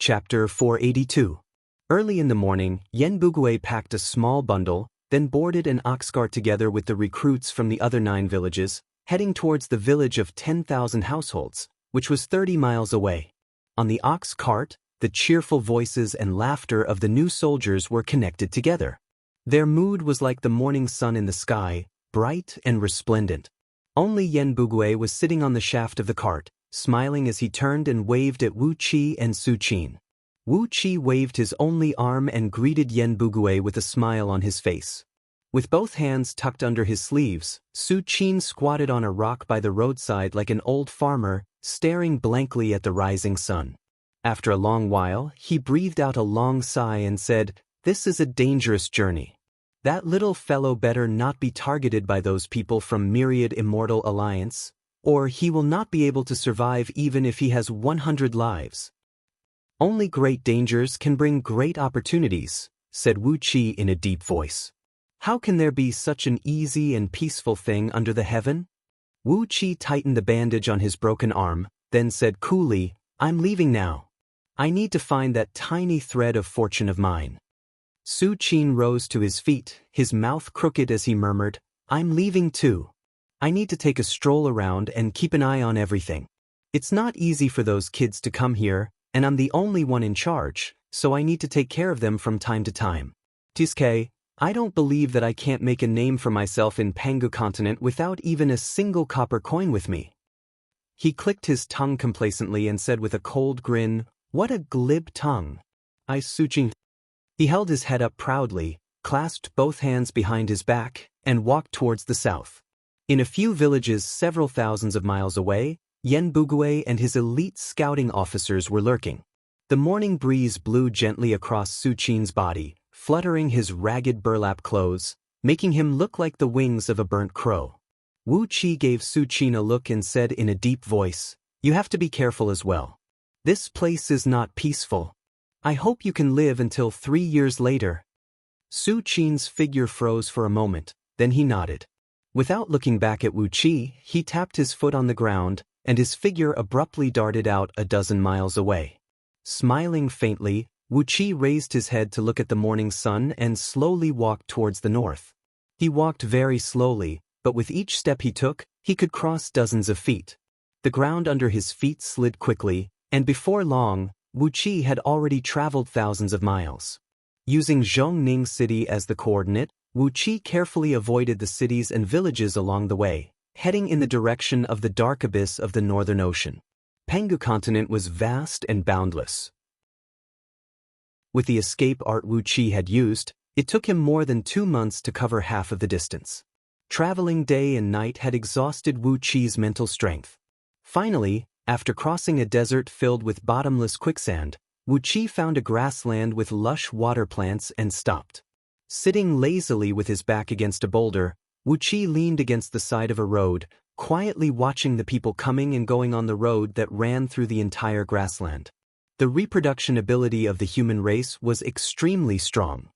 Chapter 482. Early in the morning, Yenbugwe packed a small bundle, then boarded an ox cart together with the recruits from the other 9 villages, heading towards the village of 10,000 households, which was 30 miles away. On the ox cart, the cheerful voices and laughter of the new soldiers were connected together. Their mood was like the morning sun in the sky, bright and resplendent. Only Yenbugwe was sitting on the shaft of the cart, smiling as he turned and waved at Wu Qi and Su Qin. Wu Qi waved his only arm and greeted Yenbugwe with a smile on his face. With both hands tucked under his sleeves, Su Qin squatted on a rock by the roadside like an old farmer, staring blankly at the rising sun. After a long while, he breathed out a long sigh and said, "This is a dangerous journey. That little fellow better not be targeted by those people from Myriad Immortal Alliance, or he will not be able to survive even if he has 100 lives. Only great dangers can bring great opportunities," said Wu Qi in a deep voice. "How can there be such an easy and peaceful thing under the heaven?" Wu Qi tightened the bandage on his broken arm, then said coolly, "I'm leaving now. I need to find that tiny thread of fortune of mine." Su Qin rose to his feet, his mouth crooked as he murmured, "I'm leaving too. I need to take a stroll around and keep an eye on everything. It's not easy for those kids to come here, and I'm the only one in charge, so I need to take care of them from time to time. Tiske, I don't believe that I can't make a name for myself in Pangu continent without even a single copper coin with me." He clicked his tongue complacently and said with a cold grin, "What a glib tongue. I Su Qin." He held his head up proudly, clasped both hands behind his back, and walked towards the south. In a few villages several thousands of miles away, Yenbugwe and his elite scouting officers were lurking. The morning breeze blew gently across Su Qin's body, fluttering his ragged burlap clothes, making him look like the wings of a burnt crow. Wu Qi gave Su Qin a look and said in a deep voice, "You have to be careful as well. This place is not peaceful. I hope you can live until 3 years later." Su Qin's figure froze for a moment, then he nodded. Without looking back at Wu Qi, he tapped his foot on the ground, and his figure abruptly darted out a dozen miles away. Smiling faintly, Wu Qi raised his head to look at the morning sun and slowly walked towards the north. He walked very slowly, but with each step he took, he could cross dozens of feet. The ground under his feet slid quickly, and before long, Wu Qi had already traveled thousands of miles. Using Zhongning City as the coordinate, Wu Qi carefully avoided the cities and villages along the way, heading in the direction of the dark abyss of the Northern Ocean. Pangu continent was vast and boundless. With the escape art Wu Qi had used, it took him more than 2 months to cover half of the distance. Traveling day and night had exhausted Wu Qi's mental strength. Finally, after crossing a desert filled with bottomless quicksand, Wu Qi found a grassland with lush water plants and stopped. Sitting lazily with his back against a boulder, Wu Qi leaned against the side of a road, quietly watching the people coming and going on the road that ran through the entire grassland. The reproduction ability of the human race was extremely strong.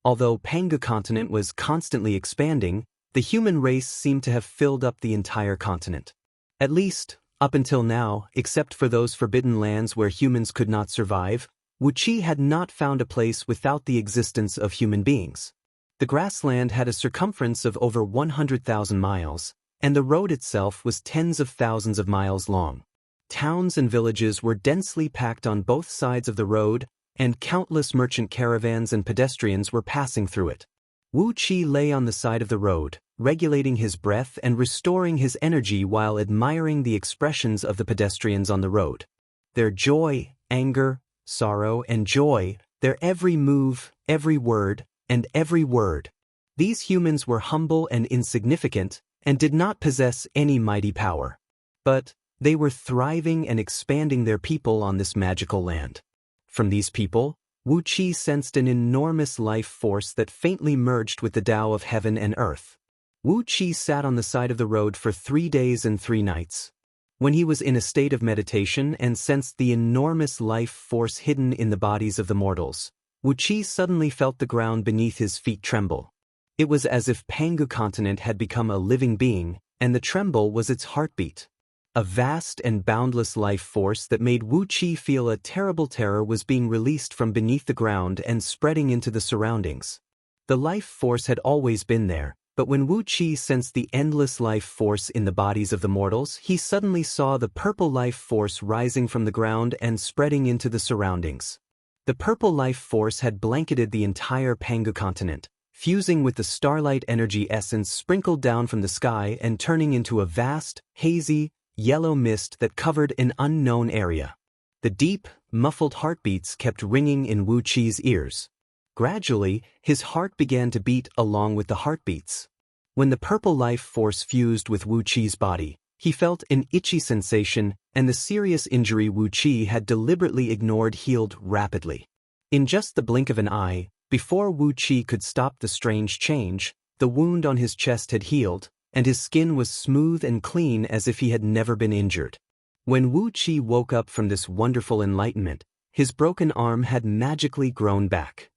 Although Pangu continent was constantly expanding, the human race seemed to have filled up the entire continent. At least, up until now, except for those forbidden lands where humans could not survive, Wu Qi had not found a place without the existence of human beings. The grassland had a circumference of over 100,000 miles, and the road itself was tens of thousands of miles long. Towns and villages were densely packed on both sides of the road, and countless merchant caravans and pedestrians were passing through it. Wu Qi lay on the side of the road, regulating his breath and restoring his energy while admiring the expressions of the pedestrians on the road. Their joy, anger, sorrow, and joy, their every move, every word, and every word. These humans were humble and insignificant, and did not possess any mighty power. But they were thriving and expanding their people on this magical land. From these people, Wu Qi sensed an enormous life force that faintly merged with the Tao of heaven and earth. Wu Qi sat on the side of the road for 3 days and 3 nights. When he was in a state of meditation and sensed the enormous life force hidden in the bodies of the mortals, Wu Qi suddenly felt the ground beneath his feet tremble. It was as if Pangu continent had become a living being, and the tremble was its heartbeat. A vast and boundless life force that made Wu Qi feel a terrible terror was being released from beneath the ground and spreading into the surroundings. The life force had always been there, but when Wu Qi sensed the endless life force in the bodies of the mortals, he suddenly saw the purple life force rising from the ground and spreading into the surroundings. The purple life force had blanketed the entire Pangu continent, fusing with the starlight energy essence sprinkled down from the sky and turning into a vast, hazy, yellow mist that covered an unknown area. The deep, muffled heartbeats kept ringing in Wu Qi's ears. Gradually, his heart began to beat along with the heartbeats. When the purple life force fused with Wu Qi's body, he felt an itchy sensation, and the serious injury Wu Qi had deliberately ignored healed rapidly. In just the blink of an eye, before Wu Qi could stop the strange change, the wound on his chest had healed, and his skin was smooth and clean as if he had never been injured. When Wu Qi woke up from this wonderful enlightenment, his broken arm had magically grown back.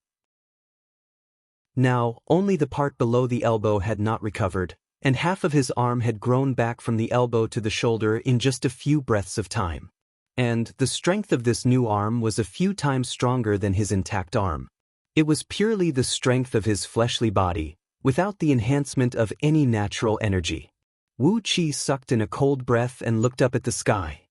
Now, only the part below the elbow had not recovered, and half of his arm had grown back from the elbow to the shoulder in just a few breaths of time. And the strength of this new arm was a few times stronger than his intact arm. It was purely the strength of his fleshly body, without the enhancement of any natural energy. Wu Qi sucked in a cold breath and looked up at the sky.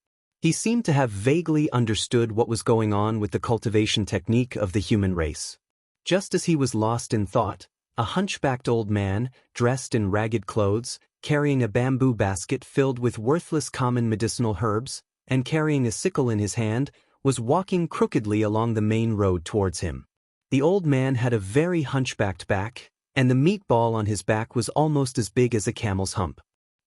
He seemed to have vaguely understood what was going on with the cultivation technique of the human race. Just as he was lost in thought, a hunchbacked old man, dressed in ragged clothes, carrying a bamboo basket filled with worthless common medicinal herbs, and carrying a sickle in his hand, was walking crookedly along the main road towards him. The old man had a very hunchbacked back, and the meatball on his back was almost as big as a camel's hump.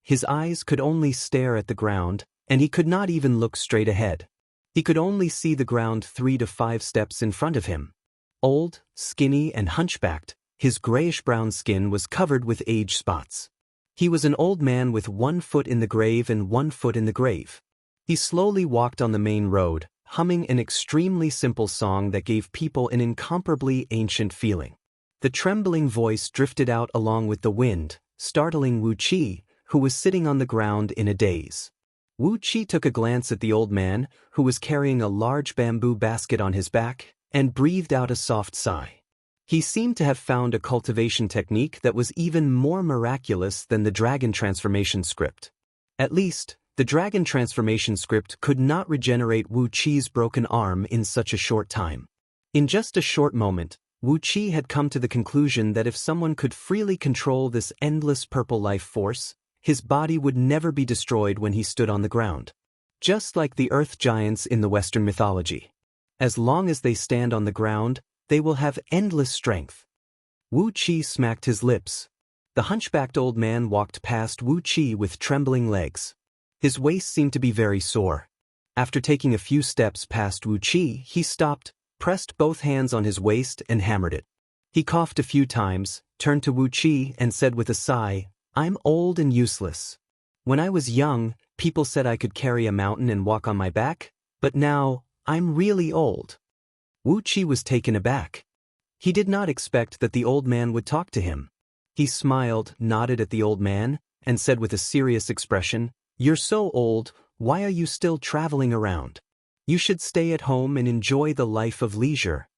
His eyes could only stare at the ground, and he could not even look straight ahead. He could only see the ground 3 to 5 steps in front of him. Old, skinny, and hunchbacked, his grayish-brown skin was covered with age spots. He was an old man with 1 foot in the grave and 1 foot in the grave. He slowly walked on the main road, humming an extremely simple song that gave people an incomparably ancient feeling. The trembling voice drifted out along with the wind, startling Wu Qi, who was sitting on the ground in a daze. Wu Qi took a glance at the old man, who was carrying a large bamboo basket on his back, and breathed out a soft sigh. He seemed to have found a cultivation technique that was even more miraculous than the dragon transformation script. At least, the dragon transformation script could not regenerate Wu Qi's broken arm in such a short time. In just a short moment, Wu Qi had come to the conclusion that if someone could freely control this endless purple life force, his body would never be destroyed when he stood on the ground. Just like the earth giants in the Western mythology. As long as they stand on the ground, they will have endless strength. Wu Qi smacked his lips. The hunchbacked old man walked past Wu Qi with trembling legs. His waist seemed to be very sore. After taking a few steps past Wu Qi, he stopped, pressed both hands on his waist and hammered it. He coughed a few times, turned to Wu Qi and said with a sigh, "I'm old and useless. When I was young, people said I could carry a mountain and walk on my back, but now, I'm really old." Wu Qi was taken aback. He did not expect that the old man would talk to him. He smiled, nodded at the old man, and said with a serious expression, "You're so old, why are you still traveling around? You should stay at home and enjoy the life of leisure."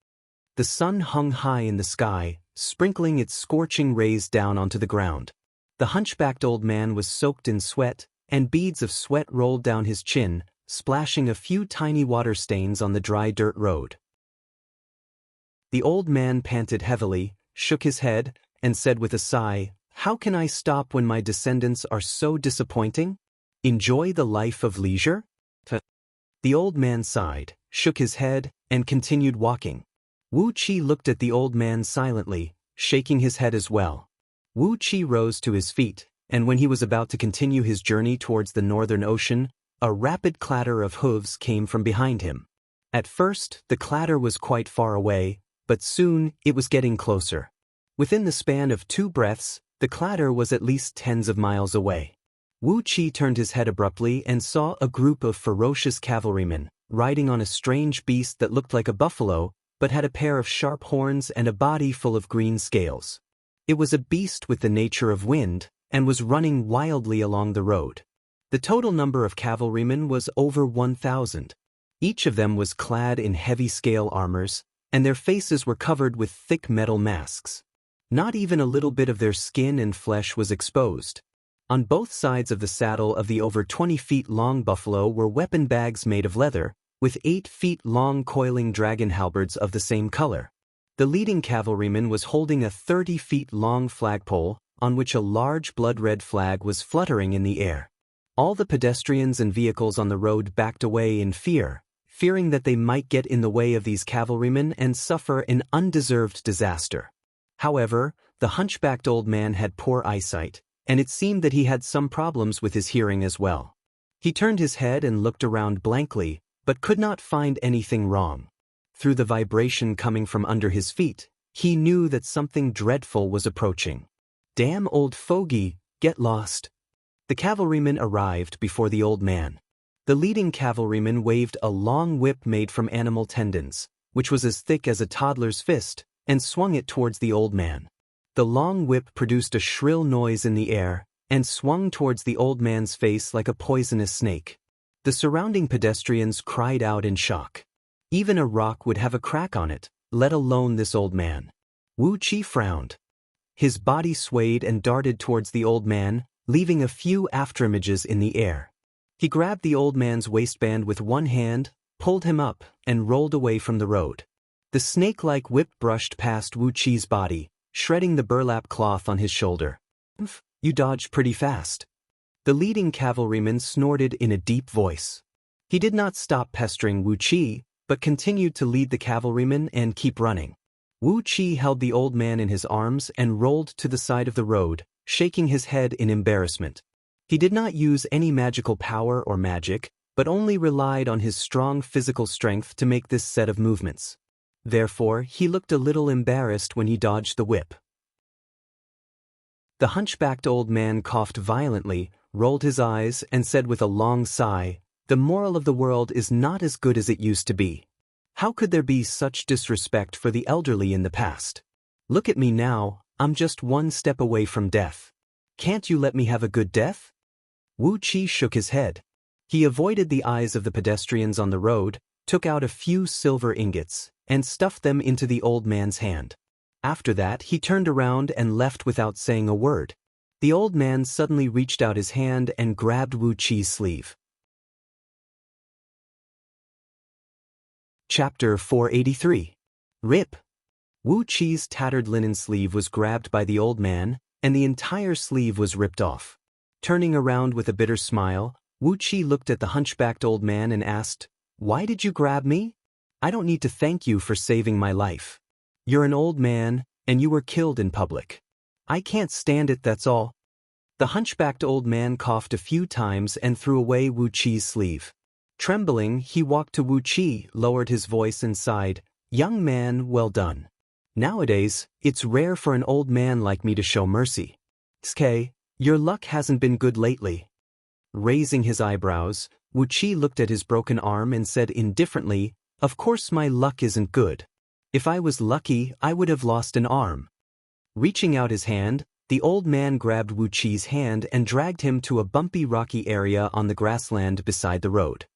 The sun hung high in the sky, sprinkling its scorching rays down onto the ground. The hunchbacked old man was soaked in sweat, and beads of sweat rolled down his chin, splashing a few tiny water stains on the dry dirt road. The old man panted heavily, shook his head, and said with a sigh, "How can I stop when my descendants are so disappointing? Enjoy the life of leisure?" The old man sighed, shook his head, and continued walking. Wu Qi looked at the old man silently, shaking his head as well. Wu Qi rose to his feet, and when he was about to continue his journey towards the northern ocean, a rapid clatter of hooves came from behind him. At first, the clatter was quite far away, but soon it was getting closer. Within the span of 2 breaths, the clatter was at least tens of miles away. Wu Qi turned his head abruptly and saw a group of ferocious cavalrymen, riding on a strange beast that looked like a buffalo, but had a pair of sharp horns and a body full of green scales. It was a beast with the nature of wind, and was running wildly along the road. The total number of cavalrymen was over 1,000. Each of them was clad in heavy scale armors, and their faces were covered with thick metal masks. Not even a little bit of their skin and flesh was exposed. On both sides of the saddle of the over 20 feet long buffalo were weapon bags made of leather, with 8 feet long coiling dragon halberds of the same color. The leading cavalryman was holding a 30 feet long flagpole, on which a large blood-red flag was fluttering in the air. All the pedestrians and vehicles on the road backed away in fear, fearing that they might get in the way of these cavalrymen and suffer an undeserved disaster. However, the hunchbacked old man had poor eyesight, and it seemed that he had some problems with his hearing as well. He turned his head and looked around blankly, but could not find anything wrong. Through the vibration coming from under his feet, he knew that something dreadful was approaching. "Damn old fogey, get lost." The cavalryman arrived before the old man. The leading cavalryman waved a long whip made from animal tendons, which was as thick as a toddler's fist, and swung it towards the old man. The long whip produced a shrill noise in the air, and swung towards the old man's face like a poisonous snake. The surrounding pedestrians cried out in shock. Even a rock would have a crack on it, let alone this old man. Wu Qi frowned. His body swayed and darted towards the old man, leaving a few afterimages in the air. He grabbed the old man's waistband with one hand, pulled him up, and rolled away from the road. The snake-like whip brushed past Wu Qi's body, shredding the burlap cloth on his shoulder. "You dodged pretty fast." The leading cavalryman snorted in a deep voice. He did not stop pestering Wu Qi, but continued to lead the cavalryman and keep running. Wu Qi held the old man in his arms and rolled to the side of the road, shaking his head in embarrassment. He did not use any magical power or magic, but only relied on his strong physical strength to make this set of movements. Therefore, he looked a little embarrassed when he dodged the whip. The hunchbacked old man coughed violently, rolled his eyes, and said with a long sigh, "The moral of the world is not as good as it used to be. How could there be such disrespect for the elderly in the past? Look at me now, I'm just one step away from death. Can't you let me have a good death?" Wu Qi shook his head. He avoided the eyes of the pedestrians on the road, took out a few silver ingots, and stuffed them into the old man's hand. After that, he turned around and left without saying a word. The old man suddenly reached out his hand and grabbed Wu Qi's sleeve. Chapter 483. Rip. Wu Qi's tattered linen sleeve was grabbed by the old man, and the entire sleeve was ripped off. Turning around with a bitter smile, Wu Qi looked at the hunchbacked old man and asked, "Why did you grab me? I don't need to thank you for saving my life. You're an old man, and you were killed in public. I can't stand it, that's all." The hunchbacked old man coughed a few times and threw away Wu Qi's sleeve. Trembling, he walked to Wu Qi, lowered his voice and sighed, "Young man, well done. Nowadays, it's rare for an old man like me to show mercy. Sk, your luck hasn't been good lately." Raising his eyebrows, Wu Qi looked at his broken arm and said indifferently, "Of course my luck isn't good. If I was lucky, I would have lost an arm." Reaching out his hand, the old man grabbed Wu Qi's hand and dragged him to a bumpy rocky area on the grassland beside the road.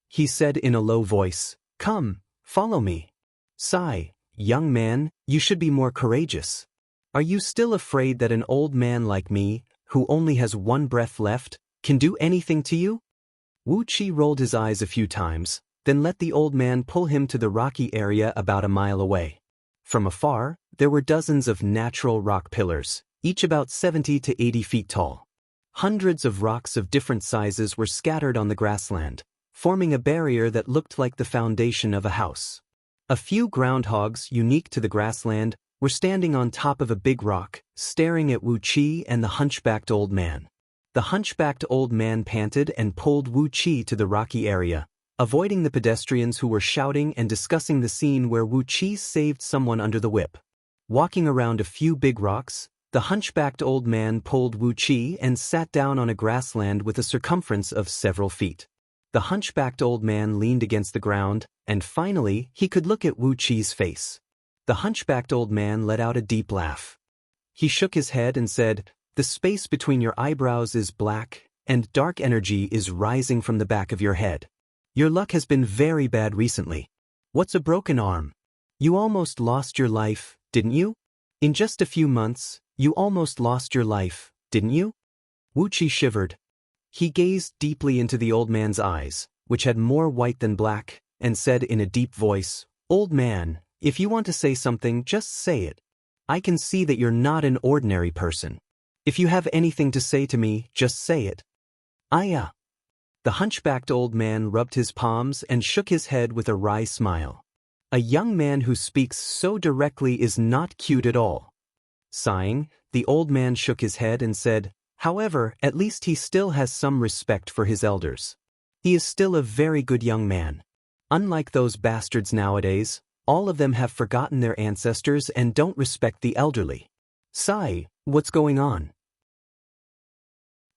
He said in a low voice, "Come, follow me. Sigh, young man, you should be more courageous. Are you still afraid that an old man like me, who only has one breath left, can do anything to you?" Wu Qi rolled his eyes a few times, then let the old man pull him to the rocky area about a mile away. From afar, there were dozens of natural rock pillars, each about 70 to 80 feet tall. Hundreds of rocks of different sizes were scattered on the grassland, forming a barrier that looked like the foundation of a house. A few groundhogs, unique to the grassland, were standing on top of a big rock, staring at Wu Qi and the hunchbacked old man. The hunchbacked old man panted and pulled Wu Qi to the rocky area, avoiding the pedestrians who were shouting and discussing the scene where Wu Qi saved someone under the whip. Walking around a few big rocks, the hunchbacked old man pulled Wu Qi and sat down on a grassland with a circumference of several feet. The hunchbacked old man leaned against the ground, and finally he could look at Wu Qi's face. The hunchbacked old man let out a deep laugh. He shook his head and said, "The space between your eyebrows is black, and dark energy is rising from the back of your head. Your luck has been very bad recently. What's a broken arm? You almost lost your life, didn't you? In just a few months, you almost lost your life, didn't you? Wu Qi shivered. He gazed deeply into the old man's eyes, which had more white than black, and said in a deep voice, "Old man, if you want to say something, just say it. I can see that you're not an ordinary person. If you have anything to say to me, just say it." "Aya." The hunchbacked old man rubbed his palms and shook his head with a wry smile. A young man who speaks so directly is not cute at all. Sighing, the old man shook his head and said, "However, at least he still has some respect for his elders. He is still a very good young man. Unlike those bastards nowadays, all of them have forgotten their ancestors and don't respect the elderly. Sai, what's going on?"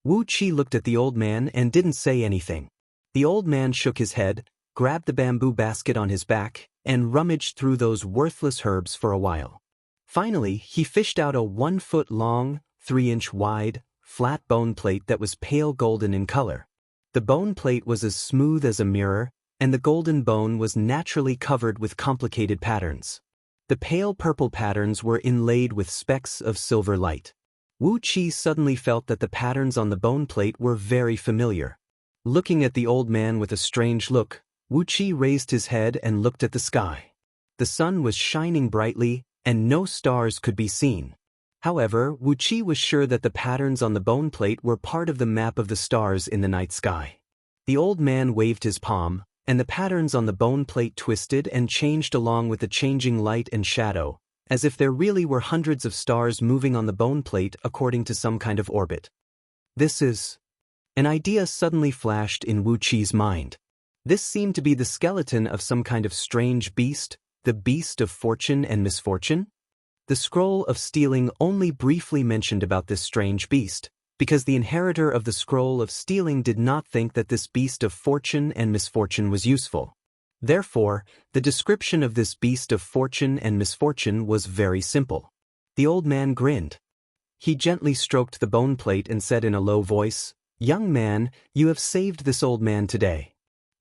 Wu Qi looked at the old man and didn't say anything. The old man shook his head, grabbed the bamboo basket on his back, and rummaged through those worthless herbs for a while. Finally, he fished out a 1-foot-long, 3-inch wide, flat bone plate that was pale golden in color. The bone plate was as smooth as a mirror, and the golden bone was naturally covered with complicated patterns. The pale purple patterns were inlaid with specks of silver light. Wu Qi suddenly felt that the patterns on the bone plate were very familiar. Looking at the old man with a strange look, Wu Qi raised his head and looked at the sky. The sun was shining brightly, and no stars could be seen. However, Wu Qi was sure that the patterns on the bone plate were part of the map of the stars in the night sky. The old man waved his palm, and the patterns on the bone plate twisted and changed along with the changing light and shadow, as if there really were hundreds of stars moving on the bone plate according to some kind of orbit. This is... An idea suddenly flashed in Wu Qi's mind. This seemed to be the skeleton of some kind of strange beast, the beast of fortune and misfortune. The scroll of stealing only briefly mentioned about this strange beast, because the inheritor of the scroll of stealing did not think that this beast of fortune and misfortune was useful. Therefore, the description of this beast of fortune and misfortune was very simple. The old man grinned. He gently stroked the bone plate and said in a low voice, "Young man, you have saved this old man today.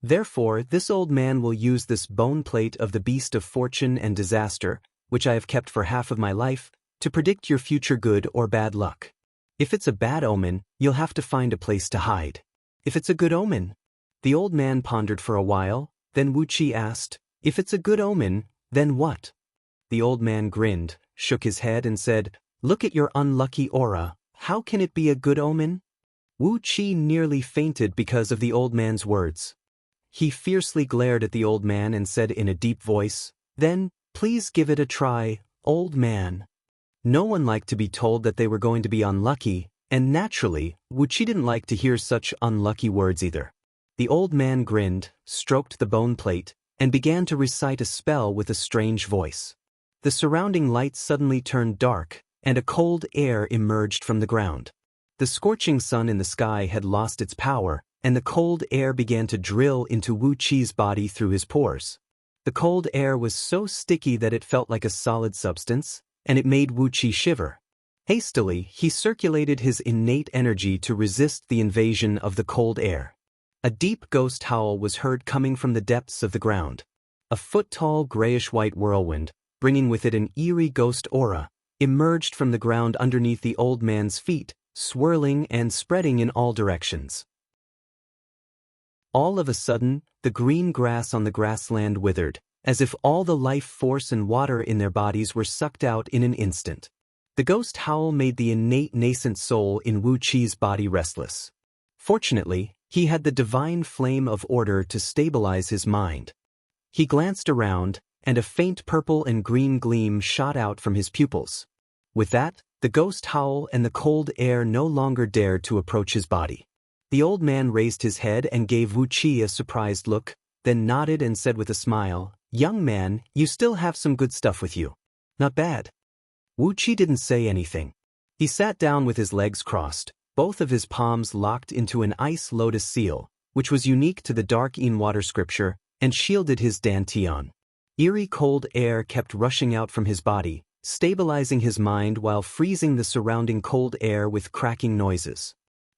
Therefore, this old man will use this bone plate of the beast of fortune and disaster, which I have kept for half of my life, to predict your future good or bad luck. If it's a bad omen, you'll have to find a place to hide. If it's a good omen..." The old man pondered for a while. Then Wu Qi asked, "If it's a good omen, then what?" The old man grinned, shook his head and said, "Look at your unlucky aura. How can it be a good omen?" Wu Qi nearly fainted because of the old man's words. He fiercely glared at the old man and said in a deep voice, "Then, please give it a try, old man." No one liked to be told that they were going to be unlucky, and naturally, Wu Qi didn't like to hear such unlucky words either. The old man grinned, stroked the bone plate, and began to recite a spell with a strange voice. The surrounding light suddenly turned dark, and a cold air emerged from the ground. The scorching sun in the sky had lost its power, and the cold air began to drill into Wu Qi's body through his pores. The cold air was so sticky that it felt like a solid substance, and it made Wu Qi shiver. Hastily, he circulated his innate energy to resist the invasion of the cold air. A deep ghost howl was heard coming from the depths of the ground. A foot-tall grayish-white whirlwind, bringing with it an eerie ghost aura, emerged from the ground underneath the old man's feet, swirling and spreading in all directions. All of a sudden, the green grass on the grassland withered, as if all the life force and water in their bodies were sucked out in an instant. The ghost howl made the innate nascent soul in Wu Qi's body restless. Fortunately, he had the divine flame of order to stabilize his mind. He glanced around, and a faint purple and green gleam shot out from his pupils. With that, the ghost howl and the cold air no longer dared to approach his body. The old man raised his head and gave Wu Qi a surprised look, then nodded and said with a smile, "Young man, you still have some good stuff with you. Not bad." Wu Qi didn't say anything. He sat down with his legs crossed, both of his palms locked into an ice lotus seal, which was unique to the dark in-water scripture, and shielded his dantian. Eerie cold air kept rushing out from his body, stabilizing his mind while freezing the surrounding cold air with cracking noises.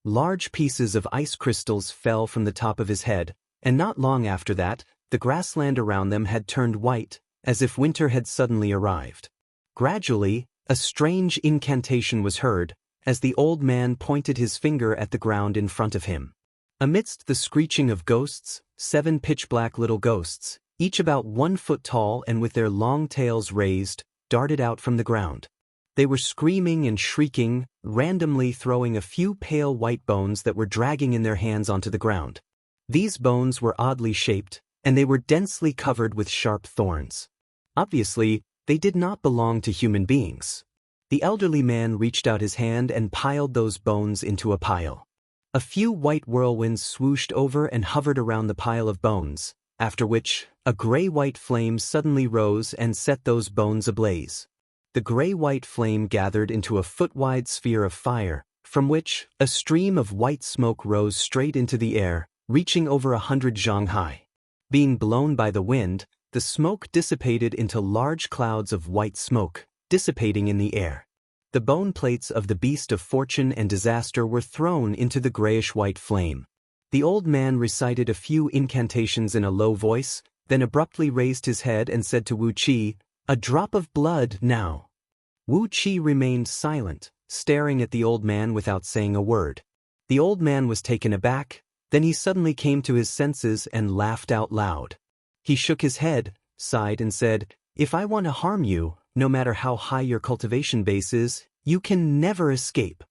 Large pieces of ice crystals fell from the top of his head, and not long after that, the grassland around them had turned white, as if winter had suddenly arrived. Gradually, a strange incantation was heard, as the old man pointed his finger at the ground in front of him. Amidst the screeching of ghosts, 7 pitch-black little ghosts, each about 1 foot tall and with their long tails raised, darted out from the ground. They were screaming and shrieking, randomly throwing a few pale white bones that were dragging in their hands onto the ground. These bones were oddly shaped, and they were densely covered with sharp thorns. Obviously, they did not belong to human beings. The elderly man reached out his hand and piled those bones into a pile. A few white whirlwinds swooshed over and hovered around the pile of bones, after which, a gray-white flame suddenly rose and set those bones ablaze. The gray-white flame gathered into a foot-wide sphere of fire, from which a stream of white smoke rose straight into the air, reaching over 100 zhang high. Being blown by the wind, the smoke dissipated into large clouds of white smoke, dissipating in the air. The bone plates of the beast of fortune and disaster were thrown into the grayish-white flame. The old man recited a few incantations in a low voice, then abruptly raised his head and said to Wu Qi, "A drop of blood now." Wu Qi remained silent, staring at the old man without saying a word. The old man was taken aback, then he suddenly came to his senses and laughed out loud. He shook his head, sighed and said, "If I want to harm you, no matter how high your cultivation base is, you can never escape."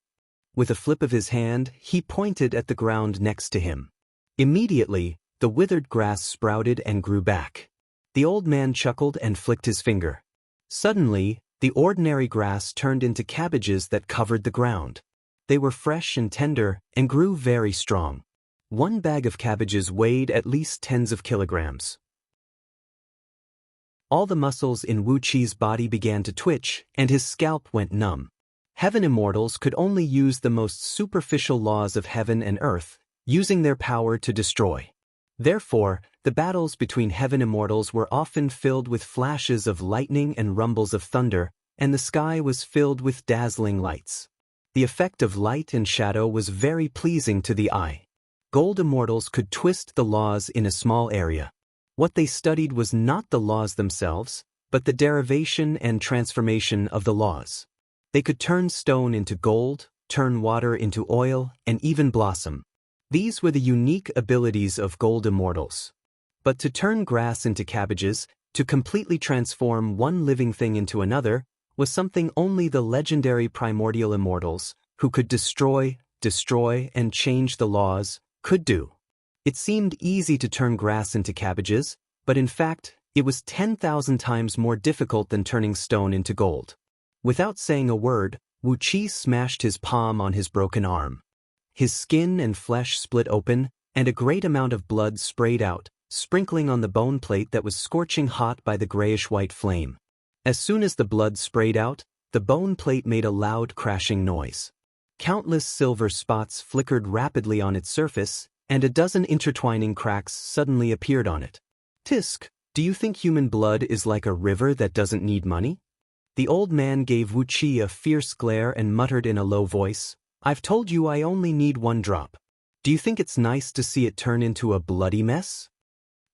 With a flip of his hand, he pointed at the ground next to him. Immediately, the withered grass sprouted and grew back. The old man chuckled and flicked his finger. Suddenly, the ordinary grass turned into cabbages that covered the ground. They were fresh and tender and grew very strong. 1 bag of cabbages weighed at least tens of kilograms. All the muscles in Wu Qi's body began to twitch, and his scalp went numb. Heaven immortals could only use the most superficial laws of heaven and earth, using their power to destroy. Therefore, the battles between heaven immortals were often filled with flashes of lightning and rumbles of thunder, and the sky was filled with dazzling lights. The effect of light and shadow was very pleasing to the eye. Gold immortals could twist the laws in a small area. What they studied was not the laws themselves, but the derivation and transformation of the laws. They could turn stone into gold, turn water into oil, and even blossom. These were the unique abilities of gold immortals. But to turn grass into cabbages, to completely transform one living thing into another, was something only the legendary primordial immortals, who could destroy, and change the laws, could do. It seemed easy to turn grass into cabbages, but in fact, it was 10,000 times more difficult than turning stone into gold. Without saying a word, Wu Qi smashed his palm on his broken arm. His skin and flesh split open, and a great amount of blood sprayed out, sprinkling on the bone plate that was scorching hot by the grayish-white flame. As soon as the blood sprayed out, the bone plate made a loud crashing noise. Countless silver spots flickered rapidly on its surface, and a dozen intertwining cracks suddenly appeared on it. "Tisk, do you think human blood is like a river that doesn't need money?" The old man gave Wu Qi a fierce glare and muttered in a low voice, "I've told you I only need 1 drop. Do you think it's nice to see it turn into a bloody mess?"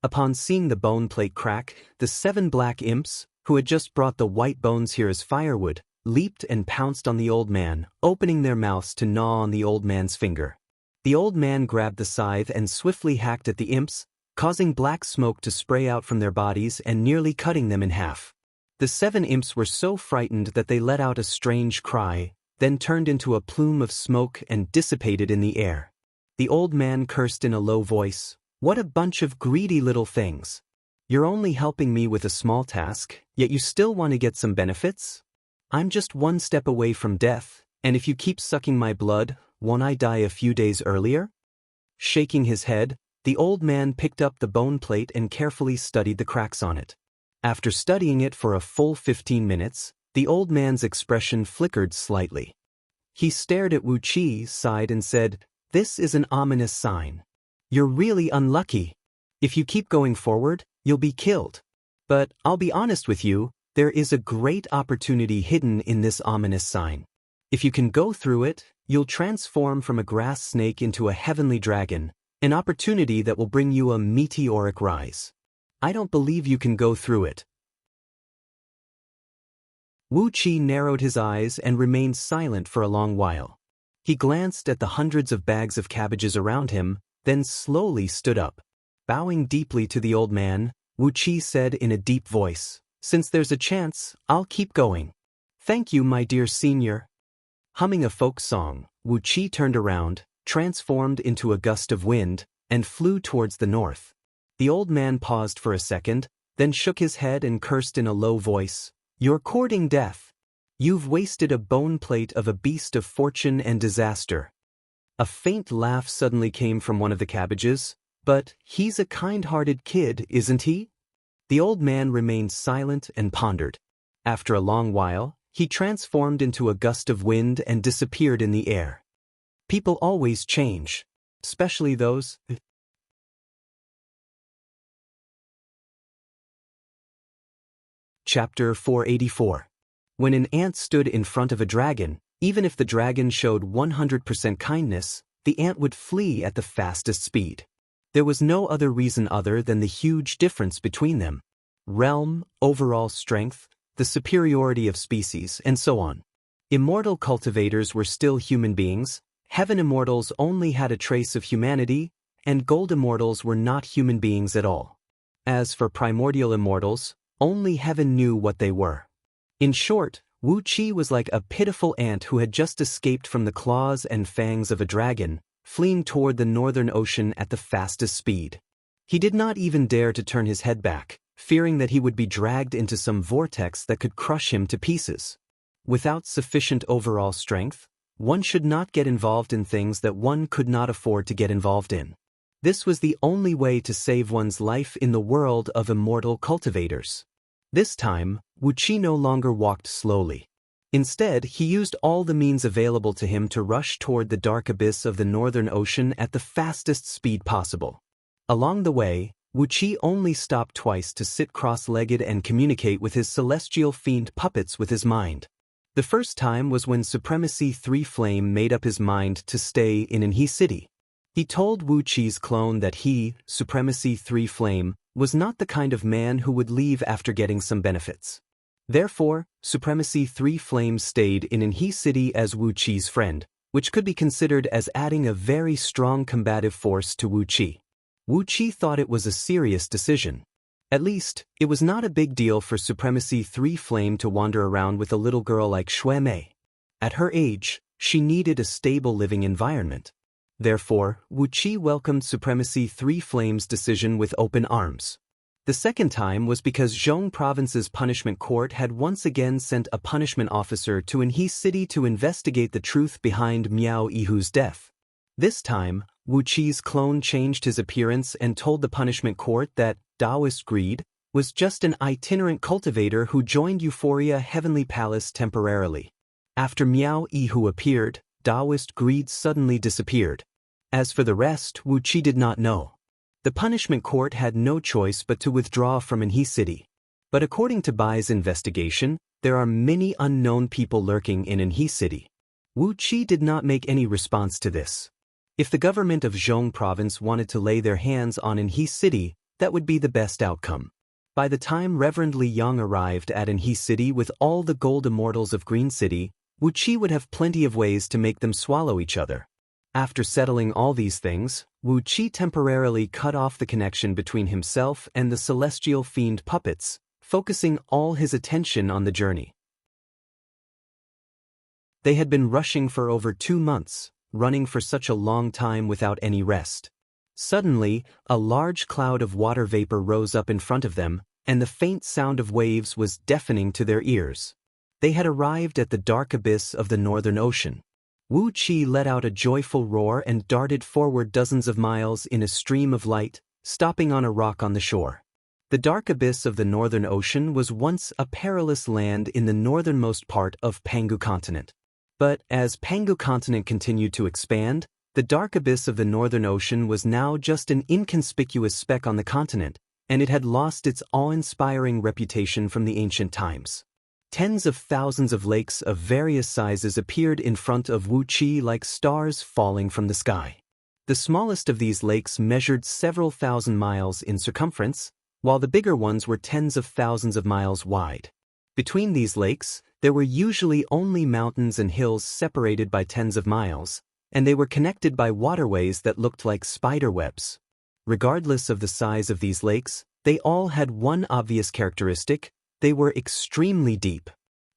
Upon seeing the bone plate crack, the 7 black imps, who had just brought the white bones here as firewood, leaped and pounced on the old man, opening their mouths to gnaw on the old man's finger. The old man grabbed the scythe and swiftly hacked at the imps, causing black smoke to spray out from their bodies and nearly cutting them in half. The 7 imps were so frightened that they let out a strange cry, then turned into a plume of smoke and dissipated in the air. The old man cursed in a low voice, "What a bunch of greedy little things! You're only helping me with a small task, yet you still want to get some benefits? I'm just 1 step away from death, and if you keep sucking my blood, won't I die a few days earlier?" Shaking his head, the old man picked up the bone plate and carefully studied the cracks on it. After studying it for a full 15 minutes, the old man's expression flickered slightly. He stared at Wu Qi, sighed and said, "This is an ominous sign. You're really unlucky. If you keep going forward, you'll be killed. But I'll be honest with you, there is a great opportunity hidden in this ominous sign. If you can go through it, you'll transform from a grass snake into a heavenly dragon, an opportunity that will bring you a meteoric rise. I don't believe you can go through it. Wu Qi narrowed his eyes and remained silent for a long while. He glanced at the hundreds of bags of cabbages around him, then slowly stood up. Bowing deeply to the old man, Wu Qi said in a deep voice, "Since there's a chance, I'll keep going. Thank you, my dear senior." Humming a folk song, Wu Qi turned around, transformed into a gust of wind, and flew towards the north. The old man paused for a second, then shook his head and cursed in a low voice, "You're courting death. You've wasted a bone plate of a beast of fortune and disaster." A faint laugh suddenly came from one of the cabbages. "But he's a kind-hearted kid, isn't he?" The old man remained silent and pondered. After a long while, he transformed into a gust of wind and disappeared in the air. People always change, especially those. Chapter 484. When an ant stood in front of a dragon, even if the dragon showed 100% kindness, the ant would flee at the fastest speed. There was no other reason other than the huge difference between them. Realm, overall strength, the superiority of species, and so on. Immortal cultivators were still human beings, heaven immortals only had a trace of humanity, and gold immortals were not human beings at all. As for primordial immortals, only heaven knew what they were. In short, Wu Qi was like a pitiful ant who had just escaped from the claws and fangs of a dragon, fleeing toward the northern ocean at the fastest speed. He did not even dare to turn his head back, fearing that he would be dragged into some vortex that could crush him to pieces. Without sufficient overall strength, one should not get involved in things that one could not afford to get involved in. This was the only way to save one's life in the world of immortal cultivators. This time, Wu Qi no longer walked slowly. Instead, he used all the means available to him to rush toward the dark abyss of the northern ocean at the fastest speed possible. Along the way, Wu Qi only stopped twice to sit cross-legged and communicate with his celestial fiend puppets with his mind. The first time was when Supremacy 3 Flame made up his mind to stay in Anhi City. He told Wu Qi's clone that he, Supremacy 3 Flame, was not the kind of man who would leave after getting some benefits. Therefore, Supremacy 3 Flame stayed in Anhi City as Wu Qi's friend, which could be considered as adding a very strong combative force to Wu Qi. Wu Qi thought it was a serious decision. At least, it was not a big deal for Supremacy 3 Flame to wander around with a little girl like Shui Mei. At her age, she needed a stable living environment. Therefore, Wu Qi welcomed Supremacy 3 Flame's decision with open arms. The second time was because Zhong Province's punishment court had once again sent a punishment officer to Anhi City to investigate the truth behind Miao Yihu's death. This time, Wu Qi's clone changed his appearance and told the punishment court that Taoist Greed was just an itinerant cultivator who joined Euphoria Heavenly Palace temporarily. After Miao Yihu appeared, Taoist Greed suddenly disappeared. As for the rest, Wu Qi did not know. The punishment court had no choice but to withdraw from Anhi City. But according to Bai's investigation, there are many unknown people lurking in Anhi City. Wu Qi did not make any response to this. If the government of Zhong Province wanted to lay their hands on Anhi City, that would be the best outcome. By the time Reverend Li Yang arrived at Anhi City with all the gold immortals of Green City, Wu Qi would have plenty of ways to make them swallow each other. After settling all these things, Wu Qi temporarily cut off the connection between himself and the celestial fiend puppets, focusing all his attention on the journey. They had been rushing for over 2 months, running for such a long time without any rest. Suddenly, a large cloud of water vapor rose up in front of them, and the faint sound of waves was deafening to their ears. They had arrived at the dark abyss of the northern ocean. Wu Qi let out a joyful roar and darted forward dozens of miles in a stream of light, stopping on a rock on the shore. The dark abyss of the northern ocean was once a perilous land in the northernmost part of Pangu continent. But as Pangu continent continued to expand, the dark abyss of the northern ocean was now just an inconspicuous speck on the continent, and it had lost its awe-inspiring reputation from the ancient times. Tens of thousands of lakes of various sizes appeared in front of Wu Qi like stars falling from the sky. The smallest of these lakes measured several thousand miles in circumference, while the bigger ones were tens of thousands of miles wide. Between these lakes, there were usually only mountains and hills separated by tens of miles, and they were connected by waterways that looked like spider webs. Regardless of the size of these lakes, they all had one obvious characteristic: they were extremely deep.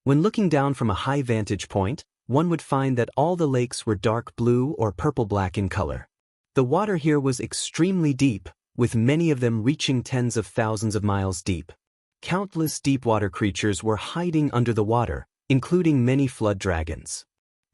When looking down from a high vantage point, one would find that all the lakes were dark blue or purple-black in color. The water here was extremely deep, with many of them reaching tens of thousands of miles deep. Countless deep-water creatures were hiding under the water, including many flood dragons.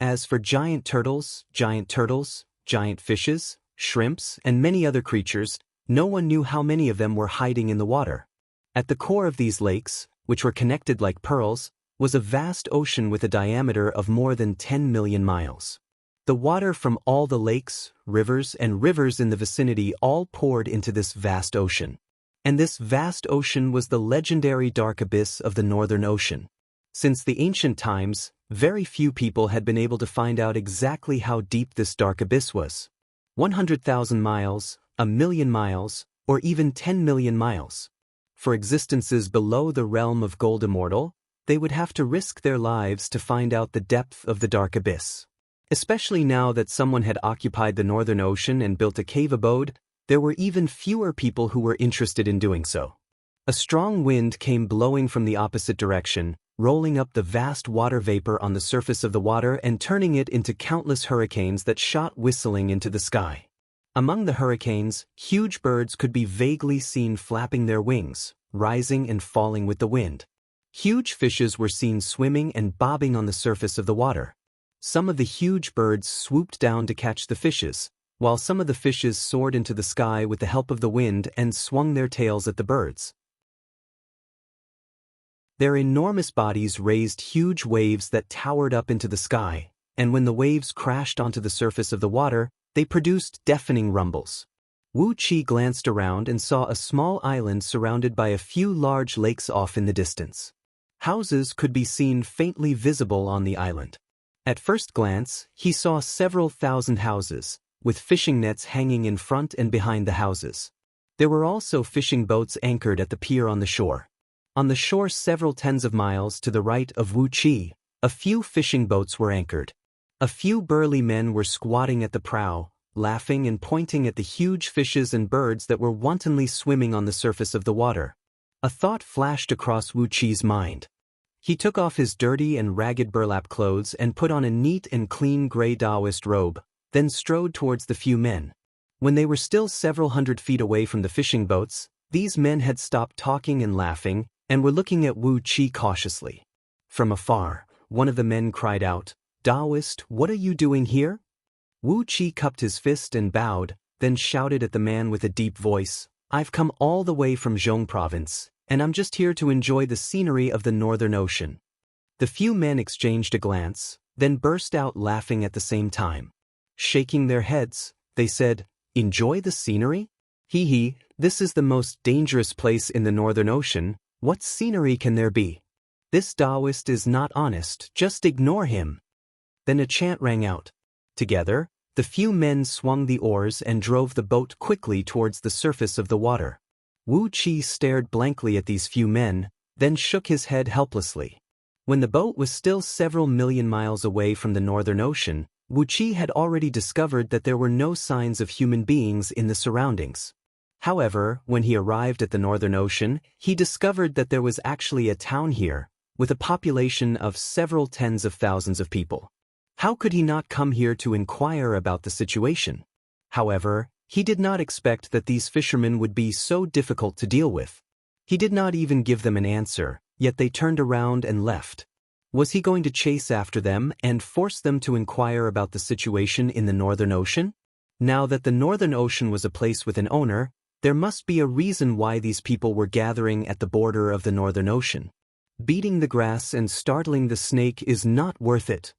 As for giant turtles, giant fishes, shrimps, and many other creatures, no one knew how many of them were hiding in the water. At the core of these lakes, which were connected like pearls, was a vast ocean with a diameter of more than 10 million miles. The water from all the lakes, rivers in the vicinity all poured into this vast ocean. And this vast ocean was the legendary dark abyss of the Northern Ocean. Since the ancient times, very few people had been able to find out exactly how deep this dark abyss was. 100,000 miles, 1,000,000 miles, or even 10 million miles. For existences below the realm of Gold Immortal, they would have to risk their lives to find out the depth of the dark abyss. Especially now that someone had occupied the Northern Ocean and built a cave abode, there were even fewer people who were interested in doing so. A strong wind came blowing from the opposite direction, rolling up the vast water vapor on the surface of the water and turning it into countless hurricanes that shot whistling into the sky. Among the hurricanes, huge birds could be vaguely seen flapping their wings, rising and falling with the wind. Huge fishes were seen swimming and bobbing on the surface of the water. Some of the huge birds swooped down to catch the fishes, while some of the fishes soared into the sky with the help of the wind and swung their tails at the birds. Their enormous bodies raised huge waves that towered up into the sky, and when the waves crashed onto the surface of the water, they produced deafening rumbles. Wu Qi glanced around and saw a small island surrounded by a few large lakes off in the distance. Houses could be seen faintly visible on the island. At first glance, he saw several thousand houses, with fishing nets hanging in front and behind the houses. There were also fishing boats anchored at the pier on the shore. On the shore several tens of miles to the right of Wu Qi, a few fishing boats were anchored. A few burly men were squatting at the prow, laughing and pointing at the huge fishes and birds that were wantonly swimming on the surface of the water. A thought flashed across Wu Qi's mind. He took off his dirty and ragged burlap clothes and put on a neat and clean gray Taoist robe, then strode towards the few men. When they were still several hundred feet away from the fishing boats, these men had stopped talking and laughing, and were looking at Wu Qi cautiously. From afar, one of the men cried out, "Taoist, what are you doing here?" Wu Qi cupped his fist and bowed, then shouted at the man with a deep voice, "I've come all the way from Zhong province, and I'm just here to enjoy the scenery of the Northern Ocean." The few men exchanged a glance, then burst out laughing at the same time. Shaking their heads, they said, "Enjoy the scenery? Hee, this is the most dangerous place in the Northern Ocean. What scenery can there be? This Taoist is not honest, just ignore him." Then a chant rang out. Together, the few men swung the oars and drove the boat quickly towards the surface of the water. Wu Qi stared blankly at these few men, then shook his head helplessly. When the boat was still several million miles away from the Northern Ocean, Wu Qi had already discovered that there were no signs of human beings in the surroundings. However, when he arrived at the Northern Ocean, he discovered that there was actually a town here, with a population of several tens of thousands of people. How could he not come here to inquire about the situation? However, he did not expect that these fishermen would be so difficult to deal with. He did not even give them an answer, yet they turned around and left. Was he going to chase after them and force them to inquire about the situation in the Northern Ocean? Now that the Northern Ocean was a place with an owner, there must be a reason why these people were gathering at the border of the Northern Ocean. Beating the grass and startling the snake is not worth it.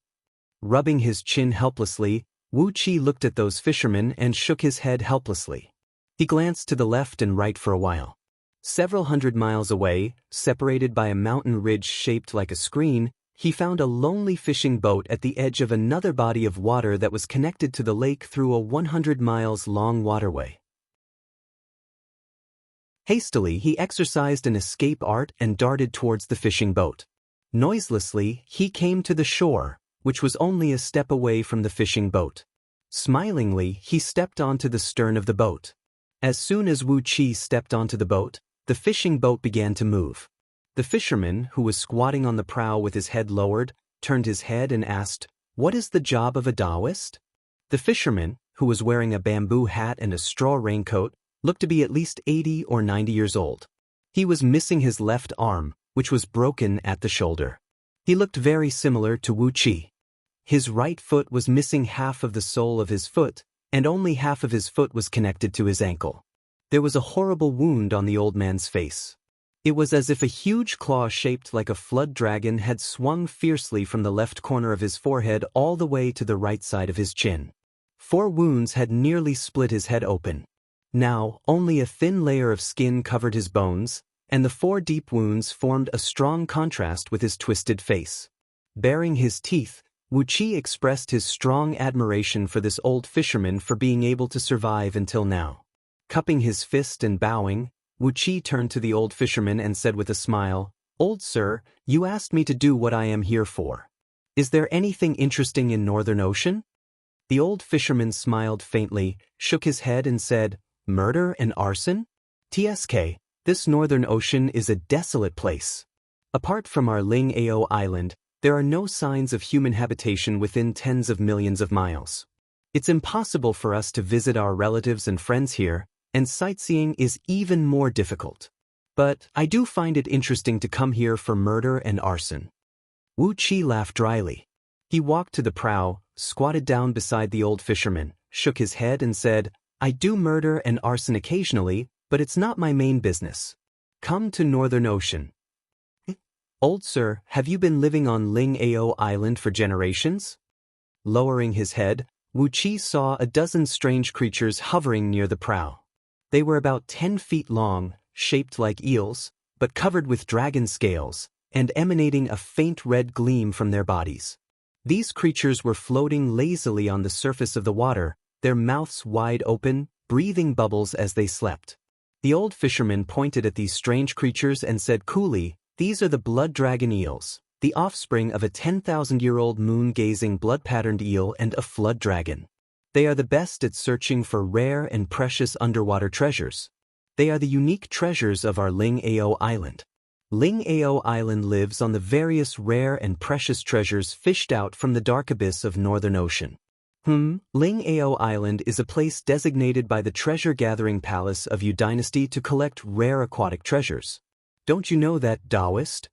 Rubbing his chin helplessly, Wu Qi looked at those fishermen and shook his head helplessly. He glanced to the left and right for a while. Several hundred miles away, separated by a mountain ridge shaped like a screen, he found a lonely fishing boat at the edge of another body of water that was connected to the lake through a 100 miles long waterway. Hastily, he exercised an escape art and darted towards the fishing boat. Noiselessly, he came to the shore, which was only a step away from the fishing boat. Smilingly, he stepped onto the stern of the boat. As soon as Wu Qi stepped onto the boat, the fishing boat began to move. The fisherman, who was squatting on the prow with his head lowered, turned his head and asked, "What is the job of a Taoist?" The fisherman, who was wearing a bamboo hat and a straw raincoat, looked to be at least 80 or 90 years old. He was missing his left arm, which was broken at the shoulder. He looked very similar to Wu Qi. His right foot was missing half of the sole of his foot, and only half of his foot was connected to his ankle. There was a horrible wound on the old man's face. It was as if a huge claw shaped like a flood dragon had swung fiercely from the left corner of his forehead all the way to the right side of his chin. 4 wounds had nearly split his head open. Now, only a thin layer of skin covered his bones, and the 4 deep wounds formed a strong contrast with his twisted face. Baring his teeth, Wu Qi expressed his strong admiration for this old fisherman for being able to survive until now. Cupping his fist and bowing, Wu Qi turned to the old fisherman and said with a smile, "Old sir, you asked me to do what I am here for. Is there anything interesting in Northern Ocean?" The old fisherman smiled faintly, shook his head and said, "Murder and arson? TSK, this Northern Ocean is a desolate place. Apart from our Ling Ao Island, there are no signs of human habitation within tens of millions of miles. It's impossible for us to visit our relatives and friends here, and sightseeing is even more difficult. But I do find it interesting to come here for murder and arson." Wu Qi laughed dryly. He walked to the prow, squatted down beside the old fisherman, shook his head and said, "I do murder and arson occasionally, but it's not my main business. Come to Northern Ocean." "Old sir, have you been living on Ling Ao Island for generations?" Lowering his head, Wu Qi saw a dozen strange creatures hovering near the prow. They were about 10 feet long, shaped like eels, but covered with dragon scales, and emanating a faint red gleam from their bodies. These creatures were floating lazily on the surface of the water, their mouths wide open, breathing bubbles as they slept. The old fisherman pointed at these strange creatures and said coolly, "These are the blood dragon eels, the offspring of a 10,000-year-old moon-gazing blood-patterned eel and a flood dragon. They are the best at searching for rare and precious underwater treasures. They are the unique treasures of our Ling Ao Island. Ling Ao Island lives on the various rare and precious treasures fished out from the dark abyss of Northern Ocean." Ling Ao Island is a place designated by the treasure-gathering palace of Yu Dynasty to collect rare aquatic treasures. Don't you know that, Taoist?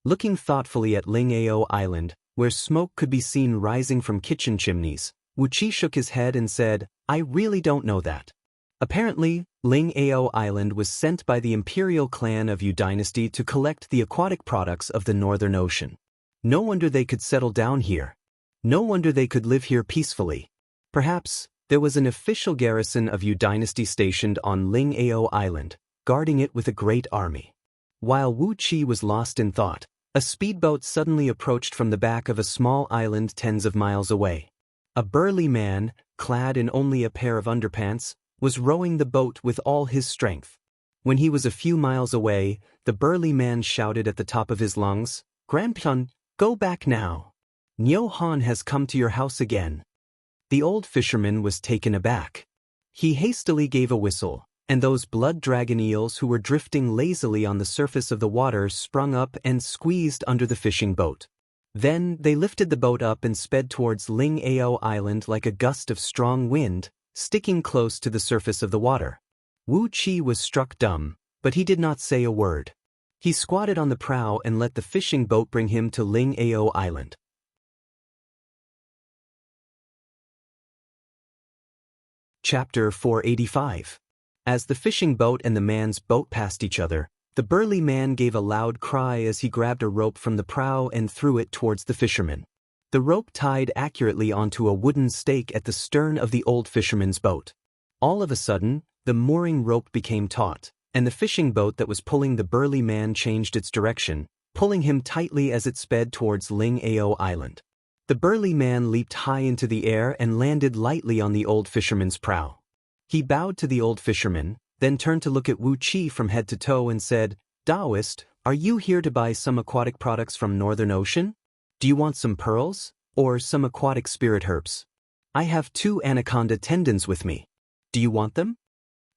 Looking thoughtfully at Ling Ao Island, where smoke could be seen rising from kitchen chimneys, Wu Qi shook his head and said, "I really don't know that. Apparently, Ling Ao Island was sent by the imperial clan of Yu Dynasty to collect the aquatic products of the Northern Ocean. No wonder they could settle down here. No wonder they could live here peacefully. Perhaps there was an official garrison of Yu Dynasty stationed on Ling Ao Island, guarding it with a great army." While Wu Qi was lost in thought, a speedboat suddenly approached from the back of a small island tens of miles away. A burly man, clad in only a pair of underpants, was rowing the boat with all his strength. When he was a few miles away, the burly man shouted at the top of his lungs, "Grandpon, go back now. Niu Han has come to your house again." The old fisherman was taken aback. He hastily gave a whistle, and those blood dragon eels who were drifting lazily on the surface of the water sprung up and squeezed under the fishing boat. Then they lifted the boat up and sped towards Ling Ao Island like a gust of strong wind, sticking close to the surface of the water. Wu Qi was struck dumb, but he did not say a word. He squatted on the prow and let the fishing boat bring him to Ling Ao Island. Chapter 485. As the fishing boat and the man's boat passed each other, the burly man gave a loud cry as he grabbed a rope from the prow and threw it towards the fisherman. The rope tied accurately onto a wooden stake at the stern of the old fisherman's boat. All of a sudden, the mooring rope became taut, and the fishing boat that was pulling the burly man changed its direction, pulling him tightly as it sped towards Ling Ao Island. The burly man leaped high into the air and landed lightly on the old fisherman's prow. He bowed to the old fisherman, then turned to look at Wu Qi from head to toe and said, "Taoist, are you here to buy some aquatic products from Northern Ocean? Do you want some pearls, or some aquatic spirit herbs? I have 2 anaconda tendons with me. Do you want them?"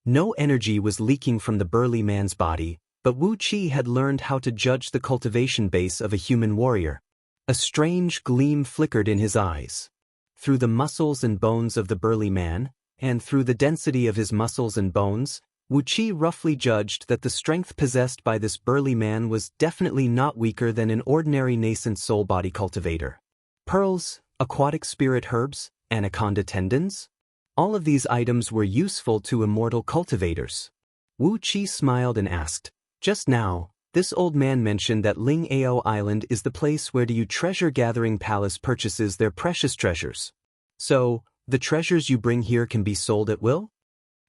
No energy was leaking from the burly man's body, but Wu Qi had learned how to judge the cultivation base of a human warrior. A strange gleam flickered in his eyes. Through the muscles and bones of the burly man, and through the density of his muscles and bones, Wu Qi roughly judged that the strength possessed by this burly man was definitely not weaker than an ordinary nascent soul-body cultivator. Pearls, aquatic spirit herbs, anaconda tendons? All of these items were useful to immortal cultivators. Wu Qi smiled and asked, "Just now, this old man mentioned that Ling Ao Island is the place where the treasure-gathering palace purchases their precious treasures. So, the treasures you bring here can be sold at will?"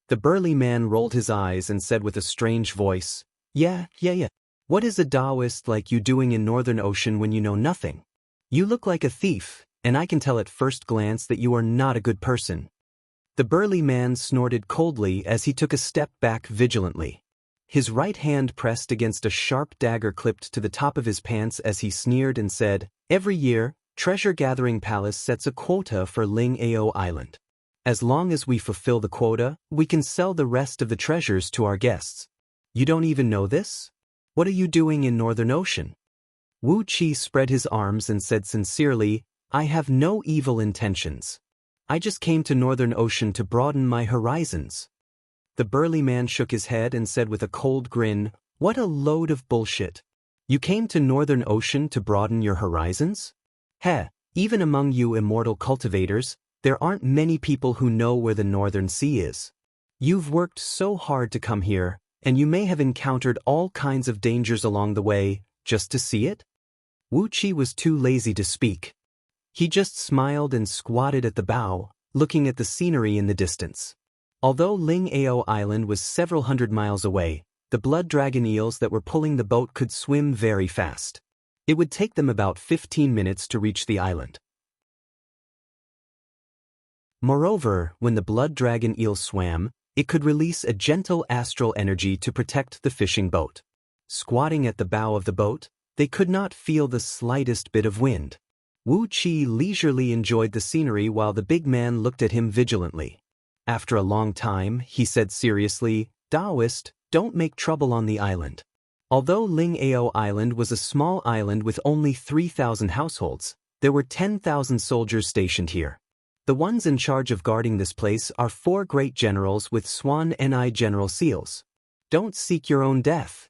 The burly man rolled his eyes and said with a strange voice, Yeah. What is a Taoist like you doing in Northern Ocean when you know nothing? You look like a thief, and I can tell at first glance that you are not a good person." The burly man snorted coldly as he took a step back vigilantly. His right hand pressed against a sharp dagger clipped to the top of his pants as he sneered and said, "Every year, Treasure Gathering Palace sets a quota for Ling Ao Island. As long as we fulfill the quota, we can sell the rest of the treasures to our guests. You don't even know this? What are you doing in Northern Ocean?" Wu Qi spread his arms and said sincerely, "I have no evil intentions. I just came to Northern Ocean to broaden my horizons." The burly man shook his head and said with a cold grin, "What a load of bullshit. You came to Northern Ocean to broaden your horizons? Heh, even among you immortal cultivators, there aren't many people who know where the Northern Sea is. You've worked so hard to come here, and you may have encountered all kinds of dangers along the way, just to see it?" Wu Qi was too lazy to speak. He just smiled and squatted at the bow, looking at the scenery in the distance. Although Ling Ao Island was several hundred miles away, the blood dragon eels that were pulling the boat could swim very fast. It would take them about 15 minutes to reach the island. Moreover, when the blood dragon eel swam, it could release a gentle astral energy to protect the fishing boat. Squatting at the bow of the boat, they could not feel the slightest bit of wind. Wu Qi leisurely enjoyed the scenery while the big man looked at him vigilantly. After a long time, he said seriously, "Taoist, don't make trouble on the island." Although Ling Ao Island was a small island with only 3,000 households, there were 10,000 soldiers stationed here. The ones in charge of guarding this place are 4 great generals with Swan Ni general seals. Don't seek your own death.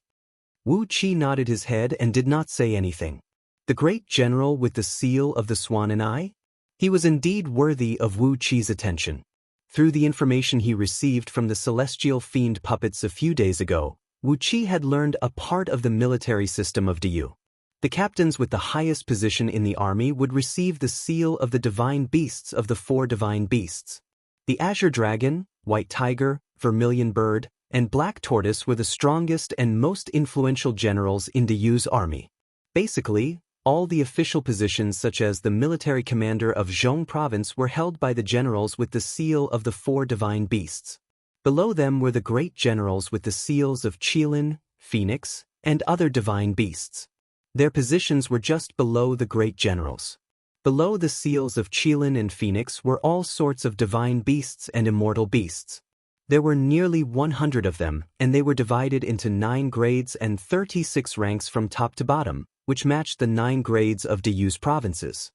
Wu Qi nodded his head and did not say anything. The great general with the seal of the Swan Ni? He was indeed worthy of Wu Qi's attention. Through the information he received from the celestial fiend puppets a few days ago, Wu Qi had learned a part of the military system of Diyu. The captains with the highest position in the army would receive the seal of the divine beasts of the 4 divine beasts. The azure dragon, white tiger, vermilion bird, and black tortoise were the strongest and most influential generals in Diyu's army. Basically, all the official positions such as the military commander of Zhong province were held by the generals with the seal of the 4 divine beasts. Below them were the great generals with the seals of Qilin, Phoenix, and other divine beasts. Their positions were just below the great generals. Below the seals of Qilin and Phoenix were all sorts of divine beasts and immortal beasts. There were nearly 100 of them, and they were divided into 9 grades and 36 ranks from top to bottom, which matched the 9 grades of Diyu's provinces.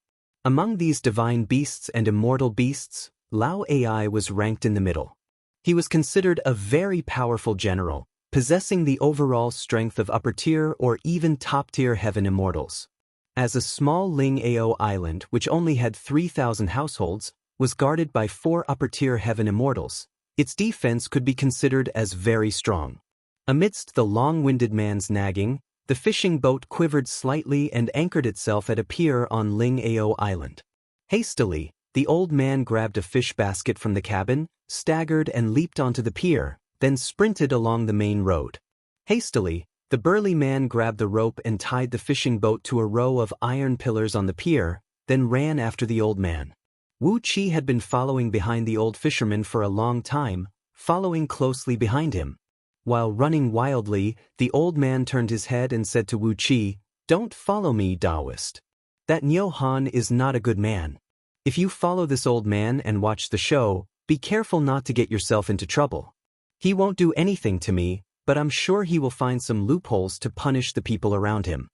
Among these divine beasts and immortal beasts, Lao Ai was ranked in the middle. He was considered a very powerful general, possessing the overall strength of upper-tier or even top-tier heaven immortals. As a small Ling Ao island which only had 3,000 households, was guarded by 4 upper-tier heaven immortals, its defense could be considered as very strong. Amidst the long-winded man's nagging, the fishing boat quivered slightly and anchored itself at a pier on Ling Ao Island. Hastily, the old man grabbed a fish basket from the cabin, staggered and leaped onto the pier, then sprinted along the main road. Hastily, the burly man grabbed the rope and tied the fishing boat to a row of iron pillars on the pier, then ran after the old man. Wu Qi had been following behind the old fisherman for a long time, following closely behind him. While running wildly, the old man turned his head and said to Wu Qi, "Don't follow me, Taoist. That Niu Han is not a good man. If you follow this old man and watch the show, be careful not to get yourself into trouble. He won't do anything to me, but I'm sure he will find some loopholes to punish the people around him."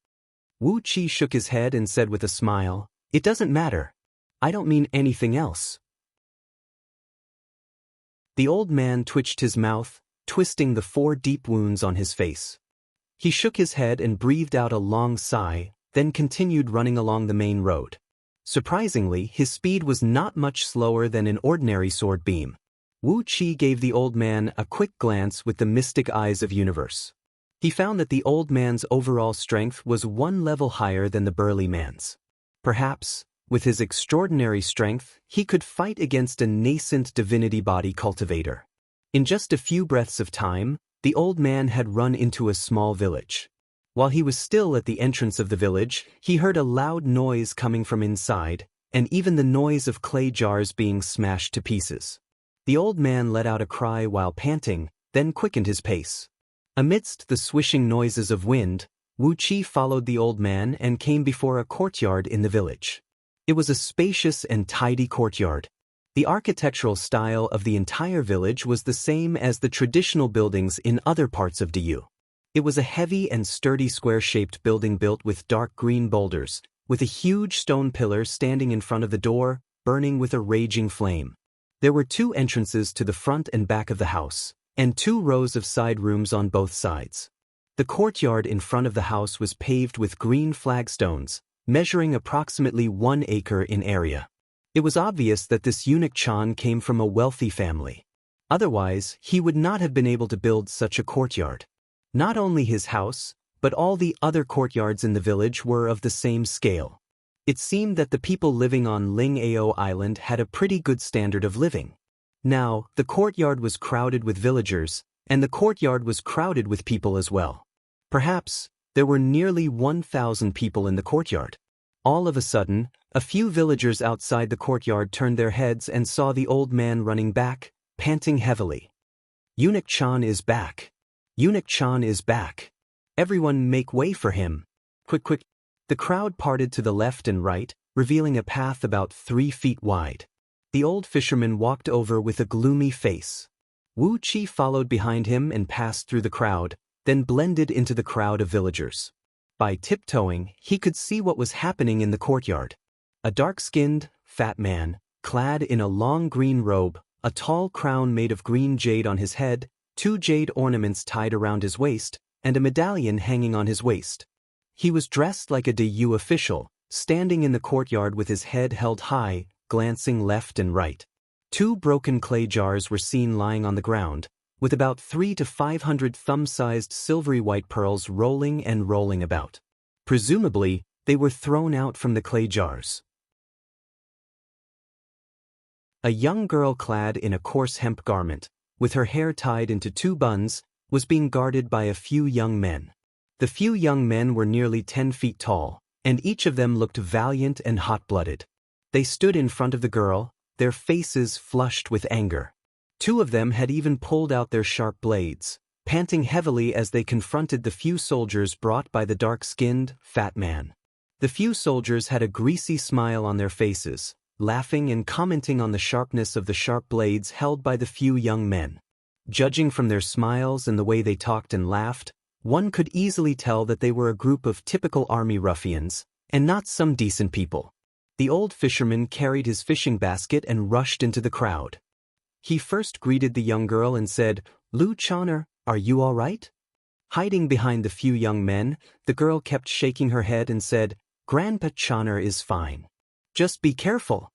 Wu Qi shook his head and said with a smile, "It doesn't matter. I don't mean anything else." The old man twitched his mouth, twisting the 4 deep wounds on his face. He shook his head and breathed out a long sigh, then continued running along the main road. Surprisingly, his speed was not much slower than an ordinary sword beam. Wu Qi gave the old man a quick glance with the mystic eyes of universe. He found that the old man's overall strength was 1 level higher than the burly man's. Perhaps, with his extraordinary strength, he could fight against a nascent divinity body cultivator. In just a few breaths of time, the old man had run into a small village. While he was still at the entrance of the village, he heard a loud noise coming from inside, and even the noise of clay jars being smashed to pieces. The old man let out a cry while panting, then quickened his pace. Amidst the swishing noises of wind, Wu Qi followed the old man and came before a courtyard in the village. It was a spacious and tidy courtyard. The architectural style of the entire village was the same as the traditional buildings in other parts of Diyu. It was a heavy and sturdy square-shaped building built with dark green boulders, with a huge stone pillar standing in front of the door, burning with a raging flame. There were 2 entrances to the front and back of the house, and 2 rows of side rooms on both sides. The courtyard in front of the house was paved with green flagstones, measuring approximately 1 acre in area. It was obvious that this eunuch Chan came from a wealthy family. Otherwise, he would not have been able to build such a courtyard. Not only his house, but all the other courtyards in the village were of the same scale. It seemed that the people living on Ling-Ao Island had a pretty good standard of living. Now, the courtyard was crowded with villagers, and the courtyard was crowded with people as well. Perhaps, there were nearly 1,000 people in the courtyard. All of a sudden, a few villagers outside the courtyard turned their heads and saw the old man running back, panting heavily. "Eunuch Chan is back! Eunuch Chan is back! Everyone make way for him! Quick, quick!" The crowd parted to the left and right, revealing a path about 3 feet wide. The old fisherman walked over with a gloomy face. Wu Qi followed behind him and passed through the crowd, then blended into the crowd of villagers. By tiptoeing, he could see what was happening in the courtyard. A dark-skinned, fat man, clad in a long green robe, a tall crown made of green jade on his head, 2 jade ornaments tied around his waist, and a medallion hanging on his waist. He was dressed like a Diyu official, standing in the courtyard with his head held high, glancing left and right. 2 broken clay jars were seen lying on the ground, with about 300 to 500 thumb-sized silvery white pearls rolling and rolling about. Presumably, they were thrown out from the clay jars. A young girl clad in a coarse hemp garment, with her hair tied into 2 buns, was being guarded by a few young men. The few young men were nearly 10 feet tall, and each of them looked valiant and hot-blooded. They stood in front of the girl, their faces flushed with anger. 2 of them had even pulled out their sharp blades, panting heavily as they confronted the few soldiers brought by the dark-skinned, fat man. The few soldiers had a greasy smile on their faces, laughing and commenting on the sharpness of the sharp blades held by the few young men. Judging from their smiles and the way they talked and laughed, one could easily tell that they were a group of typical army ruffians, and not some decent people. The old fisherman carried his fishing basket and rushed into the crowd. He first greeted the young girl and said, "Lu Chaner, are you all right?" Hiding behind the few young men, the girl kept shaking her head and said, "Grandpa Chaner is fine. Just be careful."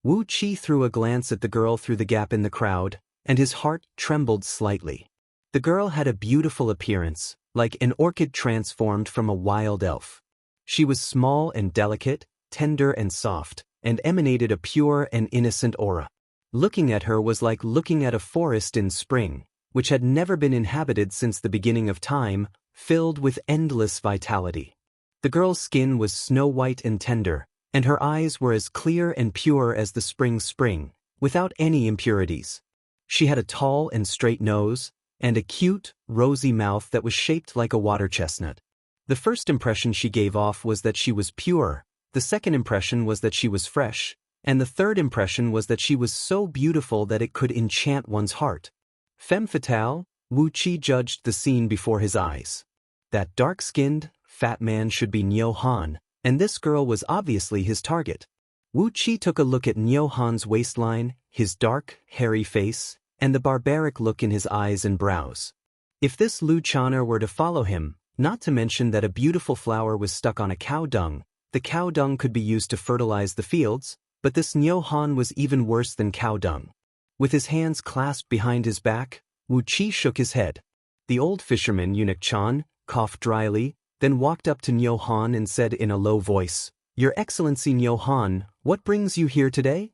Wu Qi threw a glance at the girl through the gap in the crowd, and his heart trembled slightly. The girl had a beautiful appearance, like an orchid transformed from a wild elf. She was small and delicate, tender and soft, and emanated a pure and innocent aura. Looking at her was like looking at a forest in spring, which had never been inhabited since the beginning of time, filled with endless vitality. The girl's skin was snow-white and tender, and her eyes were as clear and pure as the spring, without any impurities. She had a tall and straight nose, and a cute, rosy mouth that was shaped like a water chestnut. The first impression she gave off was that she was pure, the second impression was that she was fresh, and the third impression was that she was so beautiful that it could enchant one's heart. Femme fatale, Wu Qi judged the scene before his eyes. That dark-skinned, fat man should be Niu Han, and this girl was obviously his target. Wu Qi took a look at Niu Han's waistline, his dark, hairy face, and the barbaric look in his eyes and brows. If this Lu Chana were to follow him, not to mention that a beautiful flower was stuck on a cow dung, the cow dung could be used to fertilize the fields, but this Niu Han was even worse than cow dung. With his hands clasped behind his back, Wu Qi shook his head. The old fisherman Eunuch Chan coughed dryly, then walked up to Niu Han and said in a low voice, "Your Excellency Niu Han, what brings you here today?"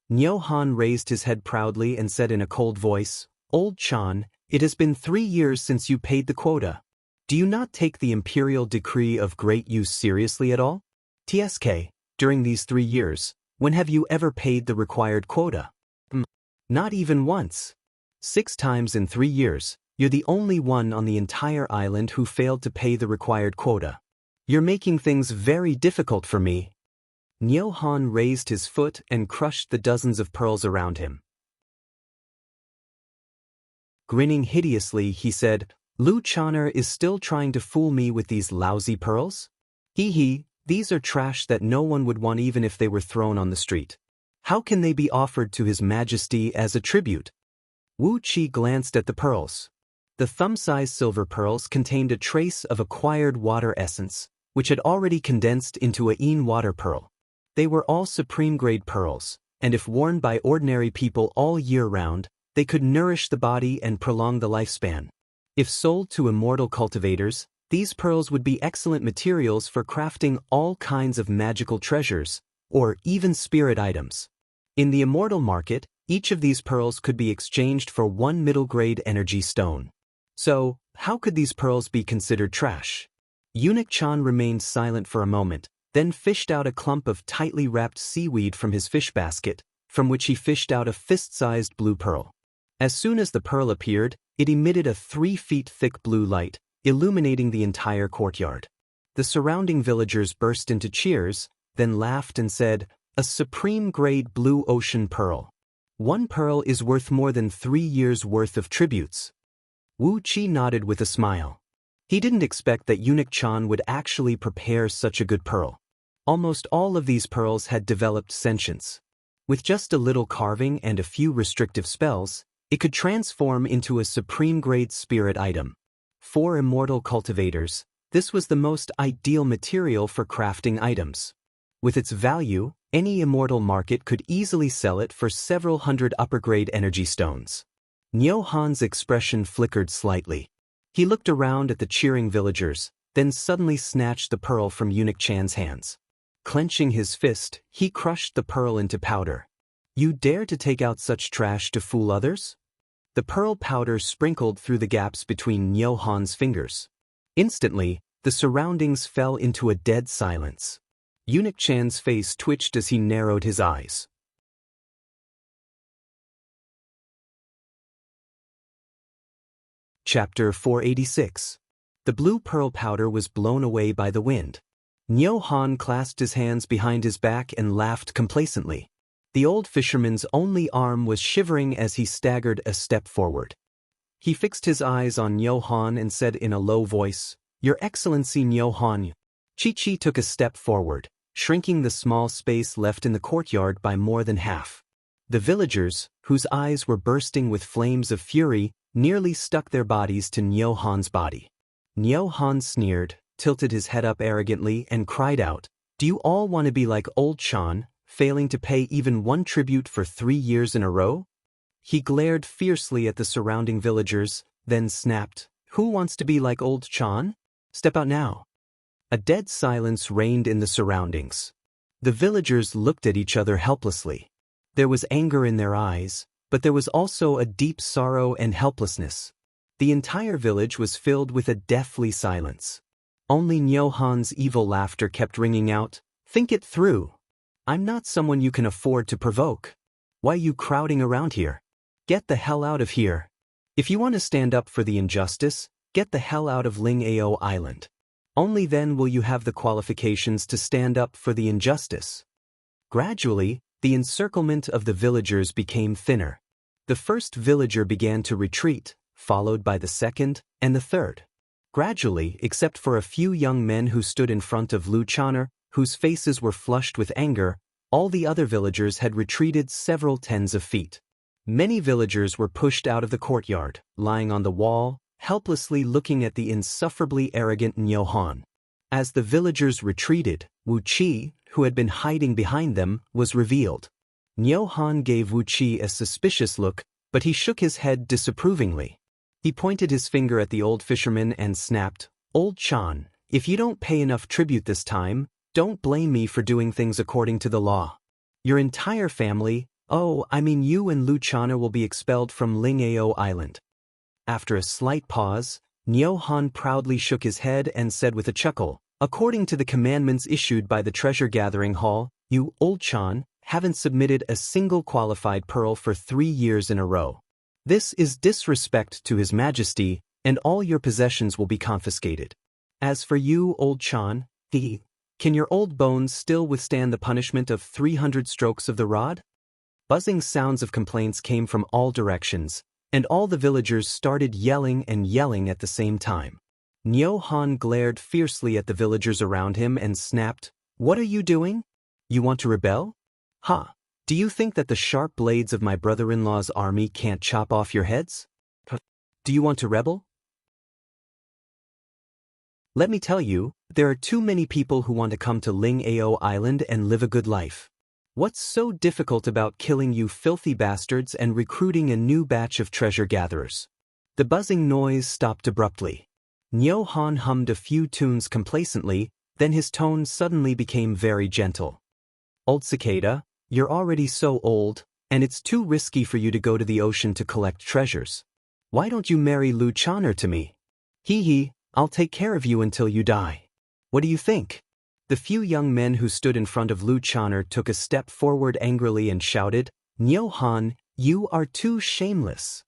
Niu Han raised his head proudly and said in a cold voice, "Old Chan, it has been 3 years since you paid the quota. Do you not take the imperial decree of great use seriously at all? TSK, during these 3 years, when have you ever paid the required quota? Not even once. 6 times in 3 years, you're the only one on the entire island who failed to pay the required quota. You're making things very difficult for me." Niu Han raised his foot and crushed the dozens of pearls around him. Grinning hideously, he said, "Lu Chana is still trying to fool me with these lousy pearls? Hee, these are trash that no one would want even if they were thrown on the street. How can they be offered to His Majesty as a tribute?" Wu Qi glanced at the pearls. The thumb-sized silver pearls contained a trace of acquired water essence, which had already condensed into a yin water pearl. They were all supreme-grade pearls, and if worn by ordinary people all year round, they could nourish the body and prolong the lifespan. If sold to immortal cultivators, these pearls would be excellent materials for crafting all kinds of magical treasures, or even spirit items. In the immortal market, each of these pearls could be exchanged for 1 middle-grade energy stone. So, how could these pearls be considered trash? Eunuch Chan remained silent for a moment, then fished out a clump of tightly wrapped seaweed from his fish basket, from which he fished out a fist-sized blue pearl. As soon as the pearl appeared, it emitted a 3 feet thick blue light, illuminating the entire courtyard. The surrounding villagers burst into cheers, then laughed and said, "A supreme-grade blue ocean pearl. 1 pearl is worth more than 3 years' worth of tributes." Wu Qi nodded with a smile. He didn't expect that Eunuch Chan would actually prepare such a good pearl. Almost all of these pearls had developed sentience. With just a little carving and a few restrictive spells, it could transform into a supreme-grade spirit item. For immortal cultivators, this was the most ideal material for crafting items. With its value, any immortal market could easily sell it for several hundred upper-grade energy stones. Niu Han's expression flickered slightly. He looked around at the cheering villagers, then suddenly snatched the pearl from Eunuch Chan's hands. Clenching his fist, he crushed the pearl into powder. "You dare to take out such trash to fool others?" The pearl powder sprinkled through the gaps between Niu Han's fingers. Instantly, the surroundings fell into a dead silence. Eunuch Chan's face twitched as he narrowed his eyes. Chapter 486. The blue pearl powder was blown away by the wind. Niu Han clasped his hands behind his back and laughed complacently. The old fisherman's only arm was shivering as he staggered a step forward. He fixed his eyes on Niu Han and said in a low voice, "Your Excellency Niu Han." Chi took a step forward, shrinking the small space left in the courtyard by more than half. The villagers, whose eyes were bursting with flames of fury, nearly stuck their bodies to Niu Han's body. Niu Han sneered, tilted his head up arrogantly, and cried out, "Do you all want to be like old Chan, failing to pay even 1 tribute for 3 years in a row?" He glared fiercely at the surrounding villagers, then snapped, "Who wants to be like old Chan? Step out now." A dead silence reigned in the surroundings. The villagers looked at each other helplessly. There was anger in their eyes, But there was also a deep sorrow and helplessness. The entire village was filled with a deathly silence. Only Nyohan's evil laughter kept ringing out, "Think it through. I'm not someone you can afford to provoke. Why are you crowding around here? Get the hell out of here. If you want to stand up for the injustice, get the hell out of Ling-Ao Island. Only then will you have the qualifications to stand up for the injustice." Gradually, the encirclement of the villagers became thinner. The first villager began to retreat, followed by the second and the third. Gradually, except for a few young men who stood in front of Lu Chaner, whose faces were flushed with anger, all the other villagers had retreated several tens of feet. Many villagers were pushed out of the courtyard, lying on the wall, helplessly looking at the insufferably arrogant Nyohan. As the villagers retreated, Wu Qi, who had been hiding behind them, was revealed. Nyohan gave Wu Qi a suspicious look, but he shook his head disapprovingly. He pointed his finger at the old fisherman and snapped, "Old Chan, if you don't pay enough tribute this time, don't blame me for doing things according to the law. Your entire family, you and Lu Chaner will be expelled from Ling-Ao Island." After a slight pause, Nyohan proudly shook his head and said with a chuckle, "According to the commandments issued by the Treasure Gathering Hall, you, Old Chan, haven't submitted a single qualified pearl for 3 years in a row. This is disrespect to His Majesty, and all your possessions will be confiscated. As for you, Old Chan, can your old bones still withstand the punishment of 300 strokes of the rod?" Buzzing sounds of complaints came from all directions, and all the villagers started yelling and yelling at the same time. Nyohan glared fiercely at the villagers around him and snapped, "What are you doing? You want to rebel? Ha! Do you think that the sharp blades of my brother-in-law's army can't chop off your heads? Do you want to rebel? Let me tell you, there are too many people who want to come to Ling-Ao Island and live a good life. What's so difficult about killing you filthy bastards and recruiting a new batch of treasure gatherers?" The buzzing noise stopped abruptly. Nyohan hummed a few tunes complacently, then his tone suddenly became very gentle. "Old cicada, you're already so old, and it's too risky for you to go to the ocean to collect treasures. Why don't you marry Lu Chaner to me? I'll take care of you until you die. What do you think?" The few young men who stood in front of Lu Chaner took a step forward angrily and shouted, "Nyohan, you are too shameless."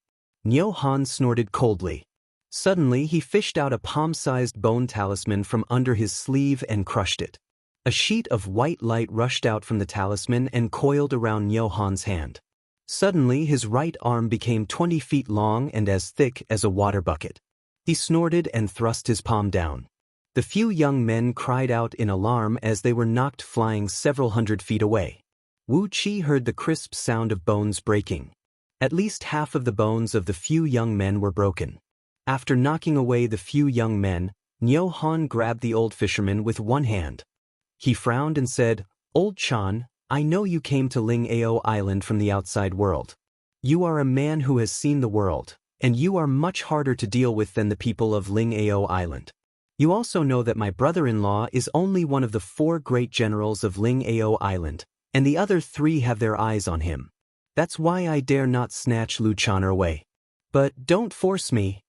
Nyohan snorted coldly. Suddenly he fished out a palm-sized bone talisman from under his sleeve and crushed it. A sheet of white light rushed out from the talisman and coiled around Nyohan's hand. Suddenly his right arm became 20 feet long and as thick as a water bucket. He snorted and thrust his palm down. The few young men cried out in alarm as they were knocked flying several hundred feet away. Wu Qi heard the crisp sound of bones breaking. At least half of the bones of the few young men were broken. After knocking away the few young men, Nyohan grabbed the old fisherman with one hand. He frowned and said, "Old Chan, I know you came to Ling-Ao Island from the outside world. You are a man who has seen the world, and you are much harder to deal with than the people of Ling-Ao Island. You also know that my brother-in-law is only one of the 4 great generals of Ling-Ao Island, and the other 3 have their eyes on him. That's why I dare not snatch Lu Chaner away. But don't force me."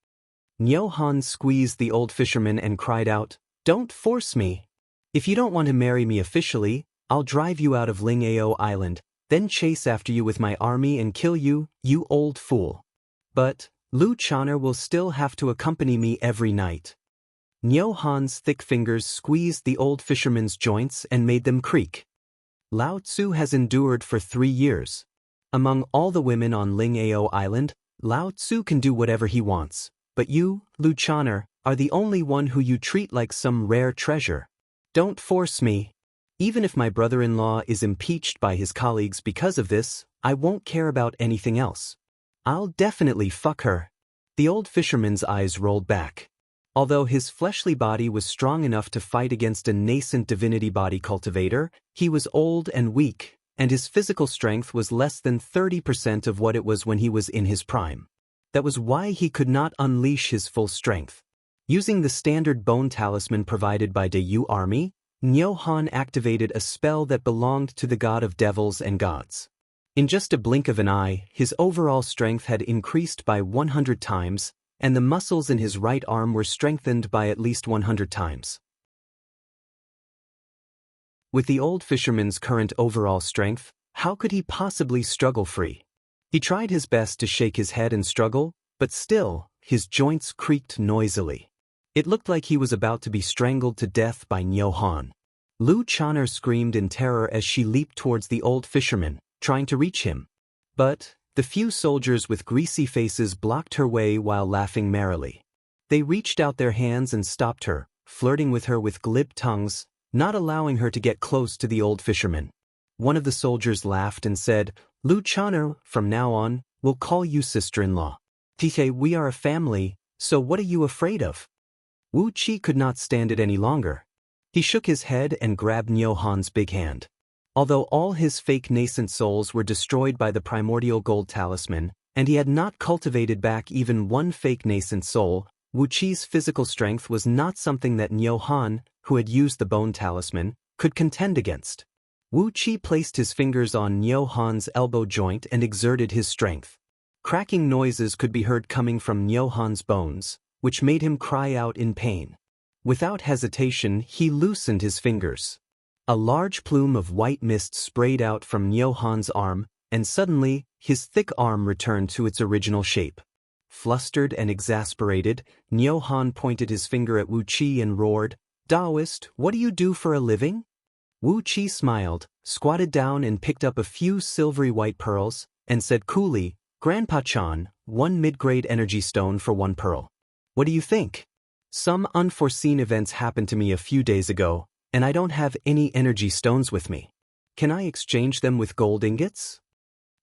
Nyohan squeezed the old fisherman and cried out, "Don't force me. If you don't want to marry me officially, I'll drive you out of Ling-Ao Island, then chase after you with my army and kill you, you old fool. But Lu Chaner will still have to accompany me every night." Nyohan's thick fingers squeezed the old fisherman's joints and made them creak. Lao Tzu has endured for 3 years. Among all the women on Ling-Ao Island, Lao Tzu can do whatever he wants, but you, Lu Chaner, are the only one who you treat like some rare treasure. Don't force me. Even if my brother-in-law is impeached by his colleagues because of this, I won't care about anything else. I'll definitely fuck her." The old fisherman's eyes rolled back. Although his fleshly body was strong enough to fight against a nascent divinity body cultivator, he was old and weak, and his physical strength was less than 30% of what it was when he was in his prime. That was why he could not unleash his full strength. Using the standard bone talisman provided by the Yu army, Nyohan activated a spell that belonged to the god of devils and gods. In just a blink of an eye, his overall strength had increased by 100 times, and the muscles in his right arm were strengthened by at least 100 times. With the old fisherman's current overall strength, how could he possibly struggle free? He tried his best to shake his head and struggle, but still, his joints creaked noisily. It looked like he was about to be strangled to death by Niu Han. Lu Chaner screamed in terror as she leaped towards the old fisherman, trying to reach him. But the few soldiers with greasy faces blocked her way while laughing merrily. They reached out their hands and stopped her, flirting with her with glib tongues, not allowing her to get close to the old fisherman. One of the soldiers laughed and said, "Lu Chaner, from now on, we'll call you sister-in-law. Tite, we are a family, so what are you afraid of?" Wu Qi could not stand it any longer. He shook his head and grabbed Niu Han's big hand. Although all his fake nascent souls were destroyed by the primordial gold talisman, and he had not cultivated back even one fake nascent soul, Wu Qi's physical strength was not something that Niu Han, who had used the bone talisman, could contend against. Wu Qi placed his fingers on Niu Han's elbow joint and exerted his strength. Cracking noises could be heard coming from Niu Han's bones, which made him cry out in pain. Without hesitation, he loosened his fingers. A large plume of white mist sprayed out from Niu Han's arm, and suddenly, his thick arm returned to its original shape. Flustered and exasperated, Niu Han pointed his finger at Wu Qi and roared, "Taoist, what do you do for a living?" Wu Qi smiled, squatted down and picked up a few silvery white pearls, and said coolly, "Grandpa Chan, 1 mid-grade energy stone for 1 pearl. What do you think? Some unforeseen events happened to me a few days ago, and I don't have any energy stones with me. Can I exchange them with gold ingots?"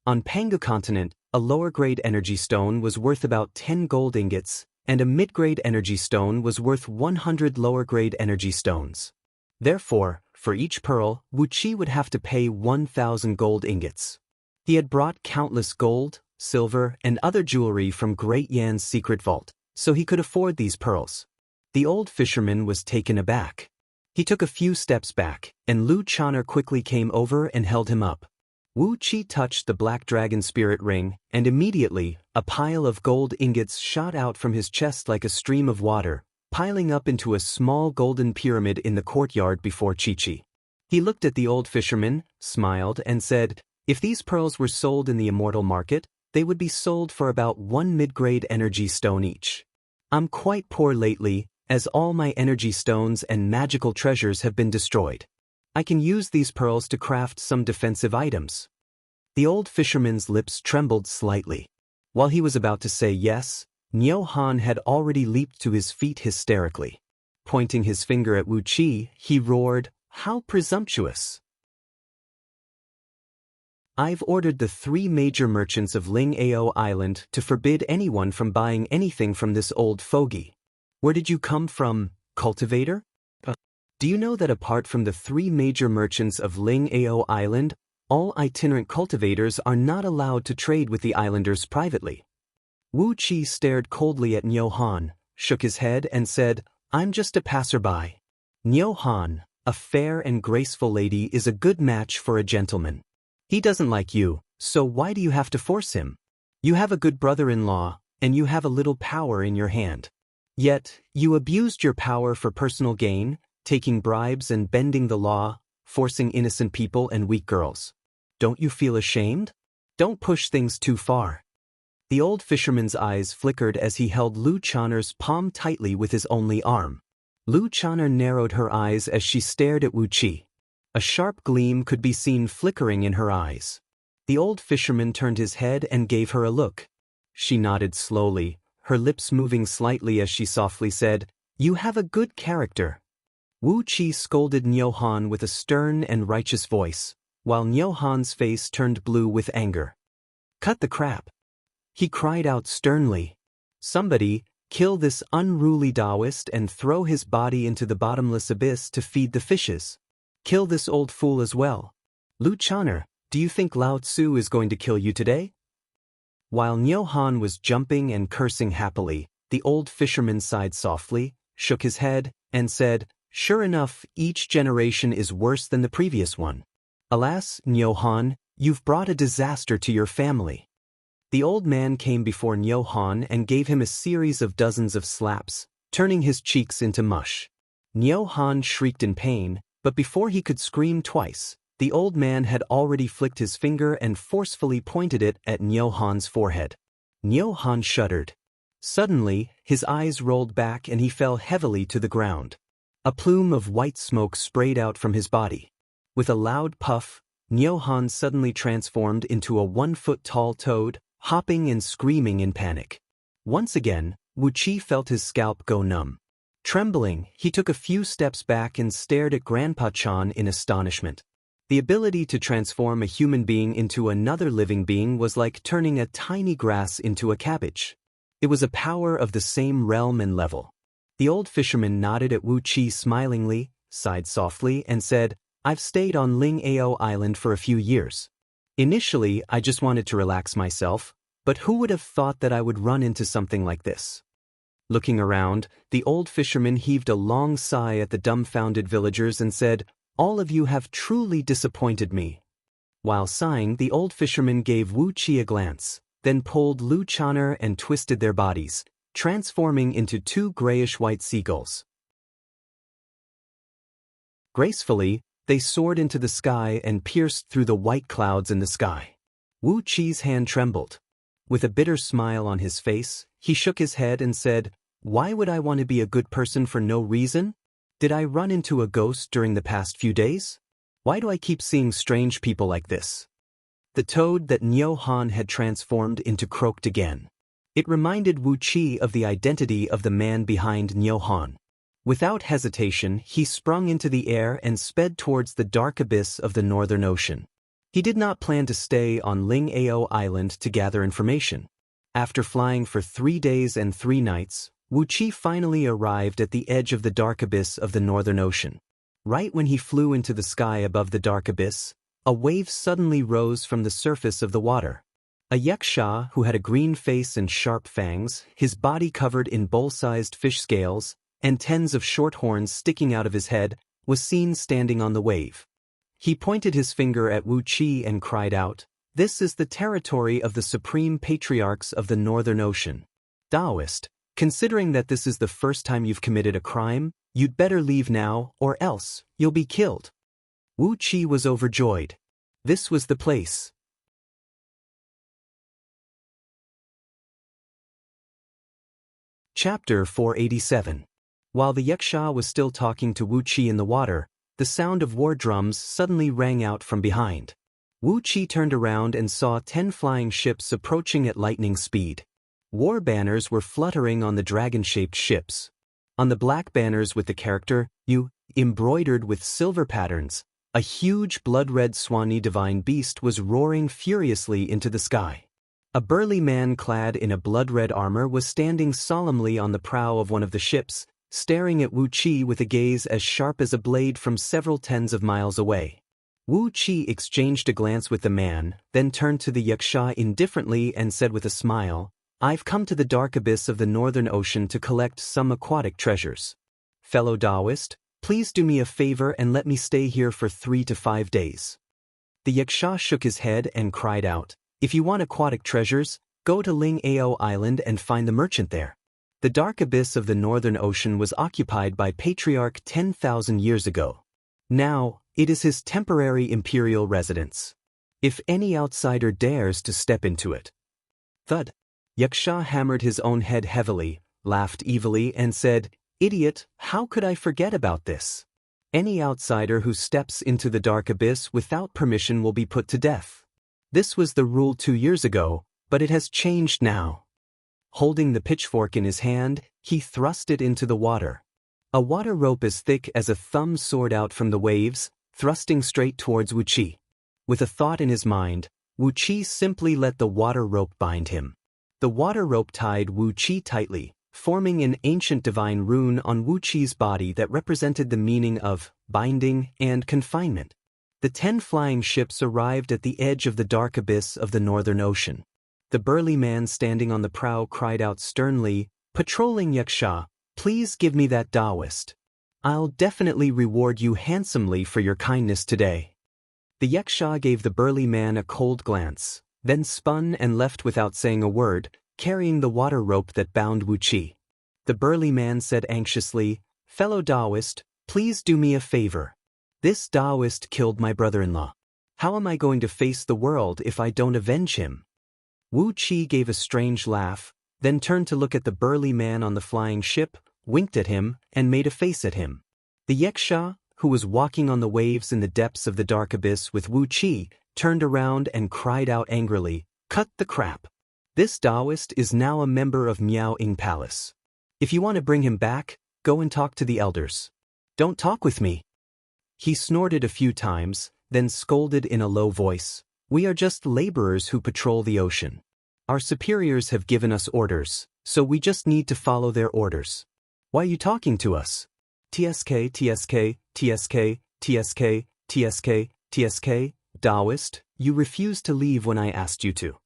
On Pangu continent, a lower-grade energy stone was worth about 10 gold ingots, and a mid-grade energy stone was worth 100 lower-grade energy stones. Therefore, for each pearl, Wu Qi would have to pay 1,000 gold ingots. He had brought countless gold, silver, and other jewelry from Great Yan's secret vault, so he could afford these pearls. The old fisherman was taken aback. He took a few steps back, and Lu Chaner quickly came over and held him up. Wu Qi touched the black dragon spirit ring, and immediately, a pile of gold ingots shot out from his chest like a stream of water, piling up into a small golden pyramid in the courtyard before Chi-Chi. He looked at the old fisherman, smiled, and said, "If these pearls were sold in the immortal market, they would be sold for about 1 mid-grade energy stone each. I'm quite poor lately, as all my energy stones and magical treasures have been destroyed. I can use these pearls to craft some defensive items." The old fisherman's lips trembled slightly. While he was about to say yes, Niu Han had already leaped to his feet hysterically. Pointing his finger at Wu Qi, he roared, "How presumptuous! I've ordered the 3 major merchants of Ling Ao Island to forbid anyone from buying anything from this old fogey. Where did you come from, cultivator? Do you know that apart from the 3 major merchants of Ling Ao Island, all itinerant cultivators are not allowed to trade with the islanders privately?" Wu Qi stared coldly at Niu Han, shook his head and said, "I'm just a passerby. Niu Han, a fair and graceful lady, is a good match for a gentleman. He doesn't like you, so why do you have to force him? You have a good brother-in-law, and you have a little power in your hand. Yet, you abused your power for personal gain, taking bribes and bending the law, forcing innocent people and weak girls. Don't you feel ashamed? Don't push things too far." The old fisherman's eyes flickered as he held Lu Chaner's palm tightly with his only arm. Lu Chaner narrowed her eyes as she stared at Wu Qi. A sharp gleam could be seen flickering in her eyes. The old fisherman turned his head and gave her a look. She nodded slowly, her lips moving slightly as she softly said, "You have a good character." Wu Qi scolded Niu Han with a stern and righteous voice, while Niu Han's face turned blue with anger. "Cut the crap!" he cried out sternly. "Somebody, kill this unruly Taoist and throw his body into the bottomless abyss to feed the fishes. Kill this old fool as well. Lu Chaner, do you think Lao Tzu is going to kill you today?" While Niu Han was jumping and cursing happily, the old fisherman sighed softly, shook his head, and said, "Sure enough, each generation is worse than the previous one. Alas, Niu Han, you've brought a disaster to your family." The old man came before Nyo Han and gave him a series of dozens of slaps, turning his cheeks into mush. Nyo Han shrieked in pain, but before he could scream twice, the old man had already flicked his finger and forcefully pointed it at Nyo Han's forehead. Nyo Han shuddered. Suddenly, his eyes rolled back and he fell heavily to the ground. A plume of white smoke sprayed out from his body. With a loud puff, Nyo Han suddenly transformed into a 1-foot-tall toad, hopping and screaming in panic. Once again, Wu Qi felt his scalp go numb. Trembling, he took a few steps back and stared at Grandpa Chan in astonishment. The ability to transform a human being into another living being was like turning a tiny grass into a cabbage. It was a power of the same realm and level. The old fisherman nodded at Wu Qi smilingly, sighed softly, and said, "I've stayed on Ling Ao Island for a few years. Initially, I just wanted to relax myself, but who would have thought that I would run into something like this?" Looking around, the old fisherman heaved a long sigh at the dumbfounded villagers and said, "All of you have truly disappointed me." While sighing, the old fisherman gave Wu Qi a glance, then pulled Lu Chaner and twisted their bodies, transforming into 2 grayish-white seagulls. Gracefully, they soared into the sky and pierced through the white clouds in the sky. Wu Qi's hand trembled. With a bitter smile on his face, he shook his head and said, "Why would I want to be a good person for no reason? Did I run into a ghost during the past few days? Why do I keep seeing strange people like this?" The toad that Nyo Han had transformed into croaked again. It reminded Wu Qi of the identity of the man behind Nyo Han. Without hesitation, he sprung into the air and sped towards the dark abyss of the Northern Ocean. He did not plan to stay on Ling Ao Island to gather information. After flying for 3 days and 3 nights, Wu Qi finally arrived at the edge of the dark abyss of the Northern Ocean. Right when he flew into the sky above the dark abyss, a wave suddenly rose from the surface of the water. A yaksha who had a green face and sharp fangs, his body covered in bowl-sized fish scales, and tens of short horns sticking out of his head, was seen standing on the wave. He pointed his finger at Wu Qi and cried out, "This is the territory of the supreme patriarchs of the Northern Ocean. Taoist, considering that this is the first time you've committed a crime, you'd better leave now, or else you'll be killed." Wu Qi was overjoyed. This was the place. Chapter 487. While the yaksha was still talking to Wu Qi in the water, the sound of war drums suddenly rang out from behind. Wu Qi turned around and saw 10 flying ships approaching at lightning speed. War banners were fluttering on the dragon-shaped ships. On the black banners with the character "U" embroidered with silver patterns, a huge blood-red Swanee divine beast was roaring furiously into the sky. A burly man clad in a blood-red armor was standing solemnly on the prow of one of the ships, staring at Wu Qi with a gaze as sharp as a blade from several tens of miles away. Wu Qi exchanged a glance with the man, then turned to the yaksha indifferently and said with a smile, "I've come to the dark abyss of the Northern Ocean to collect some aquatic treasures. Fellow Taoist, please do me a favor and let me stay here for 3 to 5 days." The yaksha shook his head and cried out, "If you want aquatic treasures, go to Ling Ao Island and find the merchant there." The dark abyss of the Northern Ocean was occupied by Patriarch 10,000 years ago. Now, it is his temporary imperial residence. If any outsider dares to step into it. Thud. Yaksha hammered his own head heavily, laughed evilly, and said, "Idiot, how could I forget about this? Any outsider who steps into the dark abyss without permission will be put to death. This was the rule 2 years ago, but it has changed now." Holding the pitchfork in his hand, he thrust it into the water. A water rope as thick as a thumb soared out from the waves, thrusting straight towards Wu Qi. With a thought in his mind, Wu Qi simply let the water rope bind him. The water rope tied Wu Qi tightly, forming an ancient divine rune on Wu Qi's body that represented the meaning of binding and confinement. The 10 flying ships arrived at the edge of the dark abyss of the Northern Ocean. The burly man standing on the prow cried out sternly, "Patrolling yaksha, please give me that Taoist. I'll definitely reward you handsomely for your kindness today." The Yaksha gave the burly man a cold glance, then spun and left without saying a word, carrying the water rope that bound Wu Qi. The burly man said anxiously, "Fellow Taoist, please do me a favor. This Taoist killed my brother-in-law. How am I going to face the world if I don't avenge him?" Wu Qi gave a strange laugh, then turned to look at the burly man on the flying ship, winked at him, and made a face at him. The Yaksha, who was walking on the waves in the depths of the dark abyss with Wu Qi, turned around and cried out angrily, "Cut the crap! This Taoist is now a member of Miao Ying Palace. If you want to bring him back, go and talk to the elders. Don't talk with me." He snorted a few times, then scolded in a low voice, "We are just laborers who patrol the ocean. Our superiors have given us orders, so we just need to follow their orders. Why are you talking to us? TSK, TSK, TSK, TSK, TSK, TSK, Taoist, you refused to leave when I asked you to.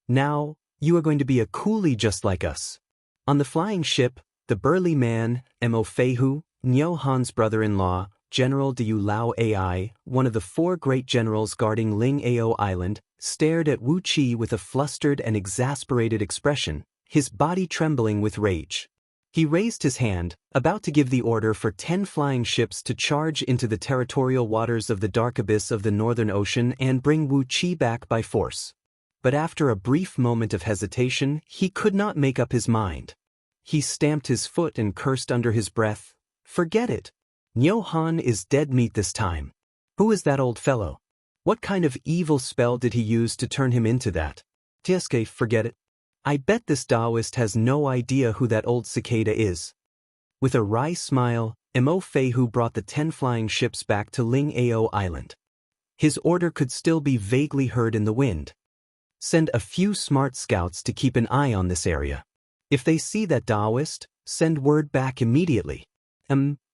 Now, you are going to be a coolie just like us." On the flying ship, the burly man, Mo Feihu, Niu Han's brother-in-law, General Diu Lao Ai, one of the 4 great generals guarding Ling Ao Island, stared at Wu Qi with a flustered and exasperated expression, his body trembling with rage. He raised his hand, about to give the order for 10 flying ships to charge into the territorial waters of the dark abyss of the Northern Ocean and bring Wu Qi back by force. But after a brief moment of hesitation, he could not make up his mind. He stamped his foot and cursed under his breath, "Forget it. Niu Han is dead meat this time. Who is that old fellow? What kind of evil spell did he use to turn him into that? TSK, forget it. I bet this Taoist has no idea who that old cicada is." With a wry smile, Mo Feihu brought the 10 flying ships back to Ling Ao Island. His order could still be vaguely heard in the wind. "Send a few smart scouts to keep an eye on this area. If they see that Taoist, send word back immediately.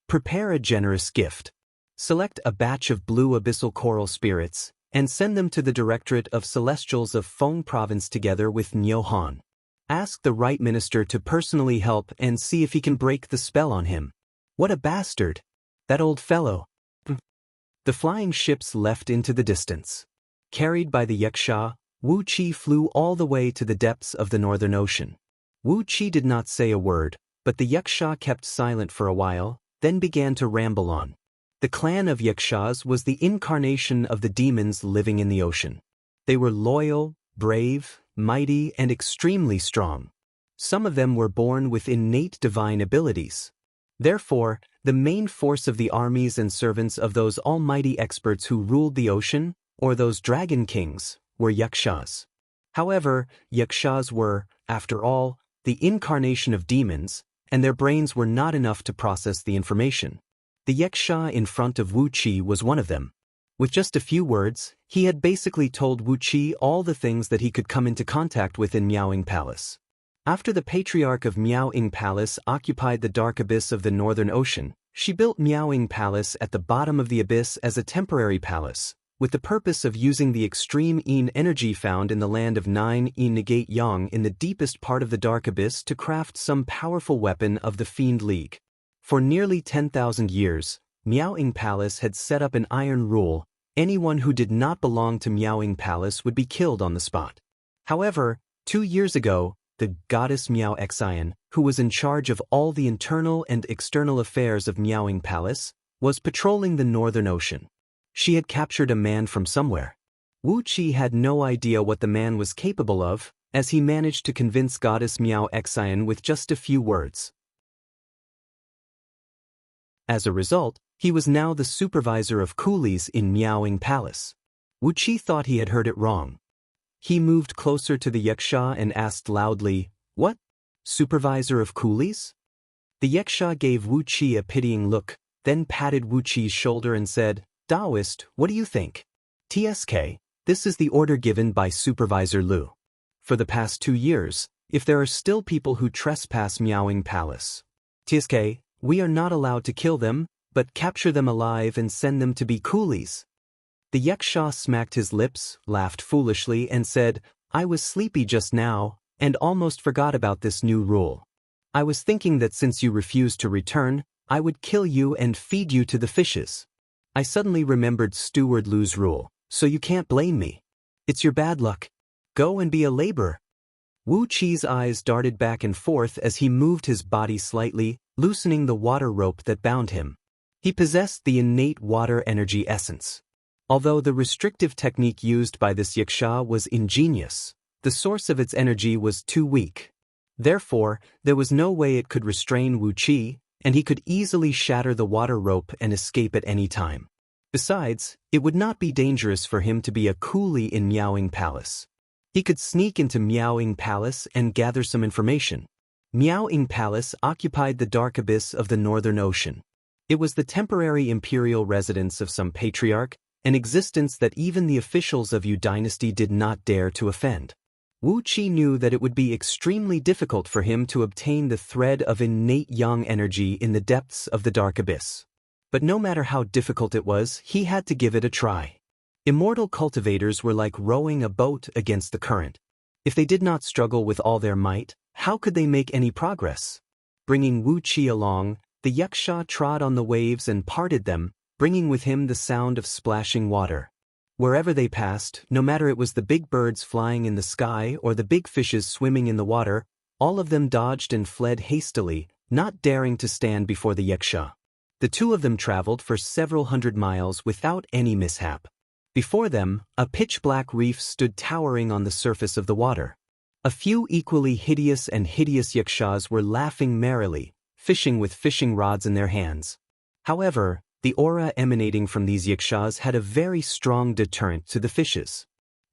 Prepare a generous gift. Select a batch of blue abyssal coral spirits, and send them to the Directorate of Celestials of Feng Province together with Niu Han. Ask the right minister to personally help and see if he can break the spell on him. What a bastard! That old fellow." The flying ships left into the distance. Carried by the Yaksha, Wu Qi flew all the way to the depths of the Northern Ocean. Wu Qi did not say a word, but the Yaksha kept silent for a while, then began to ramble on. The clan of Yakshas was the incarnation of the demons living in the ocean. They were loyal, brave, mighty, and extremely strong. Some of them were born with innate divine abilities. Therefore, the main force of the armies and servants of those almighty experts who ruled the ocean, or those dragon kings, were Yakshas. However, Yakshas were, after all, the incarnation of demons, and their brains were not enough to process the information. The Yaksha in front of Wu Qi was one of them. With just a few words, he had basically told Wu Qi all the things that he could come into contact with in Miao Ying Palace. After the patriarch of Miao Ying Palace occupied the dark abyss of the Northern Ocean, she built Miao Ying Palace at the bottom of the abyss as a temporary palace, with the purpose of using the extreme Yin energy found in the land of 9 Yin negate Yang in the deepest part of the dark abyss to craft some powerful weapon of the Fiend League. For nearly 10,000 years, Miao Ying Palace had set up an iron rule: anyone who did not belong to Miao Ying Palace would be killed on the spot. However, 2 years ago, the goddess Miao Xian, who was in charge of all the internal and external affairs of Miao Ying Palace, was patrolling the Northern Ocean. She had captured a man from somewhere. Wu Qi had no idea what the man was capable of, as he managed to convince goddess Miao Xian with just a few words. As a result, he was now the supervisor of coolies in Miao Ying Palace. Wu Qi thought he had heard it wrong. He moved closer to the Yaksha and asked loudly, "What? Supervisor of coolies?" The Yaksha gave Wu Qi a pitying look, then patted Wu Qi's shoulder and said, "Taoist, what do you think? TSK, this is the order given by Supervisor Lu. For the past 2 years, if there are still people who trespass Miao Ying Palace, TSK, we are not allowed to kill them, but capture them alive and send them to be coolies." The Yaksha smacked his lips, laughed foolishly, and said, "I was sleepy just now, and almost forgot about this new rule. I was thinking that since you refused to return, I would kill you and feed you to the fishes. I suddenly remembered Steward Lu's rule, so you can't blame me. It's your bad luck. Go and be a laborer. Wu Qi's eyes darted back and forth as he moved his body slightly, loosening the water rope that bound him. He possessed the innate water energy essence. Although the restrictive technique used by this yaksha was ingenious, the source of its energy was too weak. Therefore, there was no way it could restrain Wu Qi, and he could easily shatter the water rope and escape at any time. Besides, it would not be dangerous for him to be a coolie in Miaoying Palace. He could sneak into Miaoying Palace and gather some information. Miaoying Palace occupied the dark abyss of the Northern Ocean. It was the temporary imperial residence of some patriarch, an existence that even the officials of Yu Dynasty did not dare to offend. Wu Qi knew that it would be extremely difficult for him to obtain the thread of innate yang energy in the depths of the dark abyss. But no matter how difficult it was, he had to give it a try. Immortal cultivators were like rowing a boat against the current. If they did not struggle with all their might, how could they make any progress? Bringing Wu Qi along, the yaksha trod on the waves and parted them, bringing with him the sound of splashing water. Wherever they passed, no matter it was the big birds flying in the sky or the big fishes swimming in the water, all of them dodged and fled hastily, not daring to stand before the yaksha. The two of them traveled for several hundred miles without any mishap. Before them, a pitch-black reef stood towering on the surface of the water. A few equally hideous yakshas were laughing merrily, fishing with fishing rods in their hands. However, the aura emanating from these yakshas had a very strong deterrent to the fishes.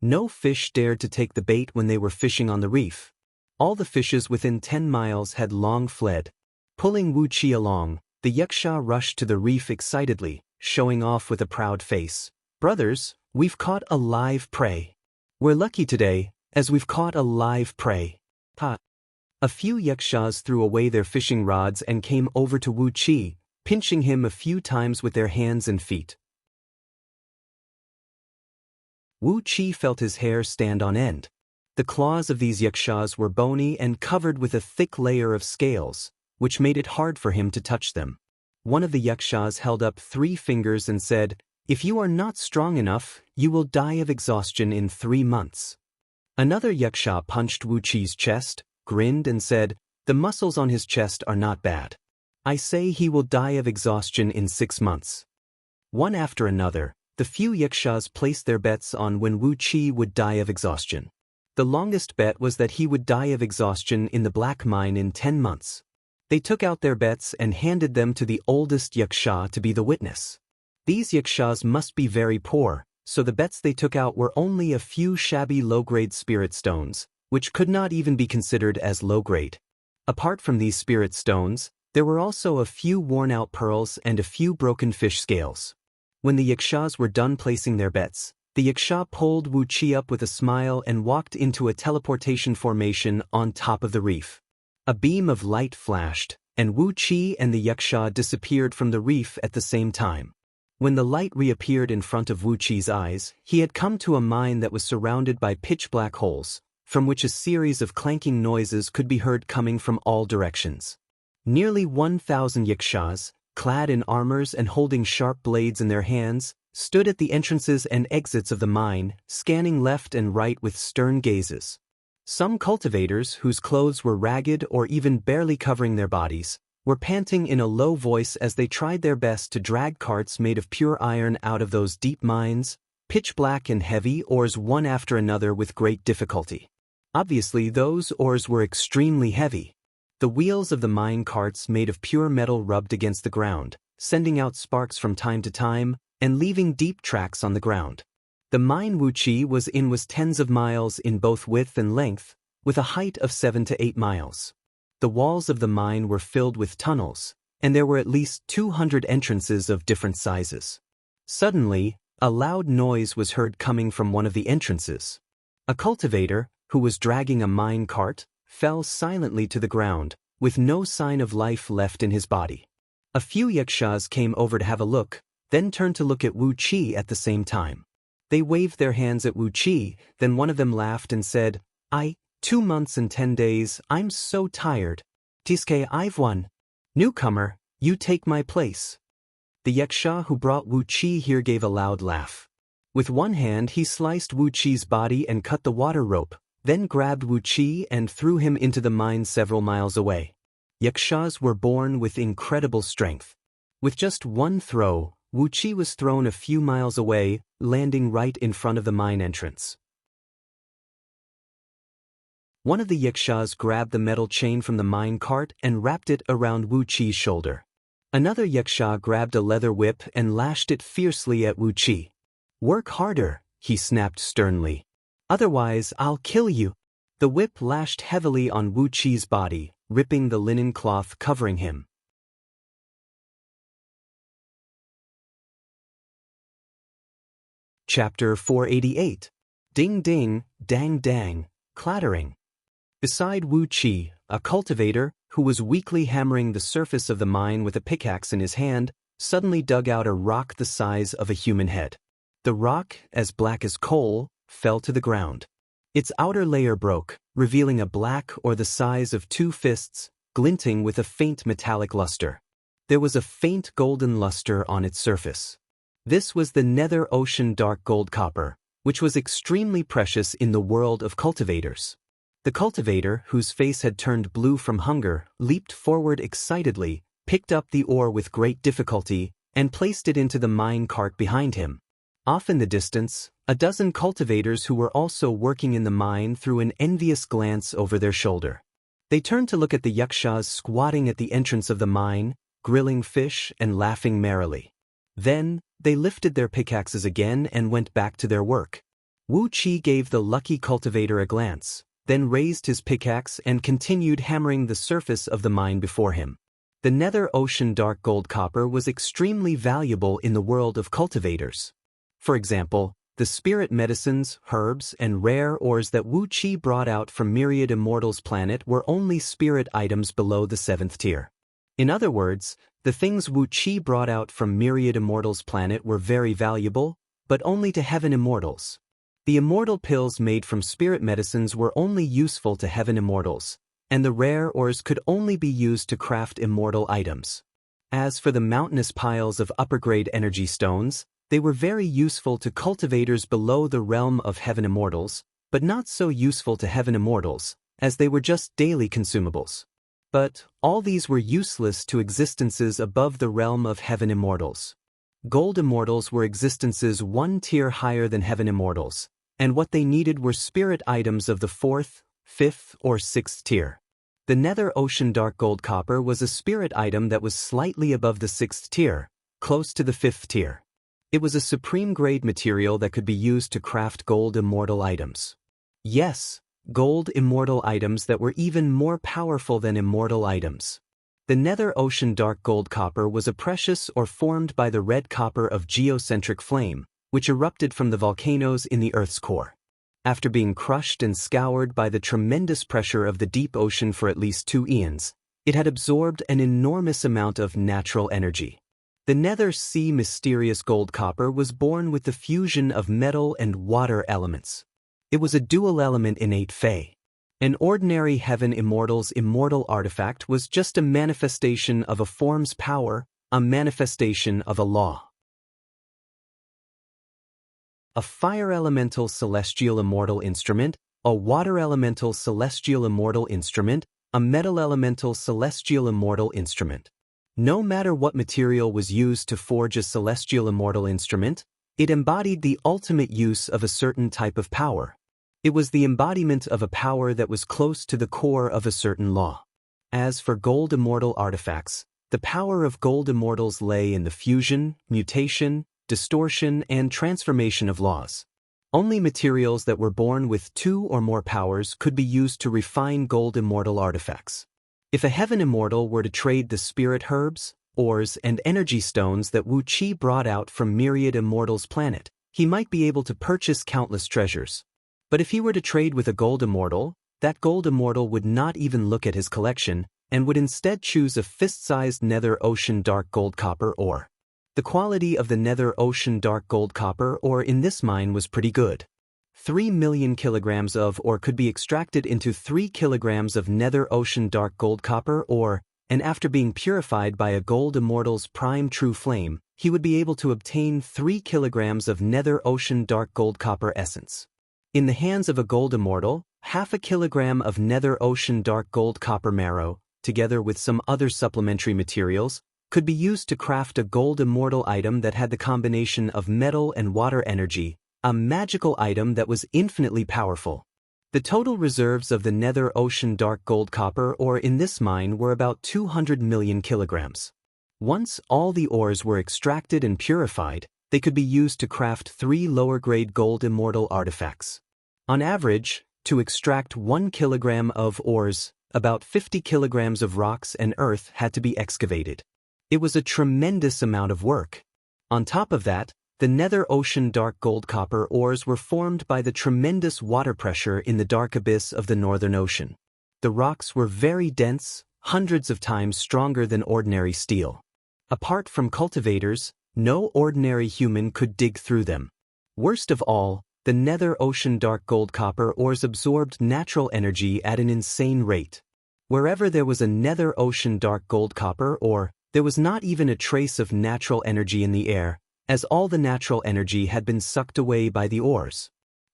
No fish dared to take the bait when they were fishing on the reef. All the fishes within 10 miles had long fled. Pulling Wu Qi along, the yaksha rushed to the reef excitedly, showing off with a proud face. Brothers, we've caught a live prey. We're lucky today, as we've caught a live prey. Ha! A few yakshas threw away their fishing rods and came over to Wu Qi, pinching him a few times with their hands and feet. Wu Qi felt his hair stand on end. The claws of these yakshas were bony and covered with a thick layer of scales, which made it hard for him to touch them. One of the yakshas held up 3 fingers and said, "If you are not strong enough, you will die of exhaustion in 3 months." Another yaksha punched Wu Qi's chest, grinned and said, "The muscles on his chest are not bad. I say he will die of exhaustion in 6 months." One after another, the few yakshas placed their bets on when Wu Qi would die of exhaustion. The longest bet was that he would die of exhaustion in the black mine in 10 months. They took out their bets and handed them to the oldest yaksha to be the witness. These yakshas must be very poor, so the bets they took out were only a few shabby low-grade spirit stones, which could not even be considered as low-grade. Apart from these spirit stones, there were also a few worn-out pearls and a few broken fish scales. When the yakshas were done placing their bets, the yaksha pulled Wu Qi up with a smile and walked into a teleportation formation on top of the reef. A beam of light flashed, and Wu Qi and the yaksha disappeared from the reef at the same time. When the light reappeared in front of Wu Qi's eyes, he had come to a mine that was surrounded by pitch-black holes, from which a series of clanking noises could be heard coming from all directions. Nearly 1,000 yakshas, clad in armors and holding sharp blades in their hands, stood at the entrances and exits of the mine, scanning left and right with stern gazes. Some cultivators, whose clothes were ragged or even barely covering their bodies, were panting in a low voice as they tried their best to drag carts made of pure iron out of those deep mines, pitch-black and heavy ores one after another with great difficulty. Obviously, those ores were extremely heavy. The wheels of the mine carts made of pure metal rubbed against the ground, sending out sparks from time to time, and leaving deep tracks on the ground. The mine Wu Qi was in was tens of miles in both width and length, with a height of 7 to 8 miles. The walls of the mine were filled with tunnels, and there were at least 200 entrances of different sizes. Suddenly, a loud noise was heard coming from one of the entrances. A cultivator, who was dragging a mine cart, fell silently to the ground, with no sign of life left in his body. A few yakshas came over to have a look, then turned to look at Wu Qi at the same time. They waved their hands at Wu Qi, then one of them laughed and said, 2 months and 10 days, I'm so tired. Tiske I've won. Newcomer, You take my place." The Yaksha who brought Wu Qi here gave a loud laugh. With one hand he sliced Wu Qi's body and cut the water rope, then grabbed Wu Qi and threw him into the mine several miles away. Yakshas were born with incredible strength. With just one throw, Wu Qi was thrown a few miles away, landing right in front of the mine entrance. One of the Yakshas grabbed the metal chain from the mine cart and wrapped it around Wu Qi's shoulder. Another Yaksha grabbed a leather whip and lashed it fiercely at Wu Qi. "Work harder," he snapped sternly. "Otherwise, I'll kill you." The whip lashed heavily on Wu Qi's body, ripping the linen cloth covering him. Chapter 488. Ding ding, dang dang, clattering. Beside Wu Qi, a cultivator, who was weakly hammering the surface of the mine with a pickaxe in his hand, suddenly dug out a rock the size of a human head. The rock, as black as coal, fell to the ground. Its outer layer broke, revealing a black or the size of 2 fists, glinting with a faint metallic luster. There was a faint golden luster on its surface. This was the nether ocean dark gold copper, which was extremely precious in the world of cultivators. The cultivator, whose face had turned blue from hunger, leaped forward excitedly, picked up the ore with great difficulty, and placed it into the mine cart behind him. Off in the distance, a dozen cultivators who were also working in the mine threw an envious glance over their shoulder. They turned to look at the Yakshas squatting at the entrance of the mine, grilling fish and laughing merrily. Then, they lifted their pickaxes again and went back to their work. Wu Qi gave the lucky cultivator a glance, then raised his pickaxe and continued hammering the surface of the mine before him. The nether ocean dark gold copper was extremely valuable in the world of cultivators. For example, the spirit medicines, herbs, and rare ores that Wu Qi brought out from Myriad Immortals' planet were only spirit items below the 7th tier. In other words, the things Wu Qi brought out from Myriad Immortals' planet were very valuable, but only to Heaven Immortals. The immortal pills made from spirit medicines were only useful to Heaven Immortals, and the rare ores could only be used to craft immortal items. As for the mountainous piles of upper-grade energy stones, they were very useful to cultivators below the realm of Heaven Immortals, but not so useful to Heaven Immortals, as they were just daily consumables. But all these were useless to existences above the realm of Heaven Immortals. Gold Immortals were existences 1 tier higher than Heaven Immortals, and what they needed were spirit items of the 4th, 5th, or 6th tier. The nether ocean dark gold copper was a spirit item that was slightly above the 6th tier, close to the 5th tier. It was a supreme grade material that could be used to craft gold immortal items. Yes, gold immortal items that were even more powerful than immortal items. The nether ocean dark gold copper was a precious ore formed by the red copper of geocentric flame, which erupted from the volcanoes in the Earth's core. After being crushed and scoured by the tremendous pressure of the deep ocean for at least 2 eons, it had absorbed an enormous amount of natural energy. The nether sea mysterious gold copper was born with the fusion of metal and water elements. It was a dual element innate Fey. An ordinary Heaven Immortals immortal artifact was just a manifestation of a form's power, a manifestation of a law. A fire elemental celestial immortal instrument, a water elemental celestial immortal instrument, a metal elemental celestial immortal instrument. No matter what material was used to forge a celestial immortal instrument, it embodied the ultimate use of a certain type of power. It was the embodiment of a power that was close to the core of a certain law. As for gold immortal artifacts, the power of gold immortals lay in the fusion, mutation, distortion, and transformation of laws. Only materials that were born with 2 or more powers could be used to refine gold immortal artifacts. If a Heaven Immortal were to trade the spirit herbs, ores, and energy stones that Wu Qi brought out from Myriad Immortals' planet, he might be able to purchase countless treasures. But if he were to trade with a gold immortal, that gold immortal would not even look at his collection, and would instead choose a fist-sized nether ocean dark gold copper ore. The quality of the nether ocean dark gold copper ore in this mine was pretty good. 3 million kilograms of ore could be extracted into 3 kilograms of nether ocean dark gold copper ore, and after being purified by a gold immortal's prime true flame, he would be able to obtain 3 kilograms of nether ocean dark gold copper essence. In the hands of a gold immortal, half a kilogram of nether ocean dark gold copper marrow, together with some other supplementary materials, could be used to craft a gold immortal item that had the combination of metal and water energy, a magical item that was infinitely powerful. The total reserves of the nether ocean dark gold copper ore in this mine were about 200 million kilograms. Once all the ores were extracted and purified, they could be used to craft 3 lower-grade gold immortal artifacts. On average, to extract 1 kilogram of ores, about 50 kilograms of rocks and earth had to be excavated. It was a tremendous amount of work. On top of that, the nether ocean dark gold copper ores were formed by the tremendous water pressure in the dark abyss of the Northern Ocean. The rocks were very dense, hundreds of times stronger than ordinary steel. Apart from cultivators, no ordinary human could dig through them. Worst of all, the nether ocean dark gold copper ores absorbed natural energy at an insane rate. Wherever there was a nether ocean dark gold copper ore, there was not even a trace of natural energy in the air, as all the natural energy had been sucked away by the ores.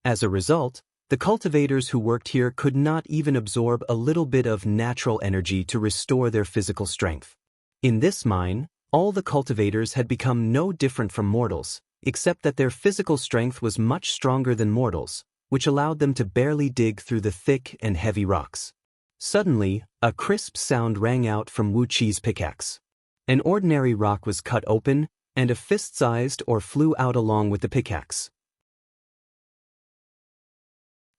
As a result, the cultivators who worked here could not even absorb a little bit of natural energy to restore their physical strength. In this mine, all the cultivators had become no different from mortals, except that their physical strength was much stronger than mortals, which allowed them to barely dig through the thick and heavy rocks. Suddenly, a crisp sound rang out from Wu Qi's pickaxe. An ordinary rock was cut open, and a fist-sized ore flew out along with the pickaxe.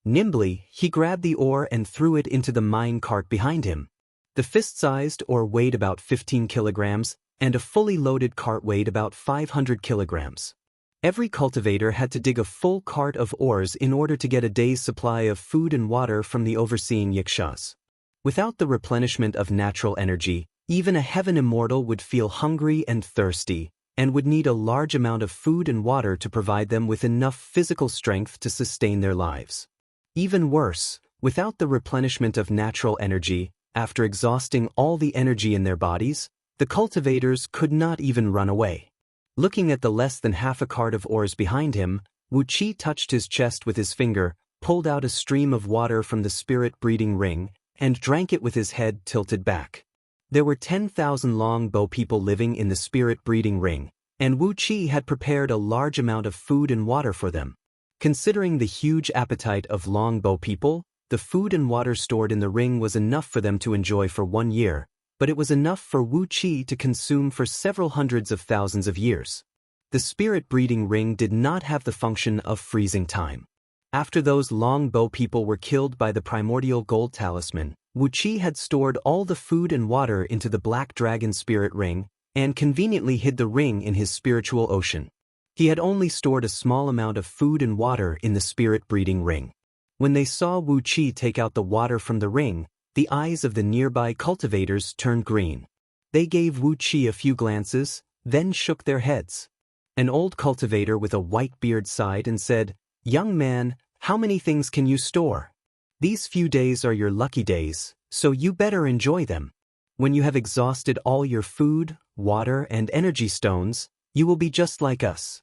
Nimbly, he grabbed the ore and threw it into the mine cart behind him. The fist-sized ore weighed about 15 kilograms, and a fully loaded cart weighed about 500 kilograms. Every cultivator had to dig a full cart of ores in order to get a day's supply of food and water from the overseeing yakshas. Without the replenishment of natural energy, even a heaven immortal would feel hungry and thirsty, and would need a large amount of food and water to provide them with enough physical strength to sustain their lives. Even worse, without the replenishment of natural energy, after exhausting all the energy in their bodies, the cultivators could not even run away. Looking at the less than half a cart of ores behind him, Wu Qi touched his chest with his finger, pulled out a stream of water from the spirit-breeding ring, and drank it with his head tilted back. There were 10,000 Longbow people living in the spirit-breeding ring, and Wu Qi had prepared a large amount of food and water for them. Considering the huge appetite of Longbow people, the food and water stored in the ring was enough for them to enjoy for 1 year, but it was enough for Wu Qi to consume for several hundreds of thousands of years. The spirit-breeding ring did not have the function of freezing time. After those Longbow people were killed by the primordial gold talisman, Wu Qi had stored all the food and water into the black dragon spirit ring, and conveniently hid the ring in his spiritual ocean. He had only stored a small amount of food and water in the spirit-breeding ring. When they saw Wu Qi take out the water from the ring, the eyes of the nearby cultivators turned green. They gave Wu Qi a few glances, then shook their heads. An old cultivator with a white beard sighed and said, "Young man, how many things can you store? These few days are your lucky days, so you better enjoy them. When you have exhausted all your food, water, and energy stones, you will be just like us."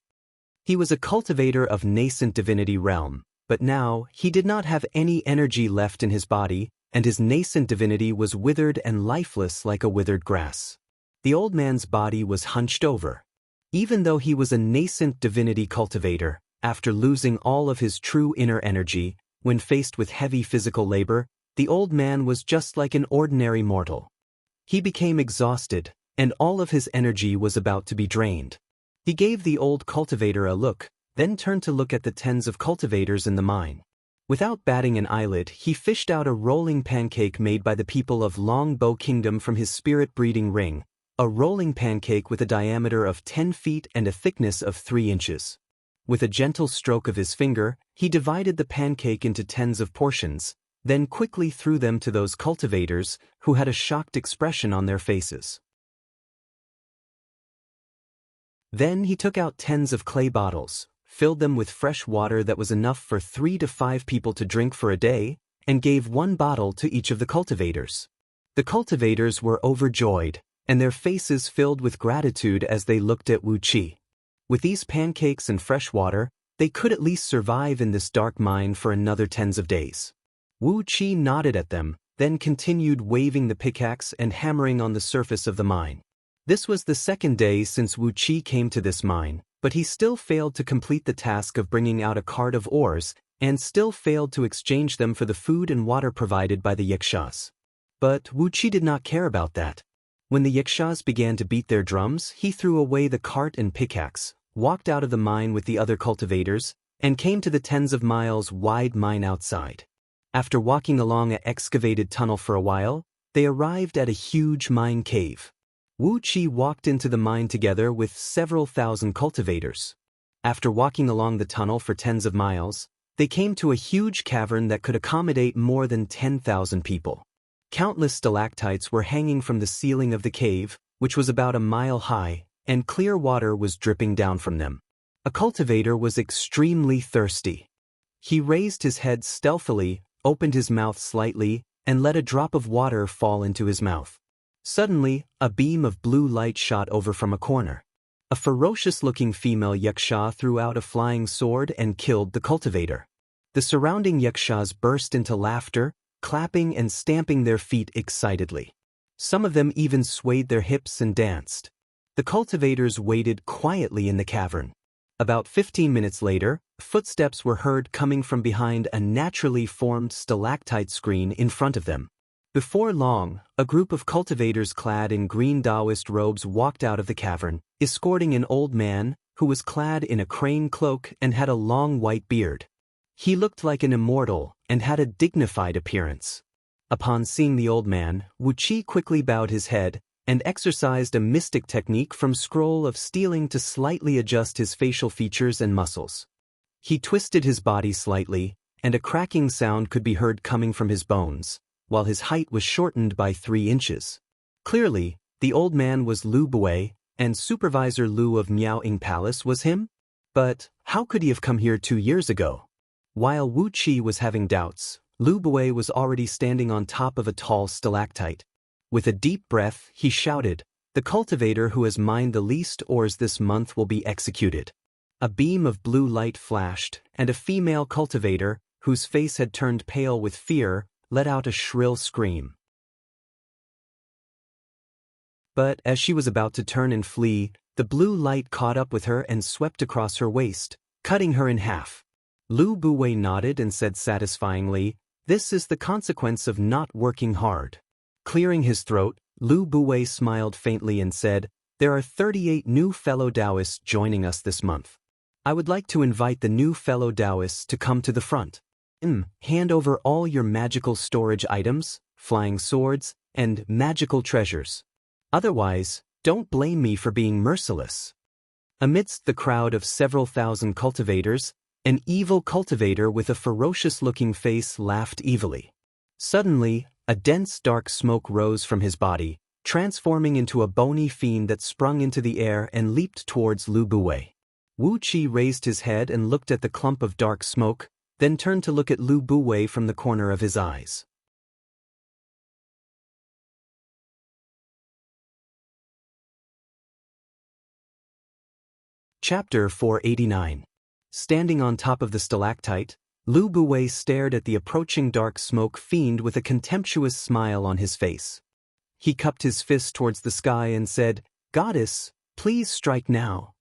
He was a cultivator of nascent divinity realm, but now he did not have any energy left in his body, and his nascent divinity was withered and lifeless like a withered grass. The old man's body was hunched over. Even though he was a nascent divinity cultivator, after losing all of his true inner energy, when faced with heavy physical labor, the old man was just like an ordinary mortal. He became exhausted, and all of his energy was about to be drained. He gave the old cultivator a look, then turned to look at the tens of cultivators in the mine. Without batting an eyelid, he fished out a rolling pancake made by the people of Longbow Kingdom from his spirit-breeding ring, a rolling pancake with a diameter of 10 feet and a thickness of 3 inches. With a gentle stroke of his finger, he divided the pancake into tens of portions, then quickly threw them to those cultivators, who had a shocked expression on their faces. Then he took out tens of clay bottles, filled them with fresh water that was enough for 3 to 5 people to drink for a day, and gave 1 bottle to each of the cultivators. The cultivators were overjoyed, and their faces filled with gratitude as they looked at Wu Qi. With these pancakes and fresh water, they could at least survive in this dark mine for another tens of days. Wu Qi nodded at them, then continued waving the pickaxe and hammering on the surface of the mine. This was the second day since Wu Qi came to this mine, but he still failed to complete the task of bringing out a cart of ores, and still failed to exchange them for the food and water provided by the Yikshaws. But Wu Qi did not care about that. When the Yikshaws began to beat their drums, he threw away the cart and pickaxe, walked out of the mine with the other cultivators, and came to the tens of miles wide mine outside. After walking along an excavated tunnel for a while, they arrived at a huge mine cave. Wu Qi walked into the mine together with several thousand cultivators. After walking along the tunnel for tens of miles, they came to a huge cavern that could accommodate more than 10,000 people. Countless stalactites were hanging from the ceiling of the cave, which was about a mile high, and clear water was dripping down from them. A cultivator was extremely thirsty. He raised his head stealthily, opened his mouth slightly, and let a drop of water fall into his mouth. Suddenly, a beam of blue light shot over from a corner. A ferocious-looking female Yaksha threw out a flying sword and killed the cultivator. The surrounding Yakshas burst into laughter, clapping and stamping their feet excitedly. Some of them even swayed their hips and danced. The cultivators waited quietly in the cavern. About 15 minutes later, footsteps were heard coming from behind a naturally formed stalactite screen in front of them. Before long, a group of cultivators clad in green Taoist robes walked out of the cavern, escorting an old man who was clad in a crane cloak and had a long white beard. He looked like an immortal and had a dignified appearance. Upon seeing the old man, Wu Qi quickly bowed his head and exercised a mystic technique from scroll of stealing to slightly adjust his facial features and muscles. He twisted his body slightly, and a cracking sound could be heard coming from his bones, while his height was shortened by 3 inches. Clearly, the old man was Lu Bui, and Supervisor Lu of Miaoying Palace was him? But how could he have come here 2 years ago? While Wu Qi was having doubts, Lu Bui was already standing on top of a tall stalactite. With a deep breath, he shouted, "The cultivator who has mined the least ores this month will be executed." A beam of blue light flashed, and a female cultivator, whose face had turned pale with fear, let out a shrill scream. But as she was about to turn and flee, the blue light caught up with her and swept across her waist, cutting her in half. Lu Bui nodded and said satisfyingly, "This is the consequence of not working hard." Clearing his throat, Lu Bui smiled faintly and said, "There are 38 new fellow Taoists joining us this month. I would like to invite the new fellow Taoists to come to the front. Hand over all your magical storage items, flying swords, and magical treasures. Otherwise, don't blame me for being merciless." Amidst the crowd of several thousand cultivators, an evil cultivator with a ferocious-looking face laughed evilly. Suddenly, a dense dark smoke rose from his body, transforming into a bony fiend that sprung into the air and leaped towards Lu Bui. Wu Qi raised his head and looked at the clump of dark smoke, then turned to look at Lu Bui from the corner of his eyes. Chapter 489. Standing on top of the stalactite, Lu Bui stared at the approaching dark smoke fiend with a contemptuous smile on his face. He cupped his fist towards the sky and said, "Goddess, please strike now."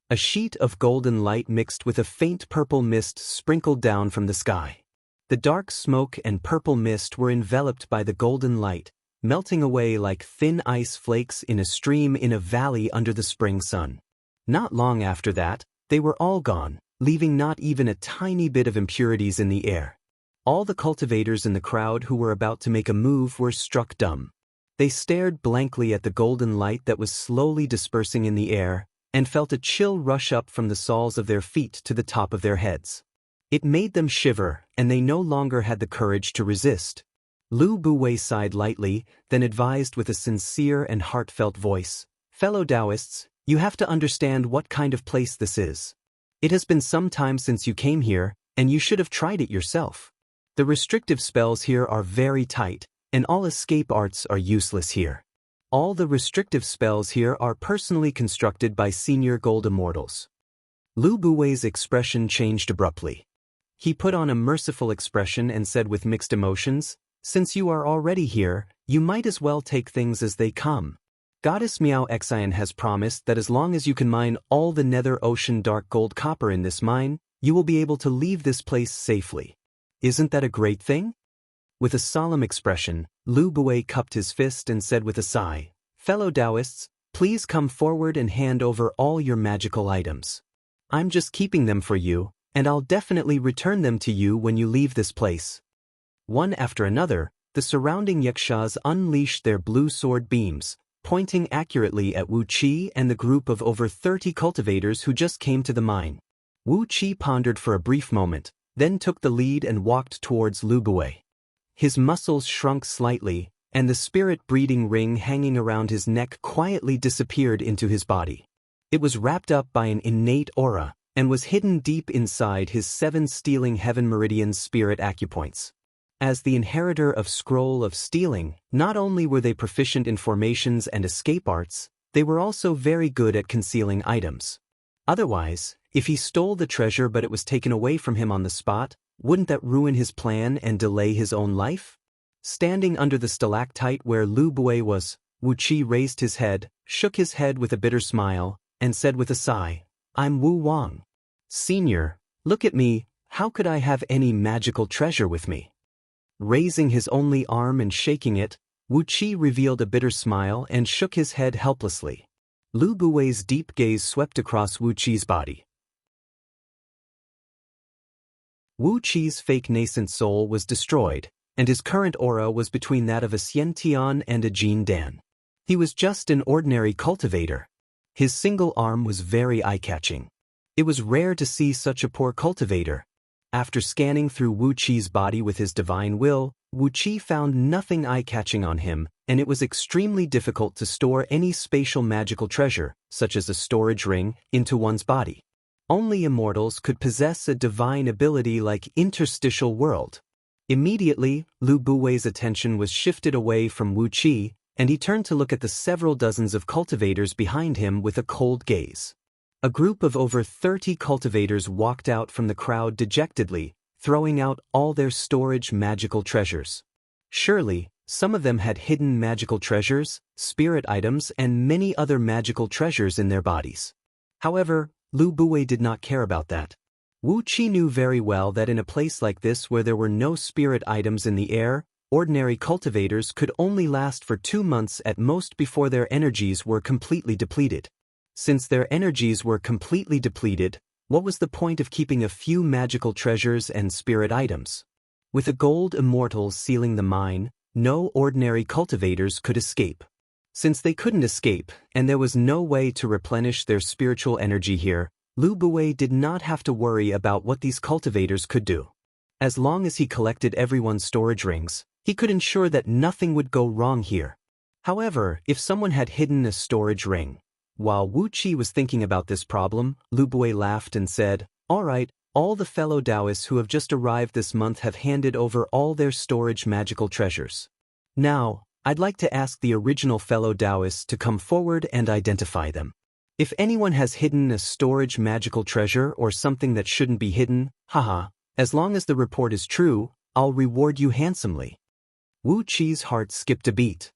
A sheet of golden light mixed with a faint purple mist sprinkled down from the sky. The dark smoke and purple mist were enveloped by the golden light, melting away like thin ice flakes in a stream in a valley under the spring sun. Not long after that, they were all gone, leaving not even a tiny bit of impurities in the air. All the cultivators in the crowd who were about to make a move were struck dumb. They stared blankly at the golden light that was slowly dispersing in the air, and felt a chill rush up from the soles of their feet to the top of their heads. It made them shiver, and they no longer had the courage to resist. Lu Bui sighed lightly, then advised with a sincere and heartfelt voice, "Fellow Taoists, you have to understand what kind of place this is. It has been some time since you came here, and you should have tried it yourself. The restrictive spells here are very tight, and all escape arts are useless here. All the restrictive spells here are personally constructed by senior gold immortals. Lu Buwei's expression changed abruptly. He put on a merciful expression and said with mixed emotions, "Since you are already here, you might as well take things as they come. Goddess Miao Xian has promised that as long as you can mine all the nether ocean dark gold copper in this mine, you will be able to leave this place safely. Isn't that a great thing?" With a solemn expression, Lu Buwei cupped his fist and said with a sigh, "Fellow Taoists, please come forward and hand over all your magical items. I'm just keeping them for you, and I'll definitely return them to you when you leave this place." One after another, the surrounding yakshas unleashed their blue sword beams, pointing accurately at Wu Qi and the group of over 30 cultivators who just came to the mine. Wu Qi pondered for a brief moment, then took the lead and walked towards Lu Buwei. His muscles shrunk slightly, and the spirit-breeding ring hanging around his neck quietly disappeared into his body. It was wrapped up by an innate aura, and was hidden deep inside his 7 stealing heaven meridian spirit acupoints. As the inheritor of Scroll of Stealing, not only were they proficient in formations and escape arts, they were also very good at concealing items. Otherwise, if he stole the treasure but it was taken away from him on the spot, wouldn't that ruin his plan and delay his own life? Standing under the stalactite where Lu Buwei was, Wu Qi raised his head, shook his head with a bitter smile, and said with a sigh, "I'm Wu Wang. Senior, look at me, how could I have any magical treasure with me?" Raising his only arm and shaking it, Wu Qi revealed a bitter smile and shook his head helplessly. Lu Buwei's deep gaze swept across Wu Qi's body. Wu Qi's fake nascent soul was destroyed, and his current aura was between that of a Xian Tian and a Jin Dan. He was just an ordinary cultivator. His single arm was very eye-catching. It was rare to see such a poor cultivator. After scanning through Wu Qi's body with his divine will, Wu Qi found nothing eye-catching on him, and it was extremely difficult to store any spatial magical treasure, such as a storage ring, into one's body. Only immortals could possess a divine ability like interstitial world. Immediately, Lu Buwei's attention was shifted away from Wu Qi, and he turned to look at the several dozens of cultivators behind him with a cold gaze. A group of over 30 cultivators walked out from the crowd dejectedly, throwing out all their storage magical treasures. Surely, some of them had hidden magical treasures, spirit items, and many other magical treasures in their bodies. However, Lu Buwei did not care about that. Wu Qi knew very well that in a place like this where there were no spirit items in the air, ordinary cultivators could only last for 2 months at most before their energies were completely depleted. Since their energies were completely depleted, what was the point of keeping a few magical treasures and spirit items? With a gold immortal sealing the mine, no ordinary cultivators could escape. Since they couldn't escape, and there was no way to replenish their spiritual energy here, Lu Buwei did not have to worry about what these cultivators could do. As long as he collected everyone's storage rings, he could ensure that nothing would go wrong here. However, if someone had hidden a storage ring, while Wu Qi was thinking about this problem, Lu Buwei laughed and said, "All right, all the fellow Taoists who have just arrived this month have handed over all their storage magical treasures. Now, I'd like to ask the original fellow Taoists to come forward and identify them. If anyone has hidden a storage magical treasure or something that shouldn't be hidden, haha, as long as the report is true, I'll reward you handsomely." Wu Qi's heart skipped a beat.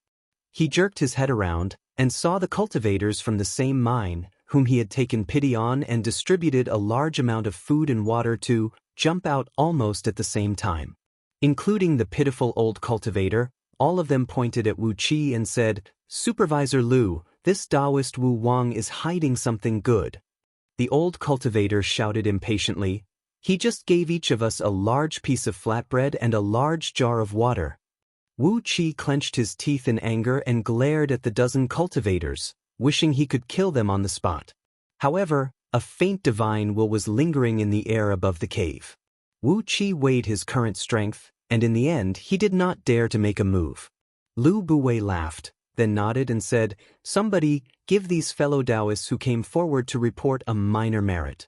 He jerked his head around and saw the cultivators from the same mine, whom he had taken pity on and distributed a large amount of food and water to, jump out almost at the same time. Including the pitiful old cultivator, all of them pointed at Wu Qi and said, "Supervisor Lu, this Taoist Wu Wang is hiding something good." The old cultivator shouted impatiently, "He just gave each of us a large piece of flatbread and a large jar of water." Wu Qi clenched his teeth in anger and glared at the dozen cultivators, wishing he could kill them on the spot. However, a faint divine will was lingering in the air above the cave. Wu Qi weighed his current strength, and in the end he did not dare to make a move. Lu Buwei laughed, then nodded and said, "Somebody, give these fellow Taoists who came forward to report a minor merit."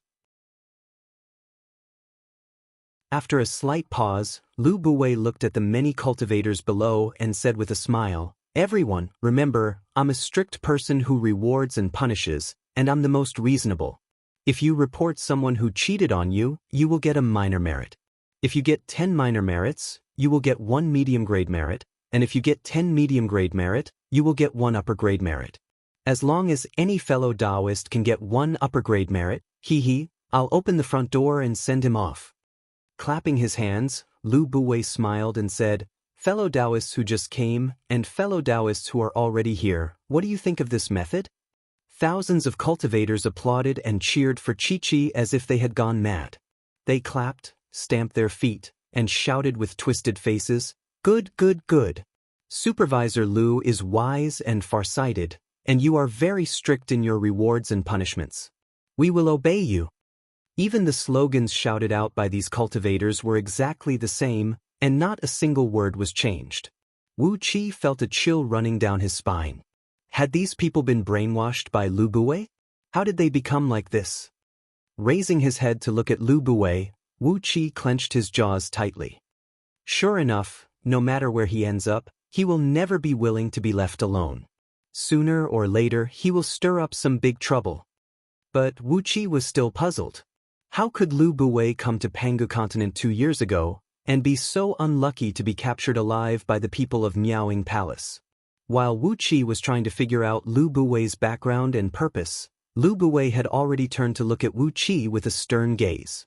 After a slight pause, Lu Buwei looked at the many cultivators below and said with a smile, "Everyone, remember, I'm a strict person who rewards and punishes, and I'm the most reasonable. If you report someone who cheated on you, you will get a minor merit. If you get 10 minor merits, you will get 1 medium grade merit, and if you get 10 medium grade merit, you will get 1 upper grade merit. As long as any fellow Taoist can get 1 upper grade merit, I'll open the front door and send him off." Clapping his hands, Lu Buwei smiled and said, "Fellow Taoists who just came, and fellow Taoists who are already here, what do you think of this method?" Thousands of cultivators applauded and cheered for Chi-Chi as if they had gone mad. They clapped, stamped their feet, and shouted with twisted faces, "Good, good, good. Supervisor Lu is wise and farsighted, and you are very strict in your rewards and punishments. We will obey you." Even the slogans shouted out by these cultivators were exactly the same, and not a single word was changed. Wu Qi felt a chill running down his spine. Had these people been brainwashed by Lu Buwei? How did they become like this? Raising his head to look at Lu Buwei, Wu Qi clenched his jaws tightly. Sure enough, no matter where he ends up, he will never be willing to be left alone. Sooner or later, he will stir up some big trouble. But Wu Qi was still puzzled. How could Lu Buwei come to Pangu continent 2 years ago, and be so unlucky to be captured alive by the people of Miaoying Palace? While Wu Qi was trying to figure out Lu Buwei's background and purpose, Lu Buwei had already turned to look at Wu Qi with a stern gaze.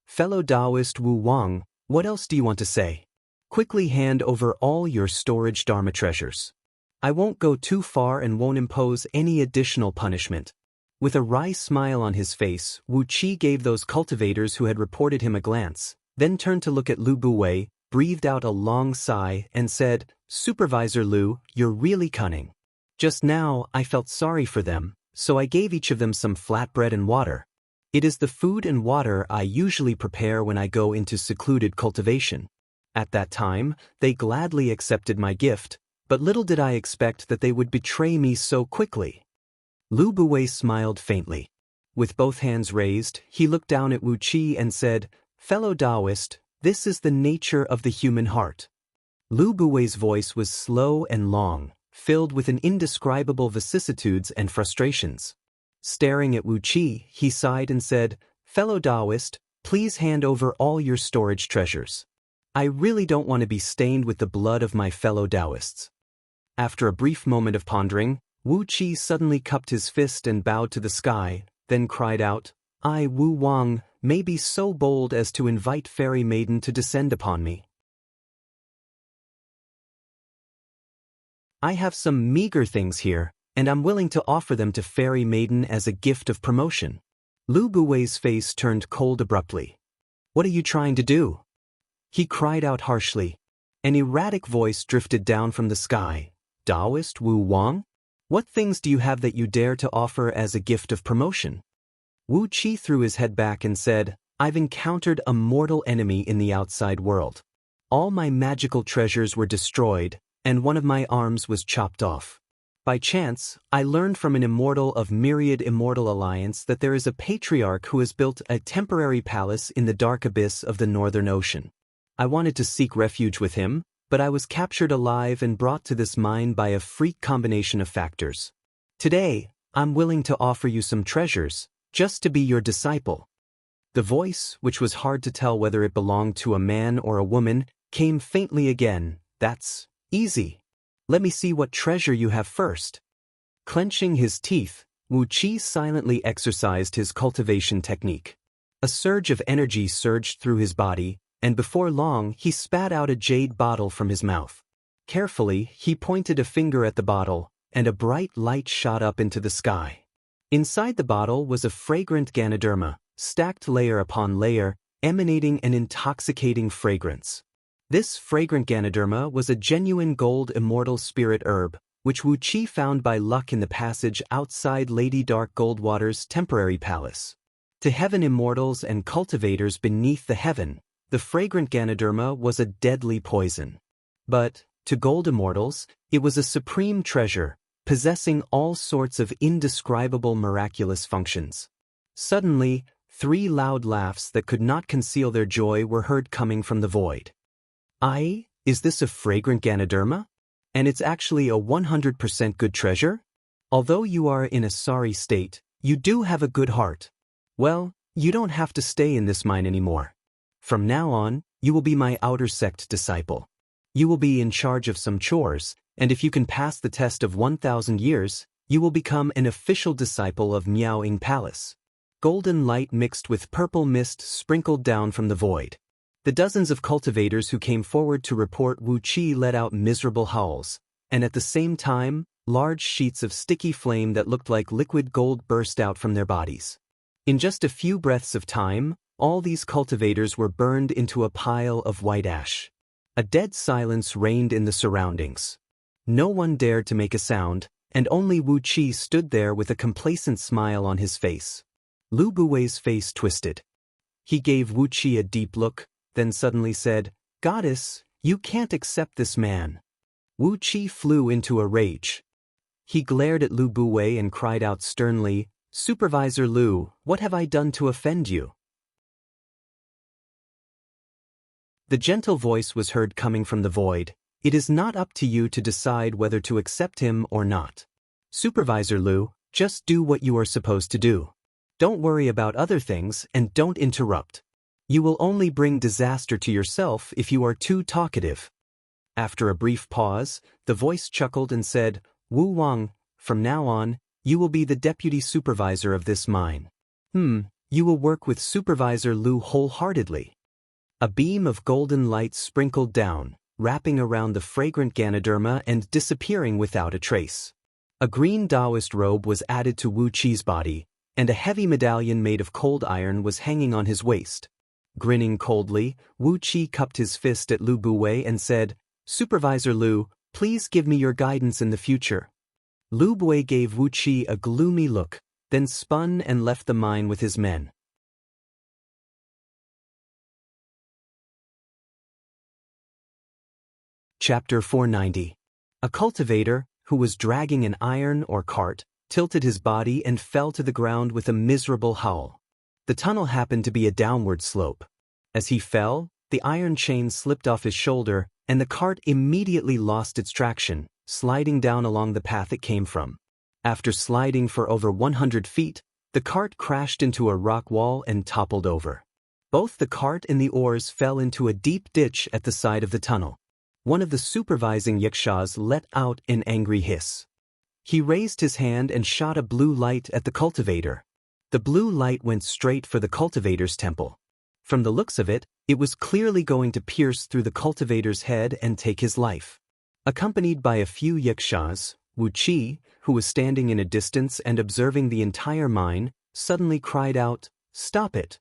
"Fellow Taoist Wu Wang, what else do you want to say? Quickly hand over all your storage Dharma treasures. I won't go too far and won't impose any additional punishment." With a wry smile on his face, Wu Qi gave those cultivators who had reported him a glance, then turned to look at Lu Buwei, breathed out a long sigh, and said, "Supervisor Lu, you're really cunning. Just now, I felt sorry for them, so I gave each of them some flatbread and water. It is the food and water I usually prepare when I go into secluded cultivation. At that time, they gladly accepted my gift, but little did I expect that they would betray me so quickly." Lu Buwei smiled faintly. With both hands raised, he looked down at Wu Qi and said, "Fellow Taoist, this is the nature of the human heart." Lu Buwei's voice was slow and long, filled with an indescribable vicissitudes and frustrations. Staring at Wu Qi, he sighed and said, "Fellow Taoist, please hand over all your storage treasures. I really don't want to be stained with the blood of my fellow Taoists." After a brief moment of pondering, Wu Qi suddenly cupped his fist and bowed to the sky, then cried out, "I, Wu Wang, may be so bold as to invite Fairy Maiden to descend upon me. I have some meager things here, and I'm willing to offer them to Fairy Maiden as a gift of promotion." Lu Buwei's face turned cold abruptly. "What are you trying to do?" he cried out harshly. An erratic voice drifted down from the sky. "Taoist Wu Wang? What things do you have that you dare to offer as a gift of promotion?" Wu Qi threw his head back and said, "I've encountered a mortal enemy in the outside world. All my magical treasures were destroyed, and one of my arms was chopped off. By chance, I learned from an immortal of Myriad Immortal Alliance that there is a patriarch who has built a temporary palace in the dark abyss of the Northern Ocean. I wanted to seek refuge with him, but I was captured alive and brought to this mine by a freak combination of factors. Today, I'm willing to offer you some treasures, just to be your disciple." The voice, which was hard to tell whether it belonged to a man or a woman, came faintly again. "That's easy. Let me see what treasure you have first." Clenching his teeth, Wu Qi silently exercised his cultivation technique. A surge of energy surged through his body, and before long he spat out a jade bottle from his mouth. Carefully, he pointed a finger at the bottle, and a bright light shot up into the sky. Inside the bottle was a fragrant Ganoderma, stacked layer upon layer, emanating an intoxicating fragrance. This fragrant Ganoderma was a genuine gold immortal spirit herb, which Wu Qi found by luck in the passage outside Lady Dark Goldwater's temporary palace. To heaven immortals and cultivators beneath the heaven, the fragrant Ganoderma was a deadly poison. But, to gold immortals, it was a supreme treasure, possessing all sorts of indescribable miraculous functions. Suddenly, 3 loud laughs that could not conceal their joy were heard coming from the void. Is this a fragrant Ganoderma? And it's actually a 100% good treasure? Although you are in a sorry state, you do have a good heart. Well, you don't have to stay in this mine anymore. From now on, you will be my outer sect disciple. You will be in charge of some chores, and if you can pass the test of 1,000 years, you will become an official disciple of Miaoying Palace. Golden light mixed with purple mist sprinkled down from the void. The dozens of cultivators who came forward to report Wu Qi let out miserable howls, and at the same time, large sheets of sticky flame that looked like liquid gold burst out from their bodies. In just a few breaths of time, all these cultivators were burned into a pile of white ash. A dead silence reigned in the surroundings. No one dared to make a sound, and only Wu Qi stood there with a complacent smile on his face. Lu Buwei's face twisted. He gave Wu Qi a deep look, then suddenly said, "Goddess, you can't accept this man." Wu Qi flew into a rage. He glared at Lu Buwei and cried out sternly, "Supervisor Lu, what have I done to offend you?" The gentle voice was heard coming from the void. "It is not up to you to decide whether to accept him or not. Supervisor Lu, just do what you are supposed to do. Don't worry about other things and don't interrupt. You will only bring disaster to yourself if you are too talkative." After a brief pause, the voice chuckled and said, "Wu Wang, from now on, you will be the deputy supervisor of this mine. You will work with Supervisor Lu wholeheartedly." A beam of golden light sprinkled down, wrapping around the fragrant Ganoderma and disappearing without a trace. A green Taoist robe was added to Wu Qi's body, and a heavy medallion made of cold iron was hanging on his waist. Grinning coldly, Wu Qi cupped his fist at Lu Buwei and said, "Supervisor Lu, please give me your guidance in the future." Lu Buwei gave Wu Qi a gloomy look, then spun and left the mine with his men. Chapter 490. A cultivator, who was dragging an iron or cart, tilted his body and fell to the ground with a miserable howl. The tunnel happened to be a downward slope. As he fell, the iron chain slipped off his shoulder, and the cart immediately lost its traction, sliding down along the path it came from. After sliding for over 100 feet, the cart crashed into a rock wall and toppled over. Both the cart and the oars fell into a deep ditch at the side of the tunnel. One of the supervising yakshas let out an angry hiss. He raised his hand and shot a blue light at the cultivator. The blue light went straight for the cultivator's temple. From the looks of it, it was clearly going to pierce through the cultivator's head and take his life. Accompanied by a few yakshas, Wu Qi, who was standing in a distance and observing the entire mine, suddenly cried out, "Stop it!"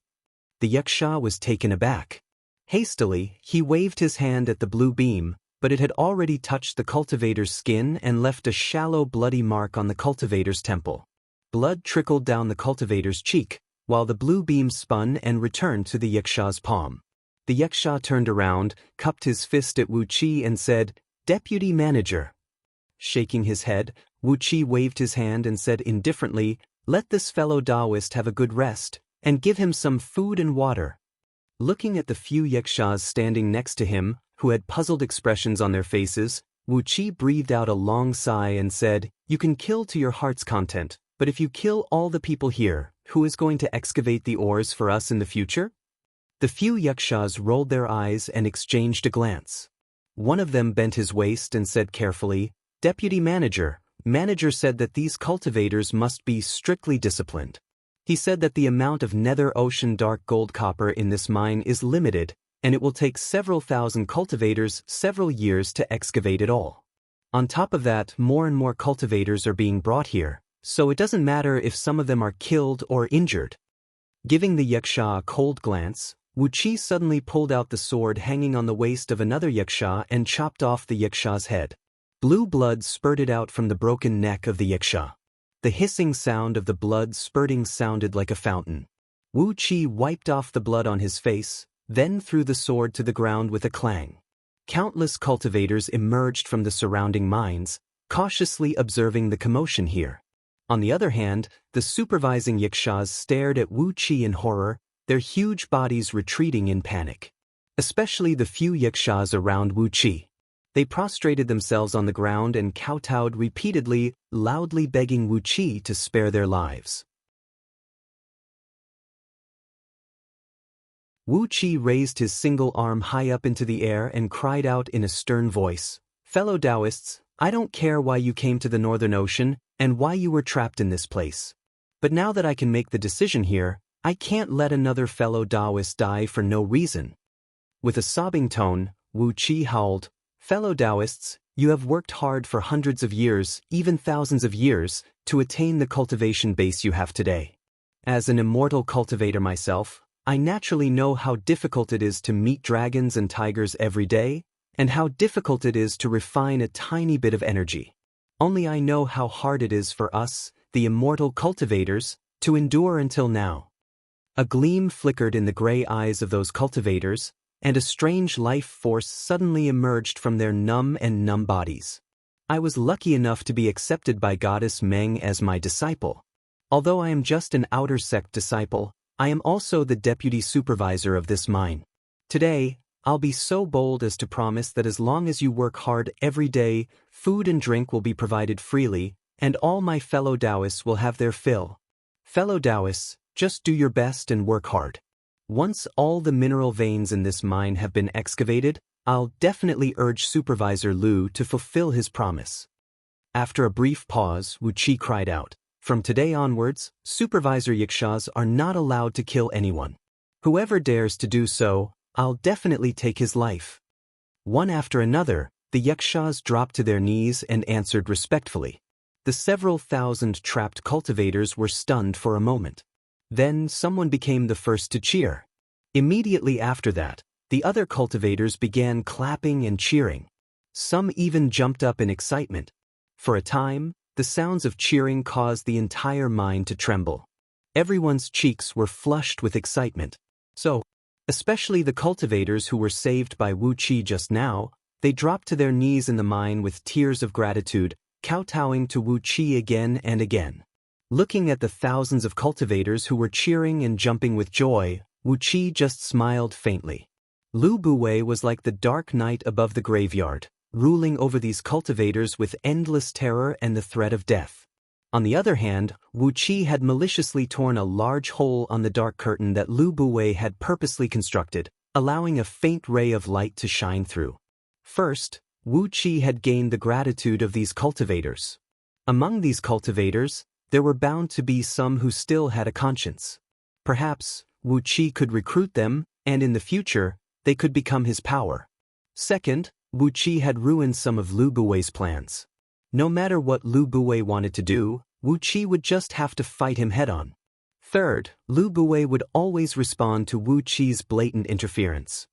The yaksha was taken aback. Hastily, he waved his hand at the blue beam, but it had already touched the cultivator's skin and left a shallow bloody mark on the cultivator's temple. Blood trickled down the cultivator's cheek, while the blue beam spun and returned to the yaksha's palm. The yaksha turned around, cupped his fist at Wu Qi and said, "Deputy manager." Shaking his head, Wu Qi waved his hand and said indifferently, "Let this fellow Taoist have a good rest, and give him some food and water." Looking at the few yakshas standing next to him, who had puzzled expressions on their faces, Wu Qi breathed out a long sigh and said, "You can kill to your heart's content, but if you kill all the people here, who is going to excavate the ores for us in the future?" The few yakshas rolled their eyes and exchanged a glance. One of them bent his waist and said carefully, "Deputy manager said that these cultivators must be strictly disciplined. He said that the amount of nether ocean dark gold copper in this mine is limited, and it will take several thousand cultivators several years to excavate it all. On top of that, more and more cultivators are being brought here, so it doesn't matter if some of them are killed or injured." Giving the yaksha a cold glance, Wu Qi suddenly pulled out the sword hanging on the waist of another yaksha and chopped off the yaksha's head. Blue blood spurted out from the broken neck of the yaksha. The hissing sound of the blood spurting sounded like a fountain. Wu Qi wiped off the blood on his face, then threw the sword to the ground with a clang. Countless cultivators emerged from the surrounding mines, cautiously observing the commotion here. On the other hand, the supervising yakshas stared at Wu Qi in horror, their huge bodies retreating in panic. Especially the few yakshas around Wu Qi. They prostrated themselves on the ground and kowtowed repeatedly, loudly begging Wu Qi to spare their lives. Wu Qi raised his single arm high up into the air and cried out in a stern voice, "Fellow Taoists, I don't care why you came to the Northern Ocean and why you were trapped in this place. But now that I can make the decision here, I can't let another fellow Taoist die for no reason." With a sobbing tone, Wu Qi howled, "Fellow Taoists, you have worked hard for hundreds of years, even thousands of years, to attain the cultivation base you have today. As an immortal cultivator myself, I naturally know how difficult it is to meet dragons and tigers every day, and how difficult it is to refine a tiny bit of energy. Only I know how hard it is for us, the immortal cultivators, to endure until now." A gleam flickered in the gray eyes of those cultivators, and a strange life force suddenly emerged from their numb bodies. I was lucky enough to be accepted by Goddess Meng as my disciple. Although I am just an outer sect disciple, I am also the deputy supervisor of this mine. Today, I'll be so bold as to promise that as long as you work hard every day, food and drink will be provided freely, and all my fellow Taoists will have their fill. Fellow Taoists, just do your best and work hard. Once all the mineral veins in this mine have been excavated, I'll definitely urge Supervisor Liu to fulfill his promise. After a brief pause, Wu Qi cried out, "From today onwards, Supervisor Yakshas are not allowed to kill anyone. Whoever dares to do so, I'll definitely take his life." One after another, the Yakshas dropped to their knees and answered respectfully. The several thousand trapped cultivators were stunned for a moment. Then someone became the first to cheer. Immediately after that, the other cultivators began clapping and cheering. Some even jumped up in excitement. For a time, the sounds of cheering caused the entire mine to tremble. Everyone's cheeks were flushed with excitement. So, especially the cultivators who were saved by Wu Qi just now, they dropped to their knees in the mine with tears of gratitude, kowtowing to Wu Qi again and again. Looking at the thousands of cultivators who were cheering and jumping with joy, Wu Qi just smiled faintly. Lu Buwei was like the dark night above the graveyard, ruling over these cultivators with endless terror and the threat of death. On the other hand, Wu Qi had maliciously torn a large hole on the dark curtain that Lu Buwei had purposely constructed, allowing a faint ray of light to shine through. First, Wu Qi had gained the gratitude of these cultivators. Among these cultivators, there were bound to be some who still had a conscience. Perhaps, Wu Qi could recruit them, and in the future, they could become his power. Second, Wu Qi had ruined some of Lu Buwei's plans. No matter what Lu Buwei wanted to do, Wu Qi would just have to fight him head-on. Third, Lu Buwei would always respond to Wu Qi's blatant interference.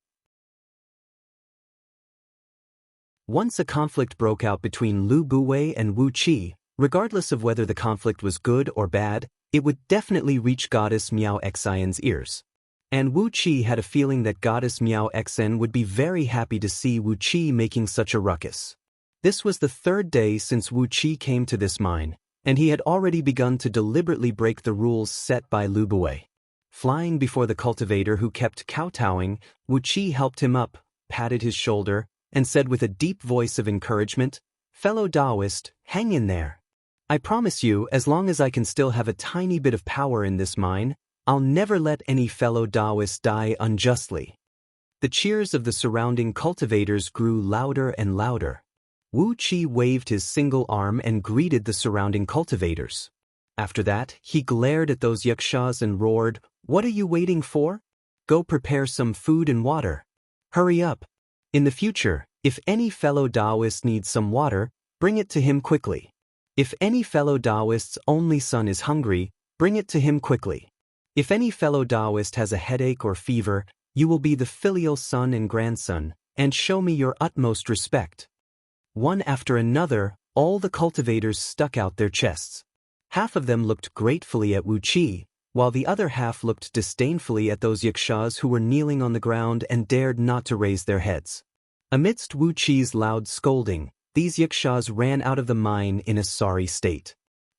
Once a conflict broke out between Lu Buwei and Wu Qi, regardless of whether the conflict was good or bad, it would definitely reach Goddess Miao Xian's ears. And Wu Qi had a feeling that Goddess Miao Xian would be very happy to see Wu Qi making such a ruckus. This was the third day since Wu Qi came to this mine, and he had already begun to deliberately break the rules set by Lu Buwei. Flying before the cultivator who kept kowtowing, Wu Qi helped him up, patted his shoulder, and said with a deep voice of encouragement, "Fellow Taoist, hang in there. I promise you, as long as I can still have a tiny bit of power in this mine, I'll never let any fellow Taoist die unjustly." The cheers of the surrounding cultivators grew louder and louder. Wu Qi waved his single arm and greeted the surrounding cultivators. After that, he glared at those yakshas and roared, "What are you waiting for? Go prepare some food and water. Hurry up. In the future, if any fellow Taoist needs some water, bring it to him quickly. If any fellow Taoist's only son is hungry, bring it to him quickly. If any fellow Taoist has a headache or fever, you will be the filial son and grandson, and show me your utmost respect." One after another, all the cultivators stuck out their chests. Half of them looked gratefully at Wu Qi, while the other half looked disdainfully at those yakshas who were kneeling on the ground and dared not to raise their heads. Amidst Wu Qi's loud scolding, these yakshas ran out of the mine in a sorry state.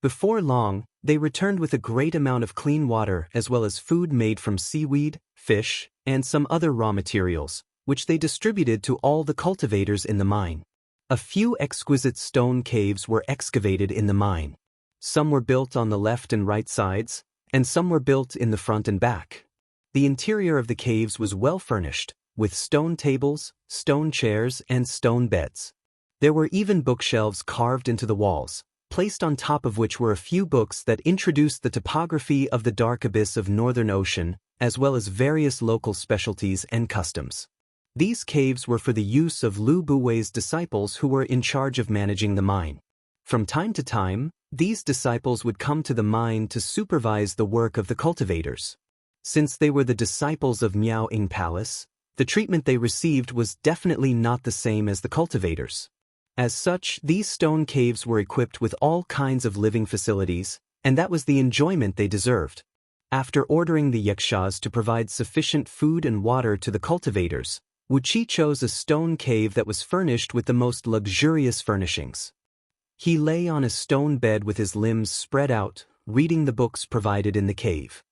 Before long, they returned with a great amount of clean water as well as food made from seaweed, fish, and some other raw materials, which they distributed to all the cultivators in the mine. A few exquisite stone caves were excavated in the mine. Some were built on the left and right sides, and some were built in the front and back. The interior of the caves was well furnished, with stone tables, stone chairs, and stone beds. There were even bookshelves carved into the walls, placed on top of which were a few books that introduced the topography of the dark abyss of Northern Ocean, as well as various local specialties and customs. These caves were for the use of Lu Buwei's disciples who were in charge of managing the mine. From time to time, these disciples would come to the mine to supervise the work of the cultivators. Since they were the disciples of Miao Ying Palace, the treatment they received was definitely not the same as the cultivators. As such, these stone caves were equipped with all kinds of living facilities, and that was the enjoyment they deserved. After ordering the yakshas to provide sufficient food and water to the cultivators, Wu Qi chose a stone cave that was furnished with the most luxurious furnishings. He lay on a stone bed with his limbs spread out, reading the books provided in the cave.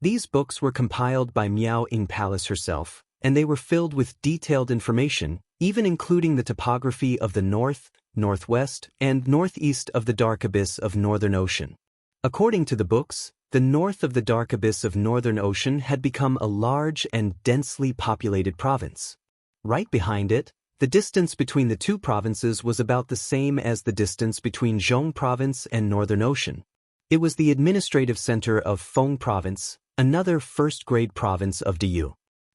These books were compiled by Miao Ying Palace herself, and they were filled with detailed information, even including the topography of the north, northwest, and northeast of the dark abyss of Northern Ocean. According to the books, the north of the dark abyss of Northern Ocean had become a large and densely populated province. Right behind it, the distance between the two provinces was about the same as the distance between Zhong Province and Northern Ocean. It was the administrative center of Feng Province, another first-grade province of Diyu.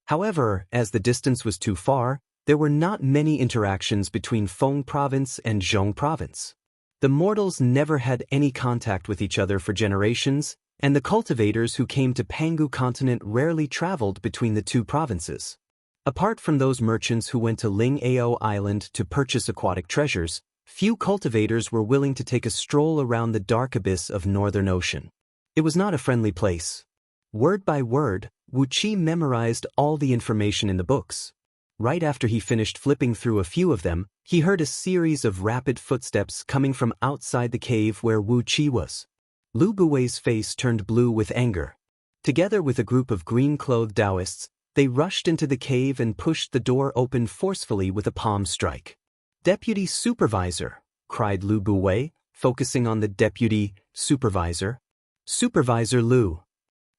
However, as the distance was too far, there were not many interactions between Feng Province and Zhong Province. The mortals never had any contact with each other for generations, and the cultivators who came to Pangu continent rarely traveled between the two provinces. Apart from those merchants who went to Ling-Ao Island to purchase aquatic treasures, few cultivators were willing to take a stroll around the dark abyss of Northern Ocean. It was not a friendly place. Word by word, Wu Qi memorized all the information in the books. Right after he finished flipping through a few of them, he heard a series of rapid footsteps coming from outside the cave where Wu Qi was. Lu Buwei's face turned blue with anger. Together with a group of green-clothed Taoists, they rushed into the cave and pushed the door open forcefully with a palm strike. "Deputy Supervisor!" cried Lu Buwei, focusing on the deputy supervisor. "Supervisor Lu."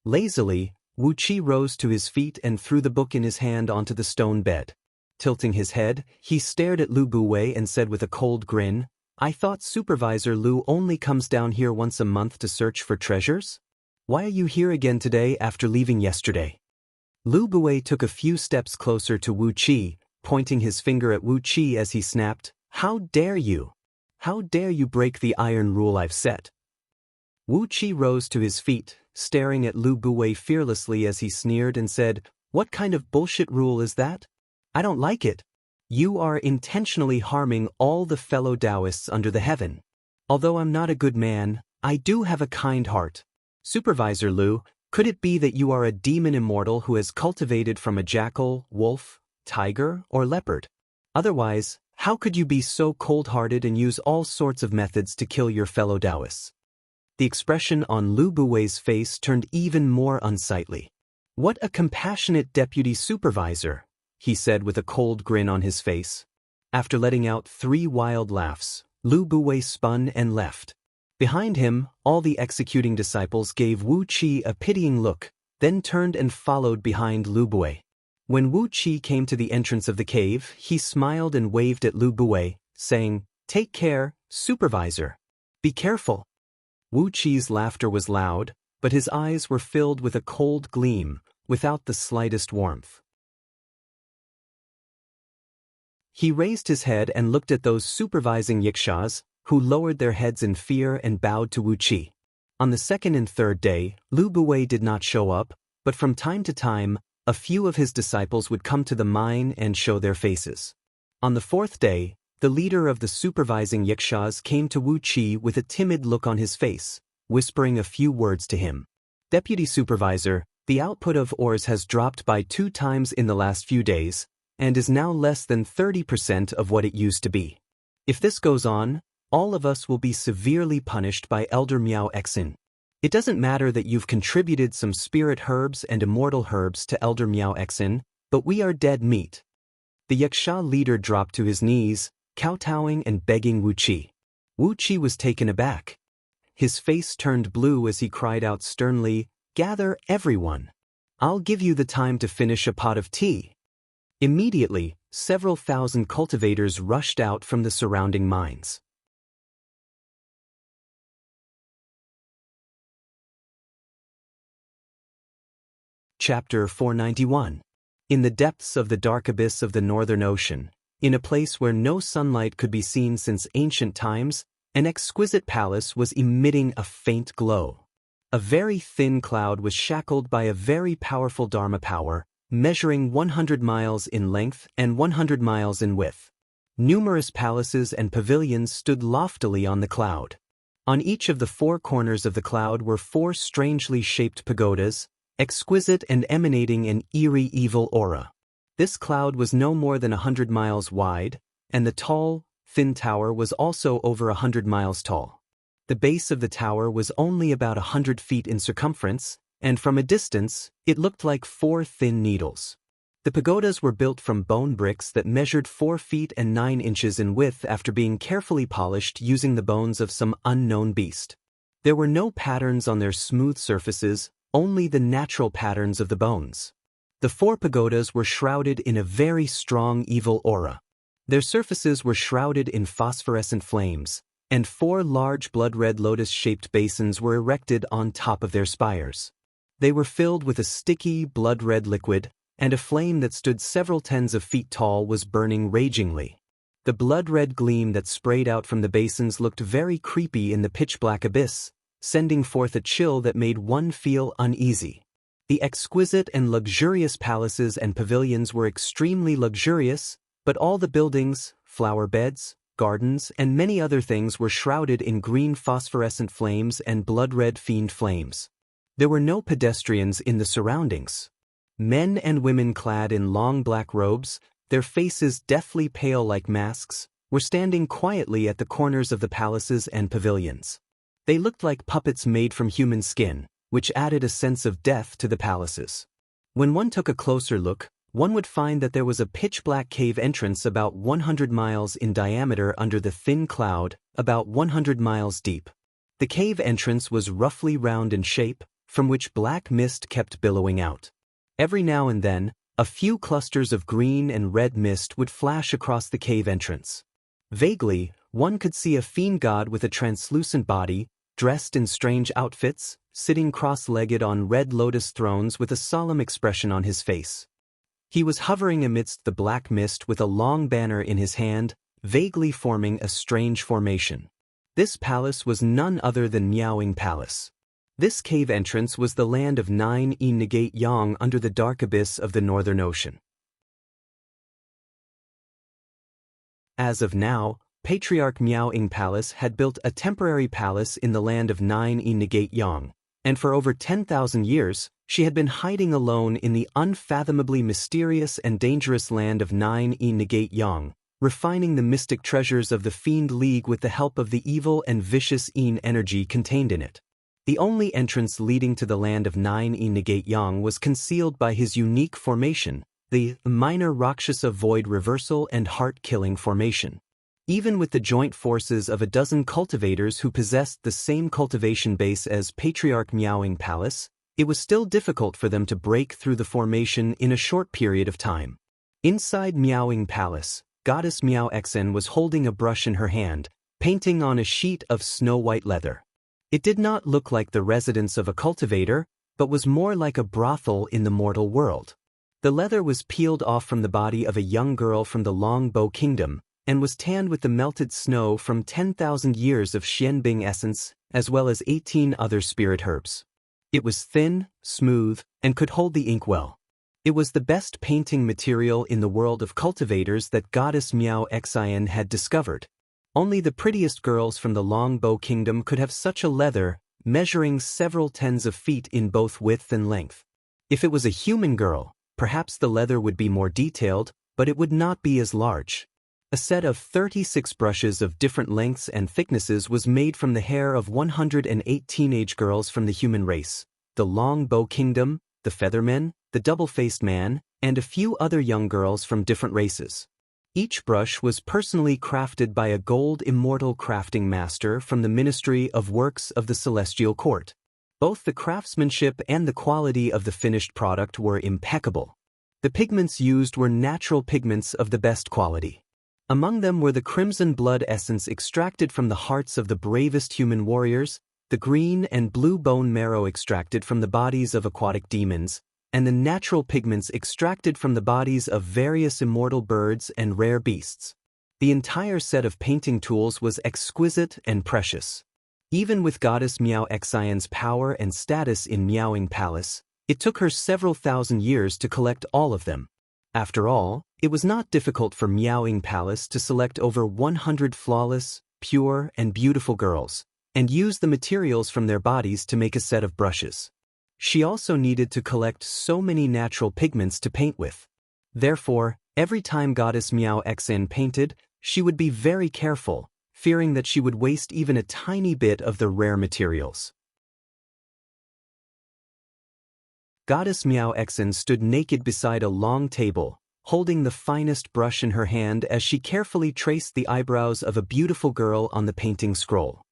Lazily, Wu Qi rose to his feet and threw the book in his hand onto the stone bed. Tilting his head, he stared at Lu Buwei and said with a cold grin, "I thought Supervisor Lu only comes down here once a month to search for treasures? Why are you here again today after leaving yesterday?" Lu Buwei took a few steps closer to Wu Qi, pointing his finger at Wu Qi as he snapped, "How dare you? How dare you break the iron rule I've set?" Wu Qi rose to his feet, staring at Lu Buwei fearlessly as he sneered and said, "What kind of bullshit rule is that? I don't like it. You are intentionally harming all the fellow Taoists under the heaven. Although I'm not a good man, I do have a kind heart. Supervisor Lu, could it be that you are a demon immortal who has cultivated from a jackal, wolf, tiger, or leopard? Otherwise, how could you be so cold-hearted and use all sorts of methods to kill your fellow Taoists?" The expression on Lu Buwei's face turned even more unsightly. "What a compassionate deputy supervisor," he said with a cold grin on his face. After letting out 3 wild laughs, Lu Buwei spun and left. Behind him, all the executing disciples gave Wu Qi a pitying look, then turned and followed behind Lu Buwei. When Wu Qi came to the entrance of the cave, he smiled and waved at Lu Buwei, saying, "Take care, supervisor. Be careful." Wu Qi's laughter was loud, but his eyes were filled with a cold gleam, without the slightest warmth. He raised his head and looked at those supervising yakshas, who lowered their heads in fear and bowed to Wu Qi. On the second and third day, Lu Buwei did not show up, but from time to time, a few of his disciples would come to the mine and show their faces. On the fourth day, the leader of the supervising yakshas came to Wu Qi with a timid look on his face, whispering a few words to him. "Deputy Supervisor, the output of ores has dropped by 2 times in the last few days, and is now less than 30% of what it used to be. If this goes on, all of us will be severely punished by Elder Miao Xin. It doesn't matter that you've contributed some spirit herbs and immortal herbs to Elder Miao Xin, but we are dead meat. The Yaksha leader dropped to his knees, kowtowing and begging Wu Qi. Wu Qi was taken aback. His face turned blue as he cried out sternly, "Gather everyone. I'll give you the time to finish a pot of tea." Immediately, several thousand cultivators rushed out from the surrounding mines. Chapter 491. In the depths of the dark abyss of the Northern Ocean, in a place where no sunlight could be seen since ancient times, an exquisite palace was emitting a faint glow. A very thin cloud was shackled by a very powerful Dharma power, measuring 100 miles in length and 100 miles in width. Numerous palaces and pavilions stood loftily on the cloud. On each of the four corners of the cloud were four strangely shaped pagodas, exquisite and emanating an eerie evil aura. This cloud was no more than 100 miles wide, and the tall, thin tower was also over 100 miles tall. The base of the tower was only about 100 feet in circumference, and from a distance, it looked like four thin needles. The pagodas were built from bone bricks that measured 4 feet and 9 inches in width after being carefully polished using the bones of some unknown beast. There were no patterns on their smooth surfaces, only the natural patterns of the bones. The four pagodas were shrouded in a very strong evil aura. Their surfaces were shrouded in phosphorescent flames, and four large blood-red lotus-shaped basins were erected on top of their spires. They were filled with a sticky, blood-red liquid, and a flame that stood several tens of feet tall was burning ragingly. The blood-red gleam that sprayed out from the basins looked very creepy in the pitch-black abyss, sending forth a chill that made one feel uneasy. The exquisite and luxurious palaces and pavilions were extremely luxurious, but all the buildings, flower beds, gardens, and many other things were shrouded in green phosphorescent flames and blood-red fiend flames. There were no pedestrians in the surroundings. Men and women clad in long black robes, their faces deathly pale like masks, were standing quietly at the corners of the palaces and pavilions. They looked like puppets made from human skin, which added a sense of death to the palaces. When one took a closer look, one would find that there was a pitch-black cave entrance about 100 miles in diameter under the thin cloud, about 100 miles deep. The cave entrance was roughly round in shape, from which black mist kept billowing out. Every now and then, a few clusters of green and red mist would flash across the cave entrance. Vaguely, one could see a fiend god with a translucent body, dressed in strange outfits, sitting cross-legged on red lotus thrones with a solemn expression on his face. He was hovering amidst the black mist with a long banner in his hand, vaguely forming a strange formation. This palace was none other than Miaoying Palace. This cave entrance was the land of 9E Negate Yang under the dark abyss of the Northern Ocean. As of now, Patriarch Miaoying Palace had built a temporary palace in the land of 9E Negate Yang, and for over 10,000 years, she had been hiding alone in the unfathomably mysterious and dangerous land of 9E Negate Yang, refining the mystic treasures of the Fiend League with the help of the evil and vicious Yin energy contained in it. The only entrance leading to the land of 9E Negate Yang was concealed by his unique formation, the minor Rakshasa Void Reversal and Heart-Killing Formation. Even with the joint forces of a dozen cultivators who possessed the same cultivation base as Patriarch Miaoying Palace, it was still difficult for them to break through the formation in a short period of time. Inside Miaoying Palace, Goddess Miao Xen was holding a brush in her hand, painting on a sheet of snow-white leather. It did not look like the residence of a cultivator, but was more like a brothel in the mortal world. The leather was peeled off from the body of a young girl from the Longbow Kingdom, and was tanned with the melted snow from 10,000 years of Xianbing essence, as well as 18 other spirit herbs. It was thin, smooth, and could hold the ink well. It was the best painting material in the world of cultivators that Goddess Miao Xen had discovered. Only the prettiest girls from the Longbow Kingdom could have such a leather, measuring several tens of feet in both width and length. If it was a human girl, perhaps the leather would be more detailed, but it would not be as large. A set of 36 brushes of different lengths and thicknesses was made from the hair of 108 teenage girls from the human race, the Long Bow Kingdom, the Feathermen, the Double-Faced Man, and a few other young girls from different races. Each brush was personally crafted by a gold immortal crafting master from the Ministry of Works of the Celestial Court. Both the craftsmanship and the quality of the finished product were impeccable. The pigments used were natural pigments of the best quality. Among them were the crimson blood essence extracted from the hearts of the bravest human warriors, the green and blue bone marrow extracted from the bodies of aquatic demons, and the natural pigments extracted from the bodies of various immortal birds and rare beasts. The entire set of painting tools was exquisite and precious. Even with Goddess Miao Xian's power and status in Miaoing Palace, it took her several thousand years to collect all of them. After all, it was not difficult for Miaoing Palace to select over 100 flawless, pure, and beautiful girls, and use the materials from their bodies to make a set of brushes. She also needed to collect so many natural pigments to paint with. Therefore, every time Goddess Miao Xian painted, she would be very careful, fearing that she would waste even a tiny bit of the rare materials. Goddess Miao Xian stood naked beside a long table, holding the finest brush in her hand as she carefully traced the eyebrows of a beautiful girl on the painting scroll.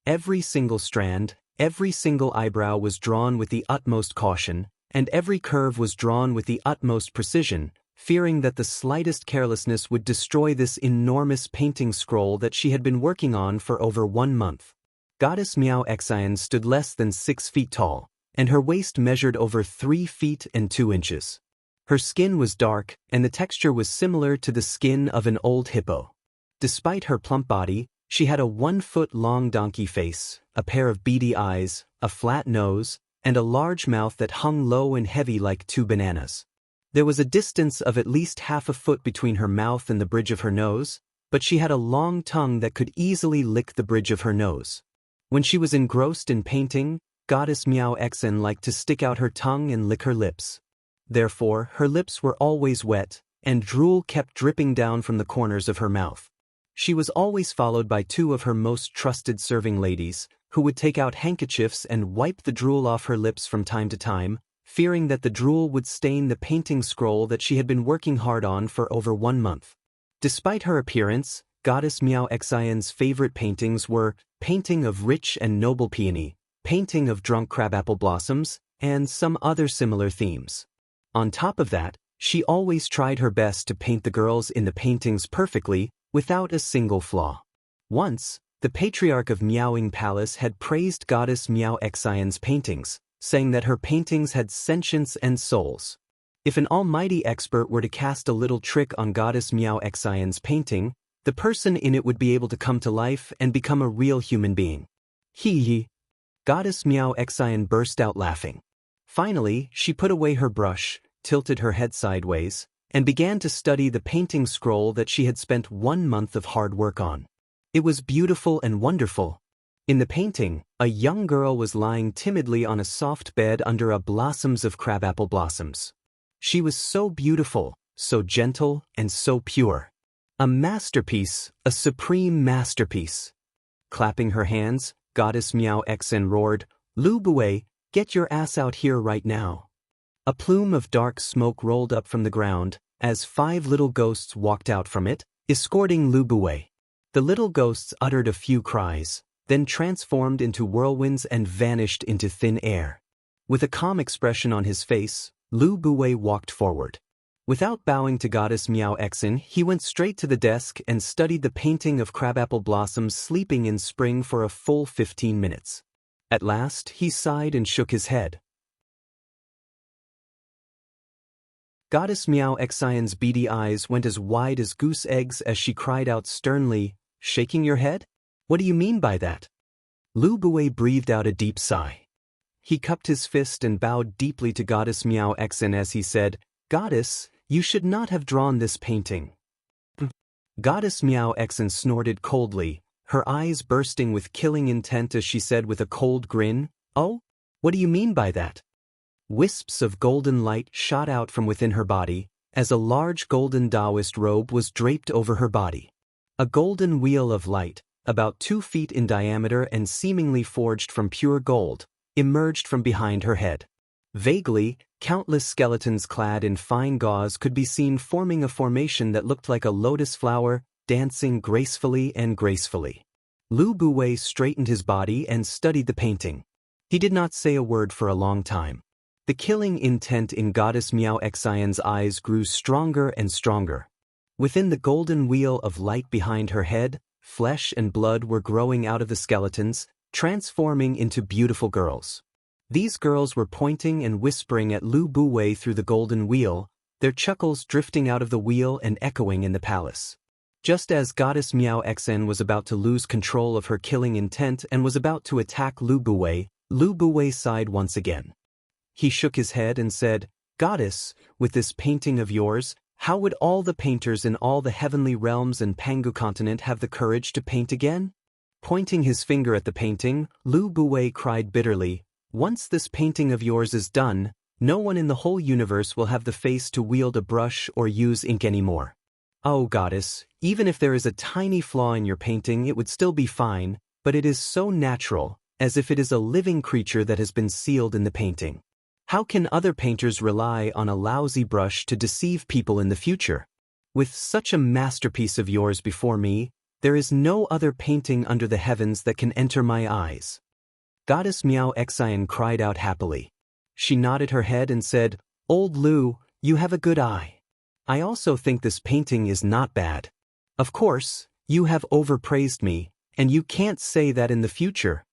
Every single strand, every single eyebrow was drawn with the utmost caution, and every curve was drawn with the utmost precision, fearing that the slightest carelessness would destroy this enormous painting scroll that she had been working on for over 1 month. Goddess Miao Xian stood less than 6 feet tall, and her waist measured over 3 feet and 2 inches. Her skin was dark, and the texture was similar to the skin of an old hippo. Despite her plump body, she had a 1-foot-long donkey face, a pair of beady eyes, a flat nose, and a large mouth that hung low and heavy like 2 bananas. There was a distance of at least half a foot between her mouth and the bridge of her nose, but she had a long tongue that could easily lick the bridge of her nose. When she was engrossed in painting, Goddess Miao Xian liked to stick out her tongue and lick her lips. Therefore, her lips were always wet, and drool kept dripping down from the corners of her mouth. She was always followed by 2 of her most trusted serving ladies, who would take out handkerchiefs and wipe the drool off her lips from time to time, fearing that the drool would stain the painting scroll that she had been working hard on for over 1 month. Despite her appearance, Goddess Miao Xian's favorite paintings were painting of rich and noble peony, painting of drunk crabapple blossoms, and some other similar themes. On top of that, she always tried her best to paint the girls in the paintings perfectly, without a single flaw. Once, the Patriarch of Miaoing Palace had praised Goddess Miao Xian's paintings, saying that her paintings had sentience and souls. If an almighty expert were to cast a little trick on Goddess Miao Xian's painting, the person in it would be able to come to life and become a real human being. Hee hee. Goddess Miao Xian burst out laughing. Finally, she put away her brush, tilted her head sideways, and began to study the painting scroll that she had spent 1 month of hard work on. It was beautiful and wonderful. In the painting, a young girl was lying timidly on a soft bed under a blossoms of crabapple blossoms. She was so beautiful, so gentle, and so pure. A masterpiece, a supreme masterpiece. Clapping her hands, Goddess Miao Xian roared, "Lu Bue, get your ass out here right now." A plume of dark smoke rolled up from the ground, as 5 little ghosts walked out from it, escorting Lu Bue. The little ghosts uttered a few cries, then transformed into whirlwinds and vanished into thin air. With a calm expression on his face, Lu Bue walked forward. Without bowing to Goddess Miao Xian, he went straight to the desk and studied the painting of crabapple blossoms sleeping in spring for a full 15 minutes. At last, he sighed and shook his head. Goddess Miao Xian's beady eyes went as wide as goose eggs as she cried out sternly, "Shaking your head? What do you mean by that?" Lu Bue breathed out a deep sigh. He cupped his fist and bowed deeply to Goddess Miao Xian as he said, "Goddess, you should not have drawn this painting." Goddess Miao Xian snorted coldly, her eyes bursting with killing intent as she said with a cold grin, "Oh? What do you mean by that?" Wisps of golden light shot out from within her body, as a large golden Taoist robe was draped over her body. A golden wheel of light, about 2 feet in diameter and seemingly forged from pure gold, emerged from behind her head. Vaguely, countless skeletons clad in fine gauze could be seen forming a formation that looked like a lotus flower, dancing gracefully and gracefully. Lu Buwei straightened his body and studied the painting. He did not say a word for a long time. The killing intent in Goddess Miao Xian's eyes grew stronger and stronger. Within the golden wheel of light behind her head, flesh and blood were growing out of the skeletons, transforming into beautiful girls. These girls were pointing and whispering at Lu Buwei through the golden wheel, their chuckles drifting out of the wheel and echoing in the palace. Just as Goddess Miao Xian was about to lose control of her killing intent and was about to attack Lu Buwei sighed once again. He shook his head and said, "Goddess, with this painting of yours, how would all the painters in all the heavenly realms and Pangu continent have the courage to paint again?" Pointing his finger at the painting, Lu Buwei cried bitterly, "Once this painting of yours is done, no one in the whole universe will have the face to wield a brush or use ink anymore. Oh goddess, even if there is a tiny flaw in your painting it would still be fine, but it is so natural, as if it is a living creature that has been sealed in the painting. How can other painters rely on a lousy brush to deceive people in the future? With such a masterpiece of yours before me, there is no other painting under the heavens that can enter my eyes." Goddess Miao Xian cried out happily. She nodded her head and said, "Old Lu, you have a good eye. I also think this painting is not bad. Of course, you have overpraised me, and you can't say that in the future."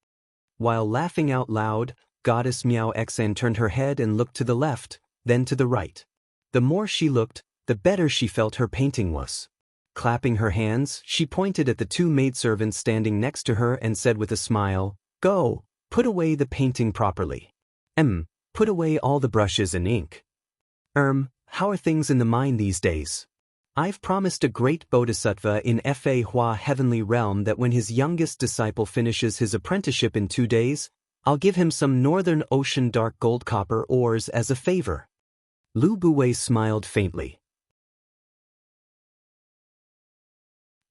While laughing out loud, Goddess Miao Xian turned her head and looked to the left, then to the right. The more she looked, the better she felt her painting was. Clapping her hands, she pointed at the 2 maidservants standing next to her and said with a smile, "Go, put away the painting properly. Put away all the brushes and ink. How are things in the mine these days? I've promised a great bodhisattva in Fa Hua heavenly realm that when his youngest disciple finishes his apprenticeship in 2 days, I'll give him some Northern Ocean dark gold copper ores as a favor." Lu Buwei smiled faintly.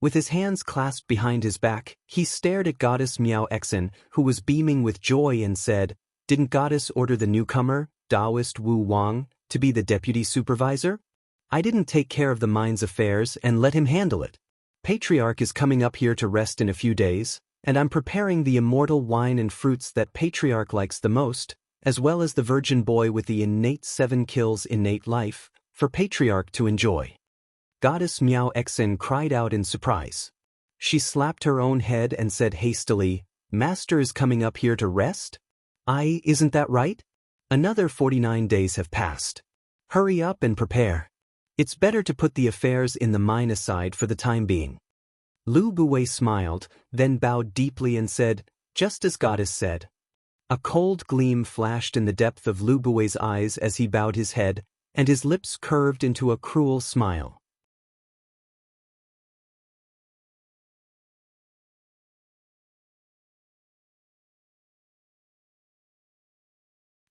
With his hands clasped behind his back, he stared at Goddess Miao Xian, who was beaming with joy and said, "Didn't Goddess order the newcomer, Taoist Wu Wang, to be the deputy supervisor? I didn't take care of the mine's affairs and let him handle it. Patriarch is coming up here to rest in a few days, and I'm preparing the immortal wine and fruits that Patriarch likes the most, as well as the virgin boy with the innate 7 kills innate life, for Patriarch to enjoy." Goddess Miao Xian cried out in surprise. She slapped her own head and said hastily, "Master is coming up here to rest? Isn't that right? Another 49 days have passed. Hurry up and prepare. It's better to put the affairs in the mine aside for the time being." Lu Buwei smiled, then bowed deeply and said, "Just as Goddess said." A cold gleam flashed in the depth of Lu Buwei's eyes as he bowed his head, and his lips curved into a cruel smile.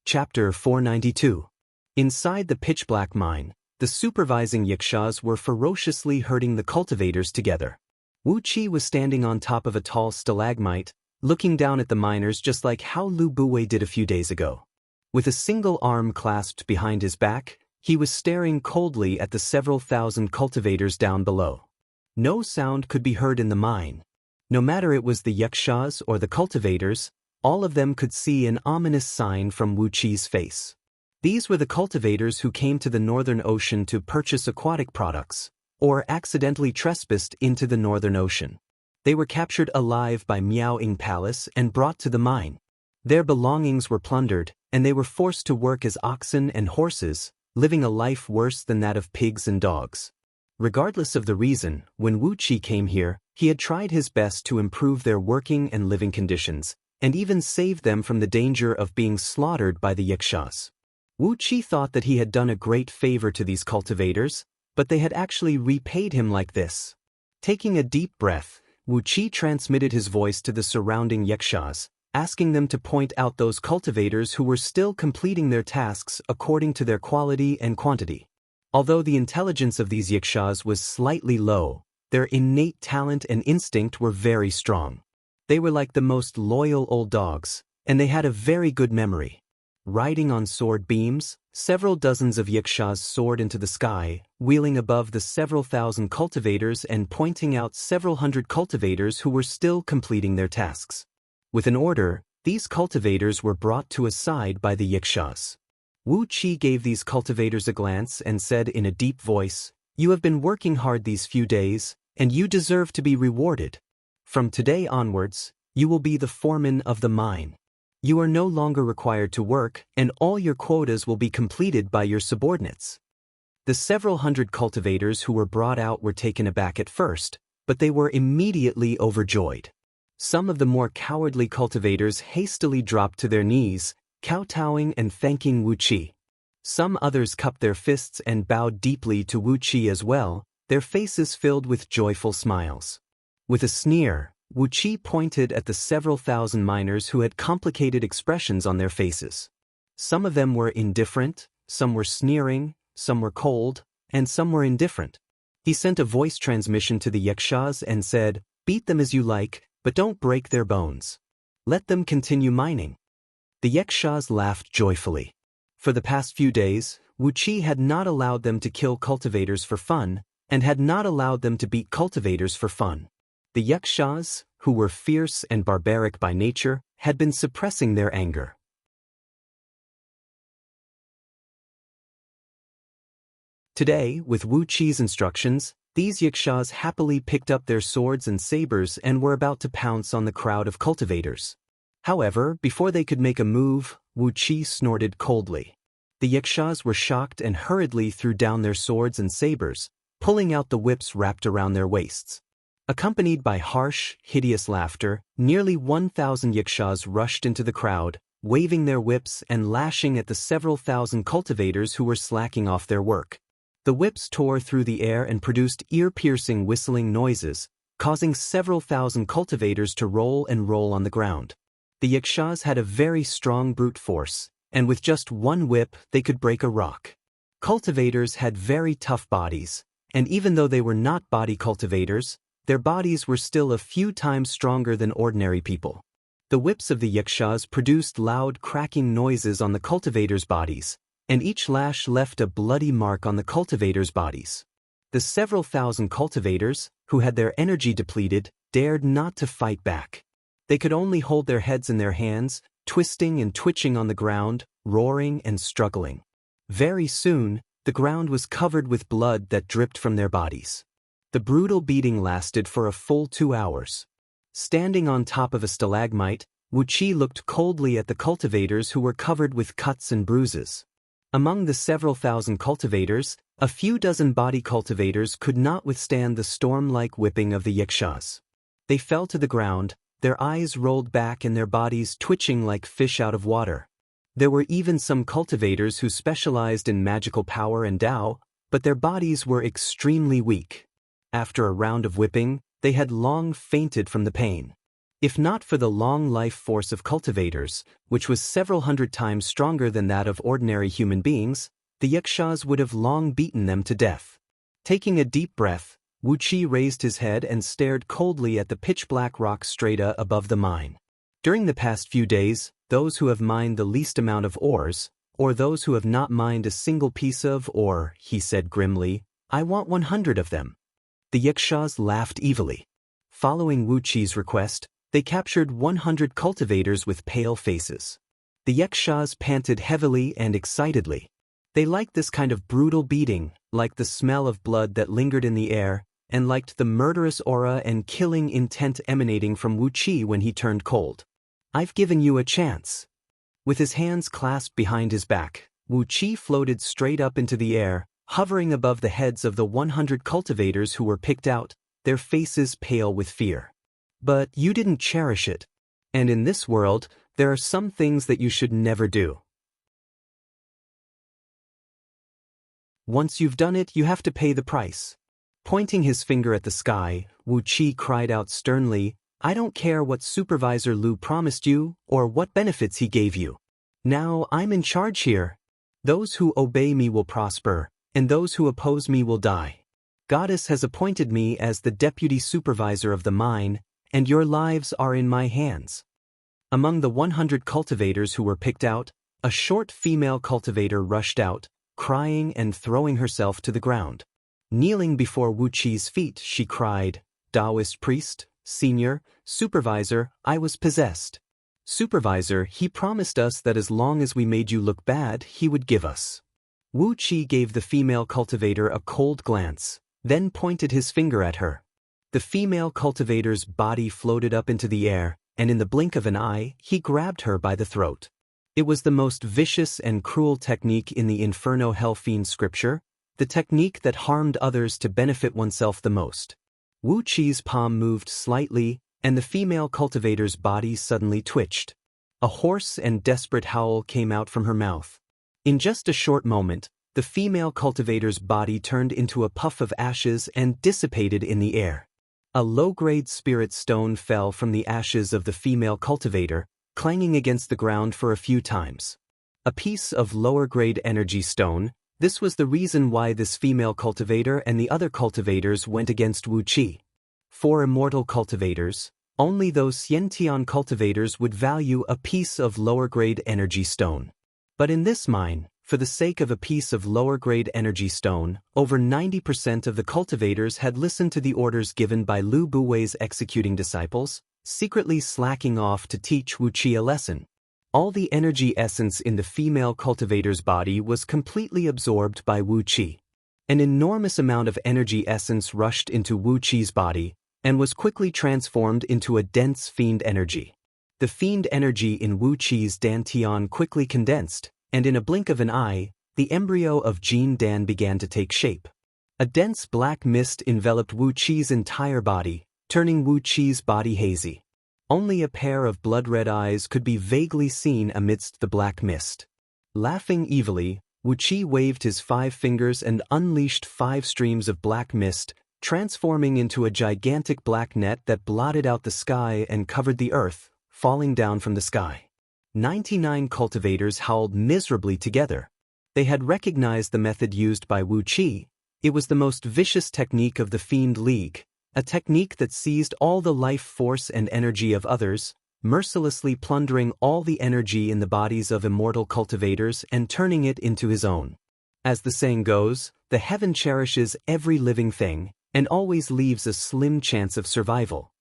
Chapter 492. Inside the pitch-black mine, the supervising yakshas were ferociously herding the cultivators together. Wu Qi was standing on top of a tall stalagmite, looking down at the miners just like how Lu Buwei did a few days ago. With a single arm clasped behind his back, he was staring coldly at the several thousand cultivators down below. No sound could be heard in the mine. No matter it was the yakshas or the cultivators, all of them could see an ominous sign from Wu Qi's face. These were the cultivators who came to the Northern Ocean to purchase aquatic products, or accidentally trespassed into the Northern Ocean. They were captured alive by Miao Ying Palace and brought to the mine. Their belongings were plundered, and they were forced to work as oxen and horses, living a life worse than that of pigs and dogs. Regardless of the reason, when Wu Qi came here, he had tried his best to improve their working and living conditions, and even saved them from the danger of being slaughtered by the yakshas. Wu Qi thought that he had done a great favor to these cultivators, but they had actually repaid him like this. Taking a deep breath, Wu Qi transmitted his voice to the surrounding yakshas, asking them to point out those cultivators who were still completing their tasks according to their quality and quantity. Although the intelligence of these yakshas was slightly low, Their innate talent and instinct were very strong. They were like the most loyal old dogs, and they had a very good memory. Riding on sword beams, several dozens of yikshaws soared into the sky, wheeling above the several thousand cultivators and pointing out several hundred cultivators who were still completing their tasks. With an order, these cultivators were brought to a side by the yikshaws. Wu Qi gave these cultivators a glance and said in a deep voice, "You have been working hard these few days, and you deserve to be rewarded. From today onwards, you will be the foreman of the mine. You are no longer required to work, and all your quotas will be completed by your subordinates." The several hundred cultivators who were brought out were taken aback at first, but they were immediately overjoyed. Some of the more cowardly cultivators hastily dropped to their knees, kowtowing and thanking Wu Qi. Some others cupped their fists and bowed deeply to Wu Qi as well, their faces filled with joyful smiles. With a sneer, Wu Qi pointed at the several thousand miners who had complicated expressions on their faces. Some of them were indifferent, some were sneering, some were cold, and some were indifferent. He sent a voice transmission to the yikshaws and said, "Beat them as you like, but don't break their bones. Let them continue mining." The yikshaws laughed joyfully. For the past few days, Wu Qi had not allowed them to kill cultivators for fun, and had not allowed them to beat cultivators for fun. The yikshaws, who were fierce and barbaric by nature, had been suppressing their anger. Today, with Wu Qi's instructions, these yikshaws happily picked up their swords and sabers and were about to pounce on the crowd of cultivators. However, before they could make a move, Wu Qi snorted coldly. The yikshaws were shocked and hurriedly threw down their swords and sabers, pulling out the whips wrapped around their waists. Accompanied by harsh, hideous laughter, nearly 1,000 yikshaws rushed into the crowd, waving their whips and lashing at the several thousand cultivators who were slacking off their work. The whips tore through the air and produced ear-piercing whistling noises, causing several thousand cultivators to roll and roll on the ground. The yikshaws had a very strong brute force, and with just one whip they could break a rock. Cultivators had very tough bodies, and even though they were not body cultivators, their bodies were still a few times stronger than ordinary people. The whips of the yikshaws produced loud cracking noises on the cultivators' bodies, and each lash left a bloody mark on the cultivators' bodies. The several thousand cultivators, who had their energy depleted, dared not to fight back. They could only hold their heads in their hands, twisting and twitching on the ground, roaring and struggling. Very soon, the ground was covered with blood that dripped from their bodies. The brutal beating lasted for a full 2 hours. Standing on top of a stalagmite, Wu Qi looked coldly at the cultivators who were covered with cuts and bruises. Among the several thousand cultivators, a few dozen body cultivators could not withstand the storm-like whipping of the yikshaws. They fell to the ground, their eyes rolled back and their bodies twitching like fish out of water. There were even some cultivators who specialized in magical power and Tao, but their bodies were extremely weak. After a round of whipping, they had long fainted from the pain. If not for the long life force of cultivators, which was several hundred times stronger than that of ordinary human beings, the yikshaws would have long beaten them to death. Taking a deep breath, Wu Qi raised his head and stared coldly at the pitch-black rock strata above the mine. During the past few days, those who have mined the least amount of ores, or those who have not mined a single piece of ore, he said grimly, "I want 100 of them." The yikshaws laughed evilly. Following Wu Qi's request, they captured 100 cultivators with pale faces. The yikshaws panted heavily and excitedly. They liked this kind of brutal beating, liked the smell of blood that lingered in the air, and liked the murderous aura and killing intent emanating from Wu Qi when he turned cold. "I've given you a chance." With his hands clasped behind his back, Wu Qi floated straight up into the air, hovering above the heads of the 100 cultivators who were picked out, their faces pale with fear. "But you didn't cherish it. And in this world, there are some things that you should never do. Once you've done it, you have to pay the price." Pointing his finger at the sky, Wu Qi cried out sternly, "I don't care what Supervisor Lu promised you, or what benefits he gave you. Now I'm in charge here. Those who obey me will prosper, and those who oppose me will die. Goddess has appointed me as the deputy supervisor of the mine, and your lives are in my hands." Among the 100 cultivators who were picked out, a short female cultivator rushed out, crying and throwing herself to the ground. Kneeling before Wu Qi's feet, she cried, "Taoist priest, senior, supervisor, I was possessed. Supervisor, he promised us that as long as we made you look bad, he would give us." Wu Qi gave the female cultivator a cold glance, then pointed his finger at her. The female cultivator's body floated up into the air, and in the blink of an eye, he grabbed her by the throat. It was the most vicious and cruel technique in the Inferno Hellfiend scripture, the technique that harmed others to benefit oneself the most. Wu Qi's palm moved slightly, and the female cultivator's body suddenly twitched. A hoarse and desperate howl came out from her mouth. In just a short moment, the female cultivator's body turned into a puff of ashes and dissipated in the air. A low-grade spirit stone fell from the ashes of the female cultivator, clanging against the ground for a few times. A piece of lower-grade energy stone. This was the reason why this female cultivator and the other cultivators went against Wu Qi. For immortal cultivators, only those Xiantian cultivators would value a piece of lower-grade energy stone. But in this mine, for the sake of a piece of lower-grade energy stone, over 90% of the cultivators had listened to the orders given by Lu Buwei's executing disciples, secretly slacking off to teach Wu Qi a lesson. All the energy essence in the female cultivator's body was completely absorbed by Wu Qi. An enormous amount of energy essence rushed into Wu Qi's body and was quickly transformed into a dense fiend energy. The fiend energy in Wu Qi's dantian quickly condensed, and in a blink of an eye, the embryo of Jin Dan began to take shape. A dense black mist enveloped Wu Qi's entire body, turning Wu Qi's body hazy. Only a pair of blood-red eyes could be vaguely seen amidst the black mist. Laughing evilly, Wu Qi waved his 5 fingers and unleashed 5 streams of black mist, transforming into a gigantic black net that blotted out the sky and covered the earth, falling down from the sky. 99 cultivators howled miserably together. They had recognized the method used by Wu Qi. It was the most vicious technique of the Fiend League, a technique that seized all the life force and energy of others, mercilessly plundering all the energy in the bodies of immortal cultivators and turning it into his own. As the saying goes, the heaven cherishes every living thing and always leaves a slim chance of survival.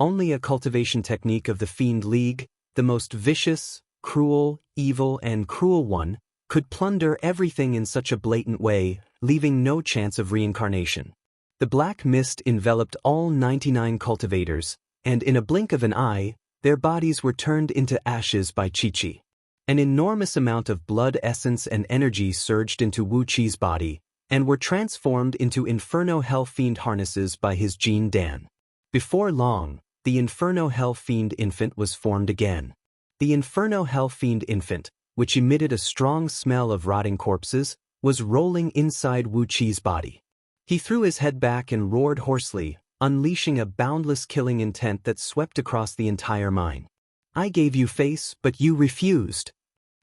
Only a cultivation technique of the Fiend League, the most vicious, cruel, evil and cruel one, could plunder everything in such a blatant way, leaving no chance of reincarnation. The black mist enveloped all 99 cultivators, and in a blink of an eye, their bodies were turned into ashes by Qi. An enormous amount of blood essence and energy surged into Wu Qi's body, and were transformed into Inferno Hell Fiend harnesses by his Jin Dan. Before long, the Inferno Hell Fiend infant was formed again. The Inferno Hell Fiend infant, which emitted a strong smell of rotting corpses, was rolling inside Wu Qi's body. He threw his head back and roared hoarsely, unleashing a boundless killing intent that swept across the entire mine. "I gave you face, but you refused."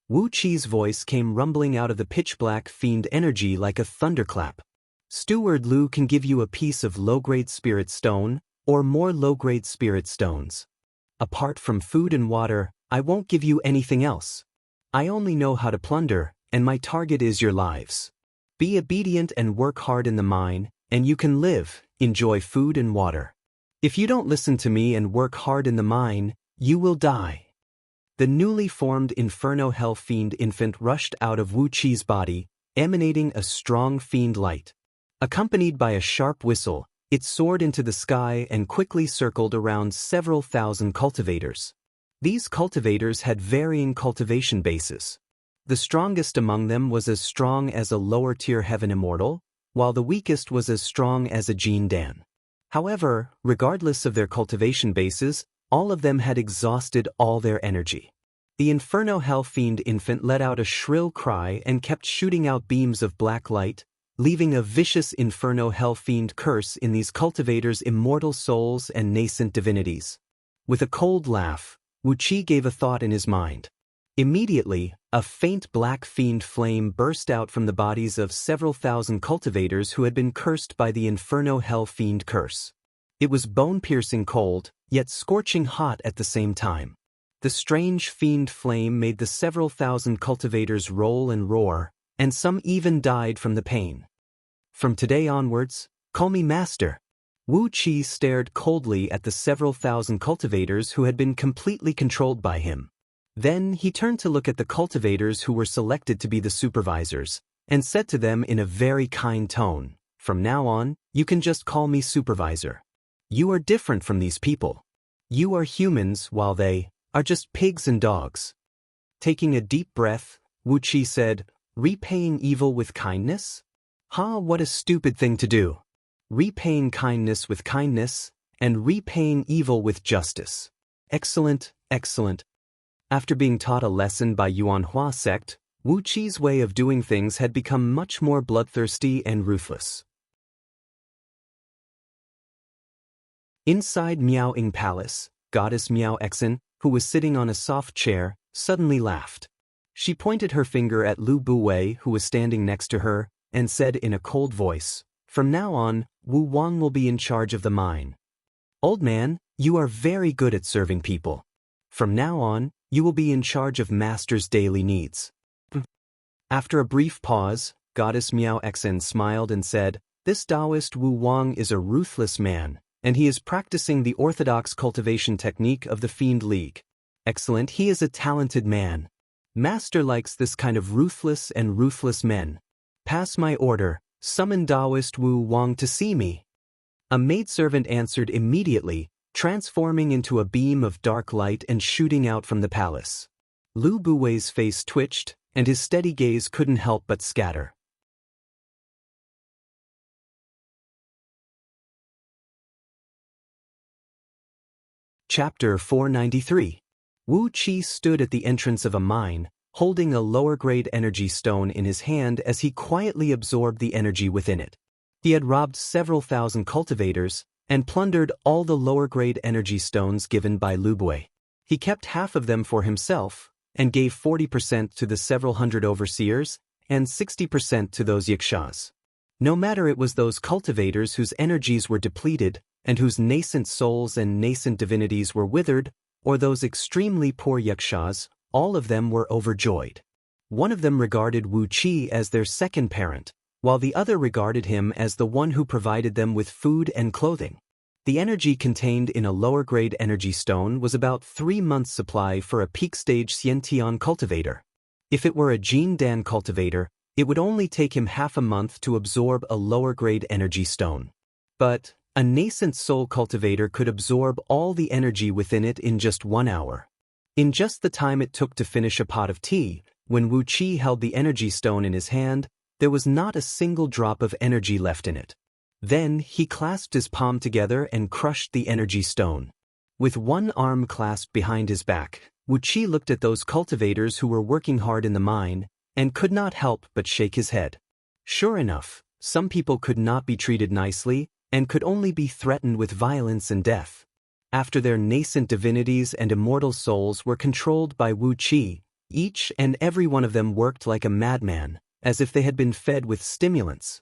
Wu Qi's voice came rumbling out of the pitch-black fiend energy like a thunderclap. "Steward Lu can give you a piece of low-grade spirit stone, or more low-grade spirit stones. Apart from food and water, I won't give you anything else. I only know how to plunder, and my target is your lives. Be obedient and work hard in the mine, and you can live, enjoy food and water. If you don't listen to me and work hard in the mine, you will die." The newly formed Inferno Hell Fiend infant rushed out of Wu Qi's body, emanating a strong fiend light. Accompanied by a sharp whistle, it soared into the sky and quickly circled around several thousand cultivators. These cultivators had varying cultivation bases. The strongest among them was as strong as a lower-tier heaven immortal, while the weakest was as strong as a Jin Dan. However, regardless of their cultivation bases, all of them had exhausted all their energy. The Inferno Hell Fiend infant let out a shrill cry and kept shooting out beams of black light, leaving a vicious Inferno Hell Fiend curse in these cultivators' immortal souls and nascent divinities. With a cold laugh, Wu Qi gave a thought in his mind. Immediately, a faint black fiend flame burst out from the bodies of several thousand cultivators who had been cursed by the Inferno Hell Fiend curse. It was bone-piercing cold, yet scorching hot at the same time. The strange fiend flame made the several thousand cultivators roll and roar, and some even died from the pain. From today onwards, call me Master. Wu Qi stared coldly at the several thousand cultivators who had been completely controlled by him. Then he turned to look at the cultivators who were selected to be the supervisors, and said to them in a very kind tone, "From now on, you can just call me supervisor. You are different from these people. You are humans while they are just pigs and dogs." Taking a deep breath, Wu Qi said, "Repaying evil with kindness? What a stupid thing to do. Repaying kindness with kindness, and repaying evil with justice. Excellent, excellent." After being taught a lesson by Yuanhua sect, Wu Qi's way of doing things had become much more bloodthirsty and ruthless. Inside Miao Ying Palace, goddess Miao Exin, who was sitting on a soft chair, suddenly laughed. She pointed her finger at Lu Buwei, who was standing next to her, and said in a cold voice, "From now on, Wu Wang will be in charge of the mine. Old man, you are very good at serving people. From now on, you will be in charge of Master's daily needs." After a brief pause, goddess Miao Exin smiled and said, "This Taoist Wu Wang is a ruthless man, and he is practicing the orthodox cultivation technique of the Fiend League. Excellent, he is a talented man. Master likes this kind of ruthless men. Pass my order, summon Taoist Wu Wang to see me." A maidservant answered immediately, transforming into a beam of dark light and shooting out from the palace. Lu Buwei's face twitched, and his steady gaze couldn't help but scatter. Chapter 493. Wu Qi stood at the entrance of a mine, holding a lower-grade energy stone in his hand as he quietly absorbed the energy within it. He had robbed several thousand cultivators and plundered all the lower-grade energy stones given by Lu Buwei. He kept half of them for himself and gave 40% to the several hundred overseers and 60% to those yakshas. No matter it was those cultivators whose energies were depleted and whose nascent souls and nascent divinities were withered, or those extremely poor yakshas, all of them were overjoyed. One of them regarded Wu Qi as their second parent, while the other regarded him as the one who provided them with food and clothing. The energy contained in a lower-grade energy stone was about 3 months' supply for a peak-stage Xiantian cultivator. If it were a Jin Dan cultivator, it would only take him half a month to absorb a lower-grade energy stone. But a nascent soul cultivator could absorb all the energy within it in just 1 hour. In just the time it took to finish a pot of tea, when Wu Qi held the energy stone in his hand, there was not a single drop of energy left in it. Then he clasped his palm together and crushed the energy stone. With one arm clasped behind his back, Wu Qi looked at those cultivators who were working hard in the mine, and could not help but shake his head. Sure enough, some people could not be treated nicely, and could only be threatened with violence and death. After their nascent divinities and immortal souls were controlled by Wu Qi, each and every one of them worked like a madman, as if they had been fed with stimulants.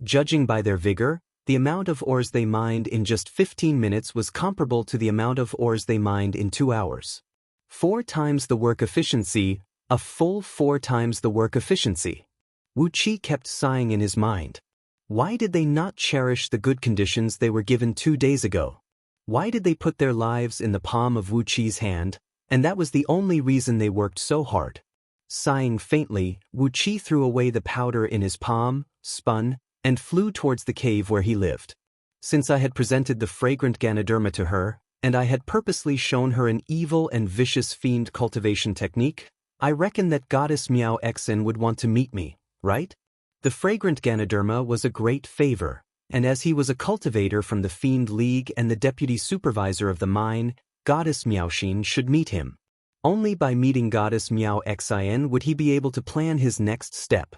Judging by their vigor, the amount of ores they mined in just 15 minutes was comparable to the amount of ores they mined in 2 hours. 4 times the work efficiency, a full 4 times the work efficiency. Wu Qi kept sighing in his mind. Why did they not cherish the good conditions they were given 2 days ago? Why did they put their lives in the palm of Wu Qi's hand, and that was the only reason they worked so hard? Sighing faintly, Wu Qi threw away the powder in his palm, spun, and flew towards the cave where he lived. Since I had presented the fragrant Ganoderma to her, and I had purposely shown her an evil and vicious fiend cultivation technique, I reckoned that goddess Miao Exin would want to meet me, right? The fragrant Ganoderma was a great favor, and as he was a cultivator from the Fiend League and the deputy supervisor of the mine, goddess Miaoxin should meet him. Only by meeting goddess Miao Xin would he be able to plan his next step.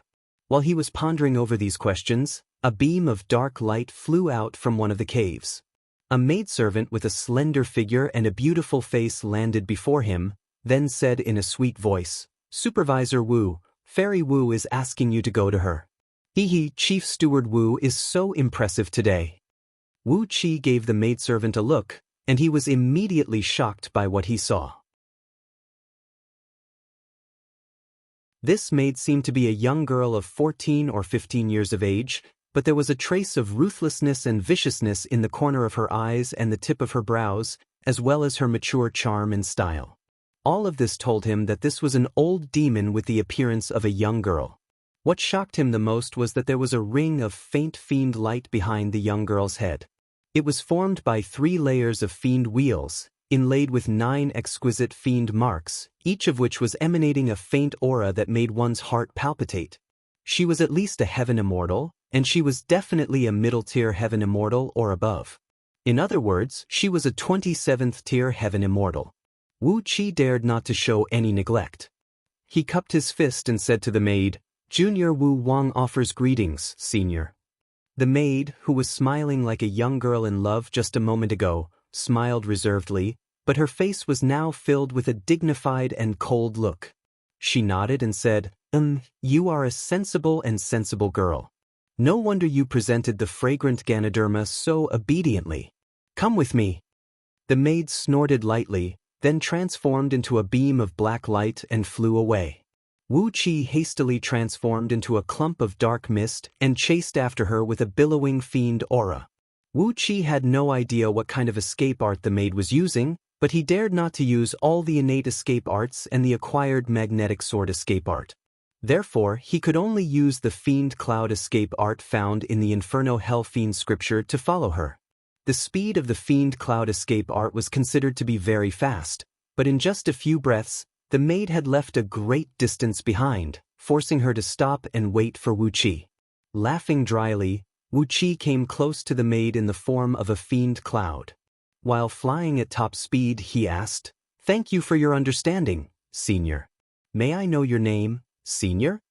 While he was pondering over these questions, a beam of dark light flew out from one of the caves. A maidservant with a slender figure and a beautiful face landed before him, then said in a sweet voice, "Supervisor Wu, Fairy Wu is asking you to go to her." "Hee, Chief Steward Wu is so impressive today." Wu Qi gave the maidservant a look, and he was immediately shocked by what he saw. This maid seemed to be a young girl of 14 or 15 years of age, but there was a trace of ruthlessness and viciousness in the corner of her eyes and the tip of her brows, as well as her mature charm and style. All of this told him that this was an old demon with the appearance of a young girl. What shocked him the most was that there was a ring of faint fiend light behind the young girl's head. It was formed by 3 layers of fiend wheels, inlaid with 9 exquisite fiend marks, each of which was emanating a faint aura that made one's heart palpitate. She was at least a heaven immortal, and she was definitely a middle-tier heaven immortal or above. In other words, she was a 27th-tier heaven immortal. Wu Qi dared not to show any neglect. He cupped his fist and said to the maid, "Junior Wu Wang offers greetings, Senior." The maid, who was smiling like a young girl in love just a moment ago, smiled reservedly, but her face was now filled with a dignified and cold look. She nodded and said, You are a sensible girl. No wonder you presented the fragrant Ganoderma so obediently. Come with me." The maid snorted lightly, then transformed into a beam of black light and flew away. Wu Qi hastily transformed into a clump of dark mist and chased after her with a billowing fiend aura. Wu Qi had no idea what kind of escape art the maid was using, but he dared not to use all the innate escape arts and the acquired magnetic sword escape art. Therefore, he could only use the fiend cloud escape art found in the Inferno Hell Fiend scripture to follow her. The speed of the fiend cloud escape art was considered to be very fast, but in just a few breaths, the maid had left a great distance behind, forcing her to stop and wait for Wu Qi. Laughing dryly, Wu Qi came close to the maid in the form of a fiend cloud. While flying at top speed, he asked, "Thank you for your understanding, Senior. May I know your name, Senior?"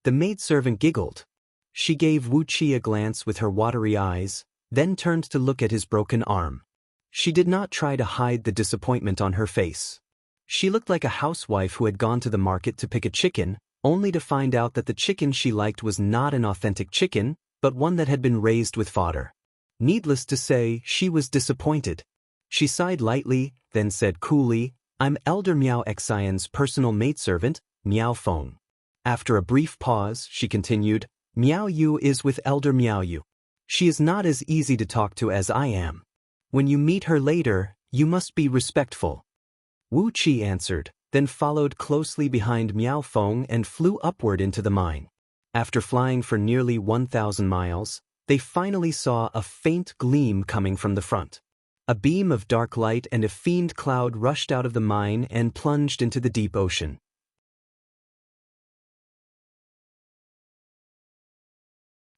The maidservant giggled. She gave Wu Qi a glance with her watery eyes, then turned to look at his broken arm. She did not try to hide the disappointment on her face. She looked like a housewife who had gone to the market to pick a chicken, only to find out that the chicken she liked was not an authentic chicken, but one that had been raised with fodder. Needless to say, she was disappointed. She sighed lightly, then said coolly, "I'm Elder Miao Xian's personal maidservant, Miao Feng." After a brief pause, she continued, "Miao Yu is with Elder Miao Yu. She is not as easy to talk to as I am. When you meet her later, you must be respectful." Wu Qi answered, then followed closely behind Miao Feng and flew upward into the mine. After flying for nearly 1,000 miles, they finally saw a faint gleam coming from the front. A beam of dark light and a fiend cloud rushed out of the mine and plunged into the deep ocean.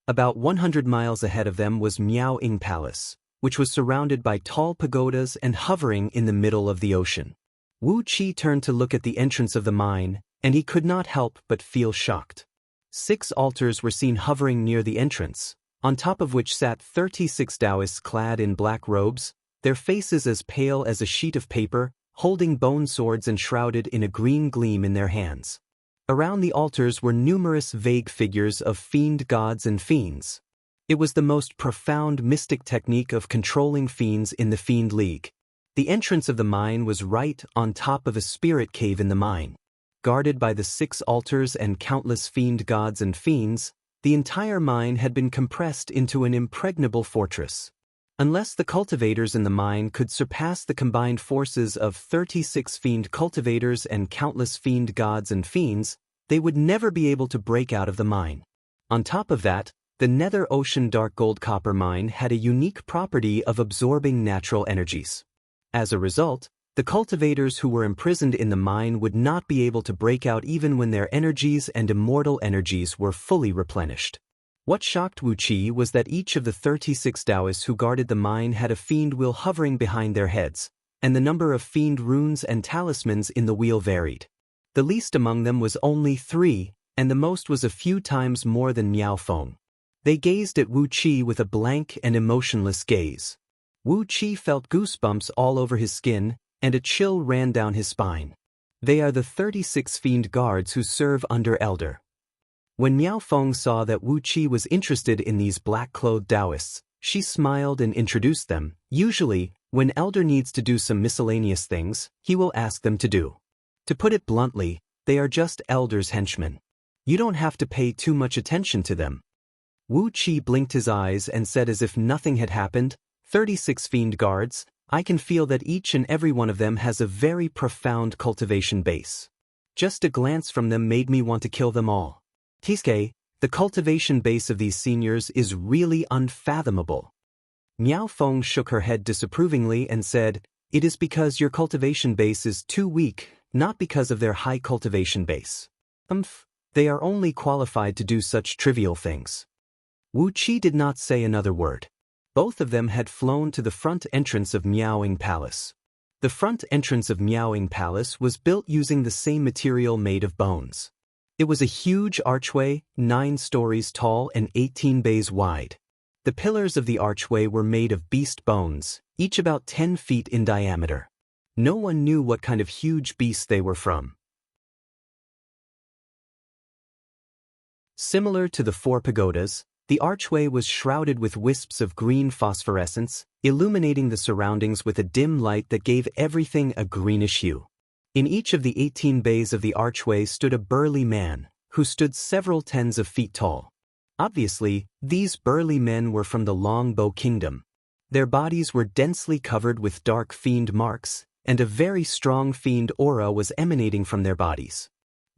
About 100 miles ahead of them was Miao Ying Palace, which was surrounded by tall pagodas and hovering in the middle of the ocean. Wu Qi turned to look at the entrance of the mine, and he could not help but feel shocked. 6 altars were seen hovering near the entrance, on top of which sat 36 Taoists clad in black robes, their faces as pale as a sheet of paper, holding bone swords and shrouded in a green gleam in their hands. Around the altars were numerous vague figures of fiend gods and fiends. It was the most profound mystic technique of controlling fiends in the Fiend League. The entrance of the mine was right on top of a spirit cave in the mine. Guarded by the 6 altars and countless fiend gods and fiends, the entire mine had been compressed into an impregnable fortress. Unless the cultivators in the mine could surpass the combined forces of 36 fiend cultivators and countless fiend gods and fiends, they would never be able to break out of the mine. On top of that, the Nether Ocean Dark Gold Copper mine had a unique property of absorbing natural energies. As a result, the cultivators who were imprisoned in the mine would not be able to break out even when their energies and immortal energies were fully replenished. What shocked Wu Qi was that each of the 36 Taoists who guarded the mine had a fiend wheel hovering behind their heads, and the number of fiend runes and talismans in the wheel varied. The least among them was only 3, and the most was a few times more than Miao Feng. They gazed at Wu Qi with a blank and emotionless gaze. Wu Qi felt goosebumps all over his skin, and a chill ran down his spine. They are the 36 fiend guards who serve under Elder. When Miao Feng saw that Wu Qi was interested in these black-clothed Taoists, she smiled and introduced them. Usually, when Elder needs to do some miscellaneous things, he will ask them to do. To put it bluntly, they are just Elder's henchmen. You don't have to pay too much attention to them. Wu Qi blinked his eyes and said as if nothing had happened, 36 fiend guards, I can feel that each and every one of them has a very profound cultivation base. Just a glance from them made me want to kill them all. Tiske, the cultivation base of these seniors is really unfathomable. Miao Feng shook her head disapprovingly and said, it is because your cultivation base is too weak, not because of their high cultivation base. They are only qualified to do such trivial things. Wu Qi did not say another word. Both of them had flown to the front entrance of Miaoying Palace. The front entrance of Miaoying Palace was built using the same material made of bones. It was a huge archway, 9 stories tall and 18 bays wide. The pillars of the archway were made of beast bones, each about 10 feet in diameter. No one knew what kind of huge beasts they were from. Similar to the 4 pagodas, the archway was shrouded with wisps of green phosphorescence, illuminating the surroundings with a dim light that gave everything a greenish hue. In each of the 18 bays of the archway stood a burly man, who stood several tens of feet tall. Obviously, these burly men were from the Longbow Kingdom. Their bodies were densely covered with dark fiend marks, and a very strong fiend aura was emanating from their bodies.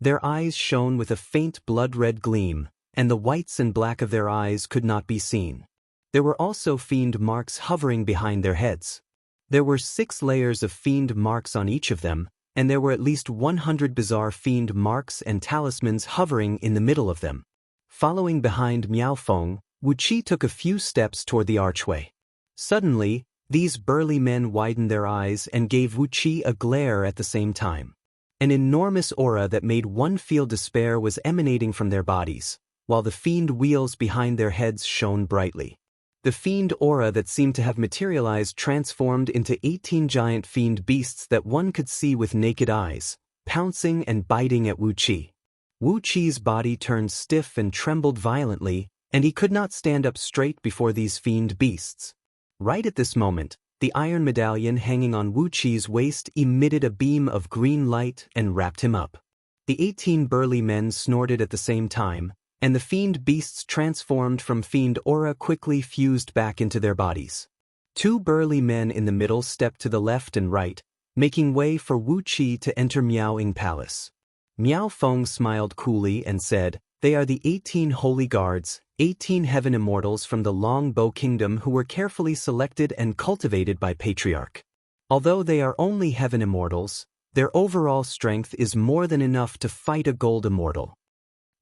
Their eyes shone with a faint blood-red gleam, and the whites and black of their eyes could not be seen. There were also fiend marks hovering behind their heads. There were 6 layers of fiend marks on each of them, and there were at least 100 bizarre fiend marks and talismans hovering in the middle of them. Following behind Miao Feng, Wu Qi took a few steps toward the archway. Suddenly, these burly men widened their eyes and gave Wu Qi a glare at the same time. An enormous aura that made one feel despair was emanating from their bodies, while the fiend wheels behind their heads shone brightly. The fiend aura that seemed to have materialized transformed into 18 giant fiend beasts that one could see with naked eyes, pouncing and biting at Wu Qi. Wu Qi's body turned stiff and trembled violently, and he could not stand up straight before these fiend beasts. Right at this moment, the iron medallion hanging on Wu Qi's waist emitted a beam of green light and wrapped him up. The 18 burly men snorted at the same time, and the fiend beasts transformed from fiend aura quickly fused back into their bodies. 2 burly men in the middle stepped to the left and right, making way for Wu Qi to enter Miaoying Palace. Miao Feng smiled coolly and said, they are the 18 holy guards, 18 heaven immortals from the Longbow Kingdom who were carefully selected and cultivated by Patriarch. Although they are only heaven immortals, their overall strength is more than enough to fight a gold immortal.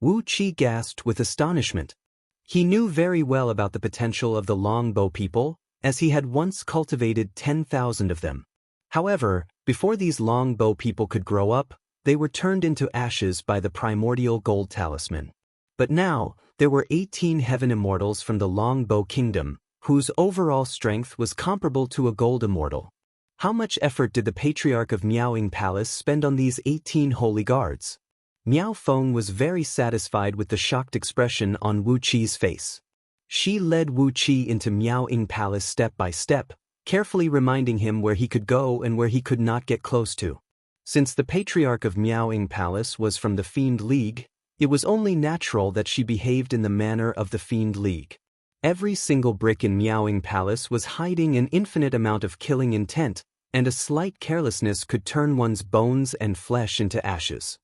Wu Qi gasped with astonishment. He knew very well about the potential of the Longbow people, as he had once cultivated 10,000 of them. However, before these Longbow people could grow up, they were turned into ashes by the primordial gold talisman. But now, there were 18 heaven immortals from the Longbow Kingdom, whose overall strength was comparable to a gold immortal. How much effort did the Patriarch of Miaoying Palace spend on these 18 holy guards? Miao Feng was very satisfied with the shocked expression on Wu Qi's face. She led Wu Qi into Miaoying Palace step by step, carefully reminding him where he could go and where he could not get close to. Since the Patriarch of Miaoying Palace was from the Fiend League, it was only natural that she behaved in the manner of the Fiend League. Every single brick in Miaoying Palace was hiding an infinite amount of killing intent, and a slight carelessness could turn one's bones and flesh into ashes.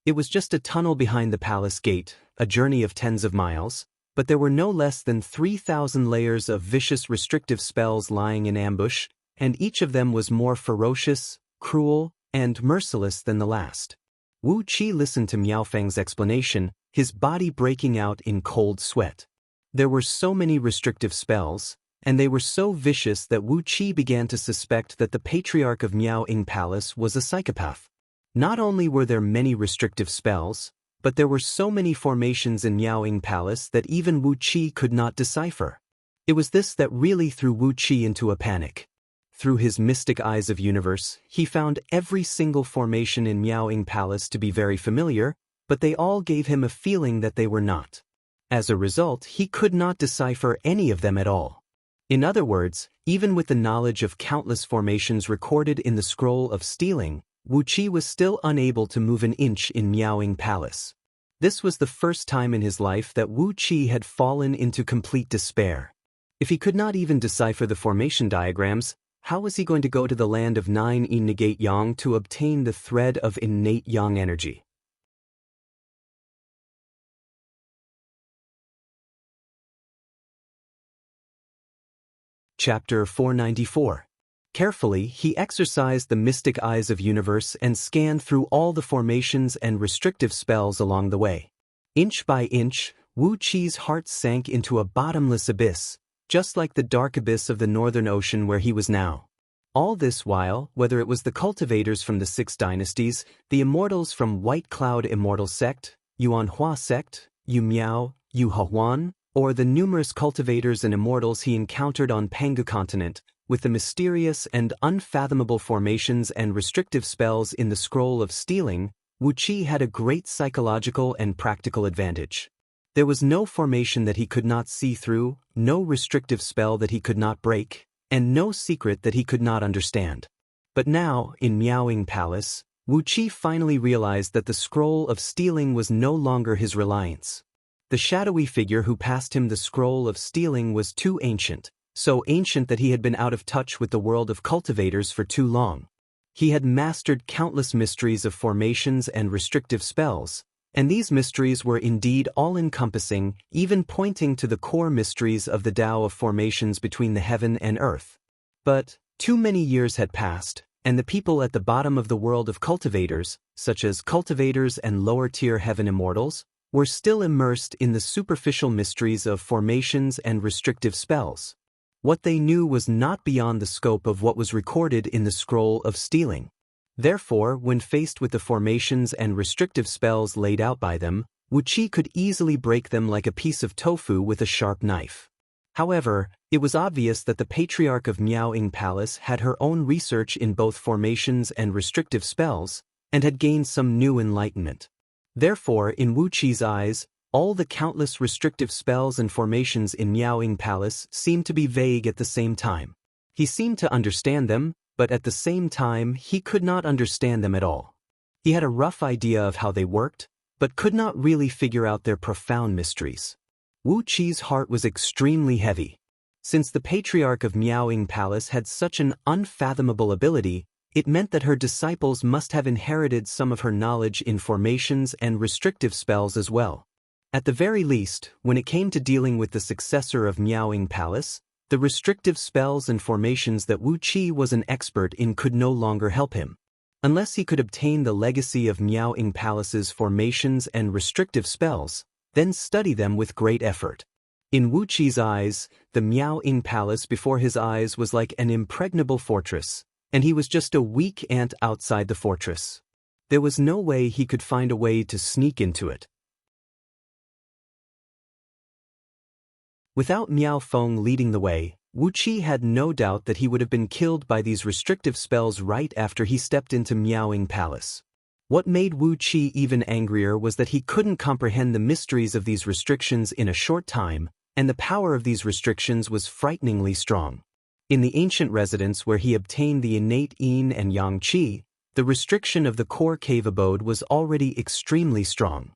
It was just a tunnel behind the palace gate, a journey of tens of miles, but there were no less than 3,000 layers of vicious restrictive spells lying in ambush, and each of them was more ferocious, cruel, and merciless than the last. Wu Qi listened to Miao Feng's explanation, his body breaking out in cold sweat. There were so many restrictive spells, and they were so vicious that Wu Qi began to suspect that the Patriarch of Miaoying Palace was a psychopath. Not only were there many restrictive spells, but there were so many formations in Miaoying Palace that even Wu Qi could not decipher. It was this that really threw Wu Qi into a panic. through his mystic eyes of universe, he found every single formation in Miaoying Palace to be very familiar, but they all gave him a feeling that they were not. As a result, he could not decipher any of them at all. In other words, even with the knowledge of countless formations recorded in the Scroll of Stealing, Wu Qi was still unable to move an inch in Miaoying Palace. This was the first time in his life that Wu Qi had fallen into complete despair. If he could not even decipher the formation diagrams, how was he going to go to the land of 9 yin negate yang to obtain the thread of innate yang energy? Chapter 494. Carefully, he exercised the mystic eyes of universe and scanned through all the formations and restrictive spells along the way. Inch by inch, Wu Qi's heart sank into a bottomless abyss, just like the dark abyss of the northern ocean where he was now. All this while, whether it was the cultivators from the 6 dynasties, the immortals from White Cloud Immortal Sect, Yuanhua Sect, Yu Miao, Yu Hahuan, or the numerous cultivators and immortals he encountered on Pangu continent, with the mysterious and unfathomable formations and restrictive spells in the Scroll of Stealing, Wu Qi had a great psychological and practical advantage. There was no formation that he could not see through, no restrictive spell that he could not break, and no secret that he could not understand. But now, in Miaoying Palace, Wu Qi finally realized that the Scroll of Stealing was no longer his reliance. The shadowy figure who passed him the Scroll of Stealing was too ancient, so ancient that he had been out of touch with the world of cultivators for too long. He had mastered countless mysteries of formations and restrictive spells, and these mysteries were indeed all-encompassing, even pointing to the core mysteries of the Tao of formations between the heaven and earth. But too many years had passed, and the people at the bottom of the world of cultivators, such as cultivators and lower-tier heaven immortals, were still immersed in the superficial mysteries of formations and restrictive spells. What they knew was not beyond the scope of what was recorded in the Scroll of Stealing. Therefore, when faced with the formations and restrictive spells laid out by them, Wu Qi could easily break them like a piece of tofu with a sharp knife. However, it was obvious that the Patriarch of Miaoying Palace had her own research in both formations and restrictive spells, and had gained some new enlightenment. Therefore, in Wu Qi's eyes, all the countless restrictive spells and formations in Miaoying Palace seemed to be vague at the same time. He seemed to understand them, but at the same time he could not understand them at all. He had a rough idea of how they worked, but could not really figure out their profound mysteries. Wu Qi's heart was extremely heavy. Since the Patriarch of Miaoying Palace had such an unfathomable ability, it meant that her disciples must have inherited some of her knowledge in formations and restrictive spells as well. At the very least, when it came to dealing with the successor of Miaoying Palace, the restrictive spells and formations that Wu Qi was an expert in could no longer help him. Unless he could obtain the legacy of Miaoying Palace's formations and restrictive spells, then study them with great effort. In Wu Qi's eyes, the Miaoying Palace before his eyes was like an impregnable fortress, and he was just a weak ant outside the fortress. There was no way he could find a way to sneak into it. Without Miao Feng leading the way, Wu Qi had no doubt that he would have been killed by these restrictive spells right after he stepped into Miaoying Palace. What made Wu Qi even angrier was that he couldn't comprehend the mysteries of these restrictions in a short time, and the power of these restrictions was frighteningly strong. In the ancient residence where he obtained the innate yin and yang qi, the restriction of the core cave abode was already extremely strong.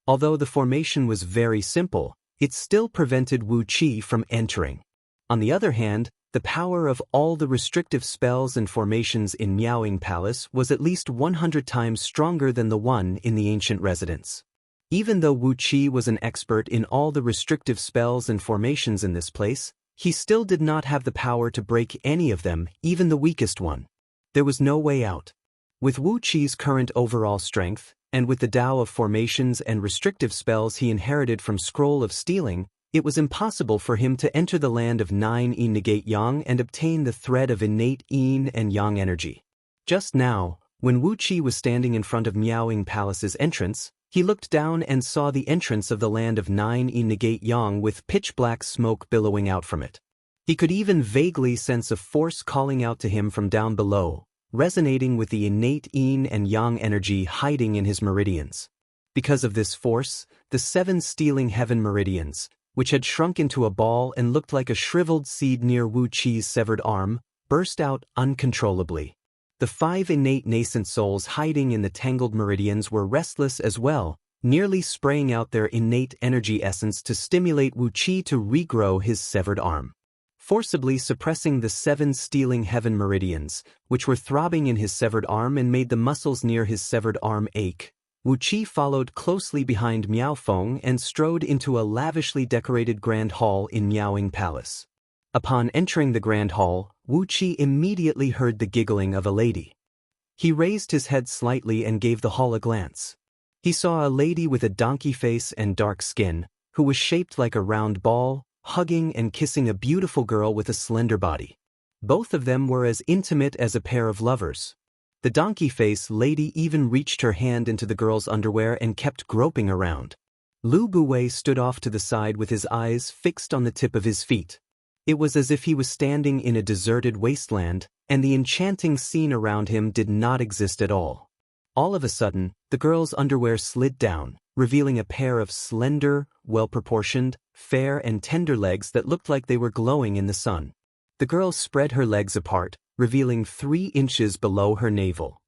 Although the formation was very simple, it still prevented Wu Qi from entering. On the other hand, the power of all the restrictive spells and formations in Miaoying Palace was at least 100 times stronger than the one in the ancient residence. Even though Wu Qi was an expert in all the restrictive spells and formations in this place, he still did not have the power to break any of them, even the weakest one. There was no way out. With Wu Qi's current overall strength, and with the Tao of formations and restrictive spells he inherited from Scroll of Stealing, it was impossible for him to enter the land of 9 yin negate yang and obtain the thread of innate yin and yang energy. Just now, when Wu Qi was standing in front of Miaoying Palace's entrance, he looked down and saw the entrance of the land of 9 yin negate yang with pitch-black smoke billowing out from it. He could even vaguely sense a force calling out to him from down below, resonating with the innate yin and yang energy hiding in his meridians. Because of this force, the 7 stealing heaven meridians, which had shrunk into a ball and looked like a shriveled seed near Wu Qi's severed arm, burst out uncontrollably. The 5 innate nascent souls hiding in the tangled meridians were restless as well, nearly spraying out their innate energy essence to stimulate Wu Qi to regrow his severed arm. Forcibly suppressing the 7 stealing heaven meridians, which were throbbing in his severed arm and made the muscles near his severed arm ache, Wu Qi followed closely behind Miao Feng and strode into a lavishly decorated grand hall in Miaoying Palace. Upon entering the grand hall, Wu Qi immediately heard the giggling of a lady. He raised his head slightly and gave the hall a glance. He saw a lady with a donkey face and dark skin, who was shaped like a round ball, hugging and kissing a beautiful girl with a slender body. Both of them were as intimate as a pair of lovers. The donkey-face lady even reached her hand into the girl's underwear and kept groping around. Lu Buwei stood off to the side with his eyes fixed on the tip of his feet. It was as if he was standing in a deserted wasteland, and the enchanting scene around him did not exist at all. All of a sudden, the girl's underwear slid down, revealing a pair of slender, well-proportioned, fair and tender legs that looked like they were glowing in the sun. The girl spread her legs apart, revealing 3 inches below her navel.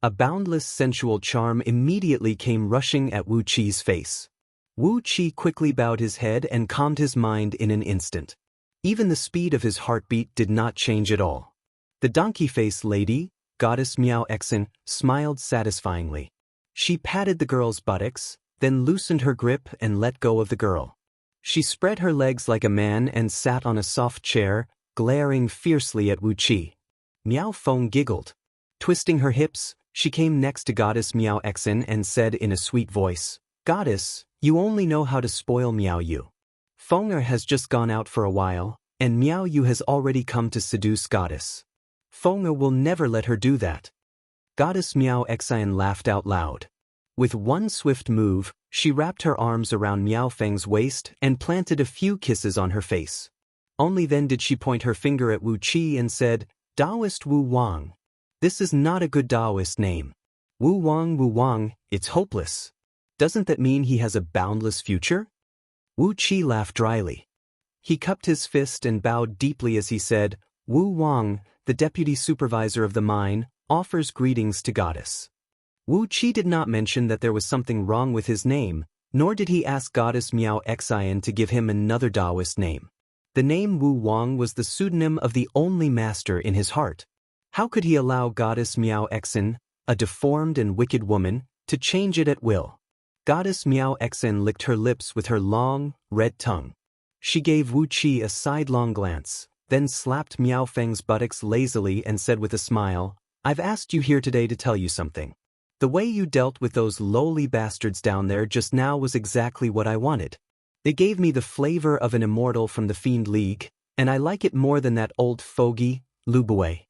A boundless sensual charm immediately came rushing at Wu Qi's face. Wu Qi quickly bowed his head and calmed his mind in an instant. Even the speed of his heartbeat did not change at all. The donkey-face lady, Goddess Miao Exin, smiled satisfyingly. She patted the girl's buttocks, then loosened her grip and let go of the girl. She spread her legs like a man and sat on a soft chair, glaring fiercely at Wu Qi. Miao Feng giggled. Twisting her hips, she came next to Goddess Miao Exin and said in a sweet voice, "Goddess, you only know how to spoil Miao Yu. Fenger has just gone out for a while, and Miao Yu has already come to seduce Goddess. Fenger will never let her do that." Goddess Miao Exin laughed out loud. With one swift move, she wrapped her arms around Miao Feng's waist and planted a few kisses on her face. Only then did she point her finger at Wu Qi and said, "Taoist Wu Wang. This is not a good Taoist name. Wu Wang, it's hopeless. Doesn't that mean he has a boundless future?" Wu Qi laughed dryly. He cupped his fist and bowed deeply as he said, "Wu Wang, the deputy supervisor of the mine, offers greetings to Goddess." Wu Qi did not mention that there was something wrong with his name, nor did he ask Goddess Miao Exin to give him another Taoist name. The name Wu Wang was the pseudonym of the only master in his heart. How could he allow Goddess Miao Exin, a deformed and wicked woman, to change it at will? Goddess Miao Exin licked her lips with her long, red tongue. She gave Wu Qi a sidelong glance, then slapped Miao Feng's buttocks lazily and said with a smile, "I've asked you here today to tell you something. The way you dealt with those lowly bastards down there just now was exactly what I wanted. They gave me the flavor of an immortal from the Fiend League, and I like it more than that old fogey, Lu Buwei."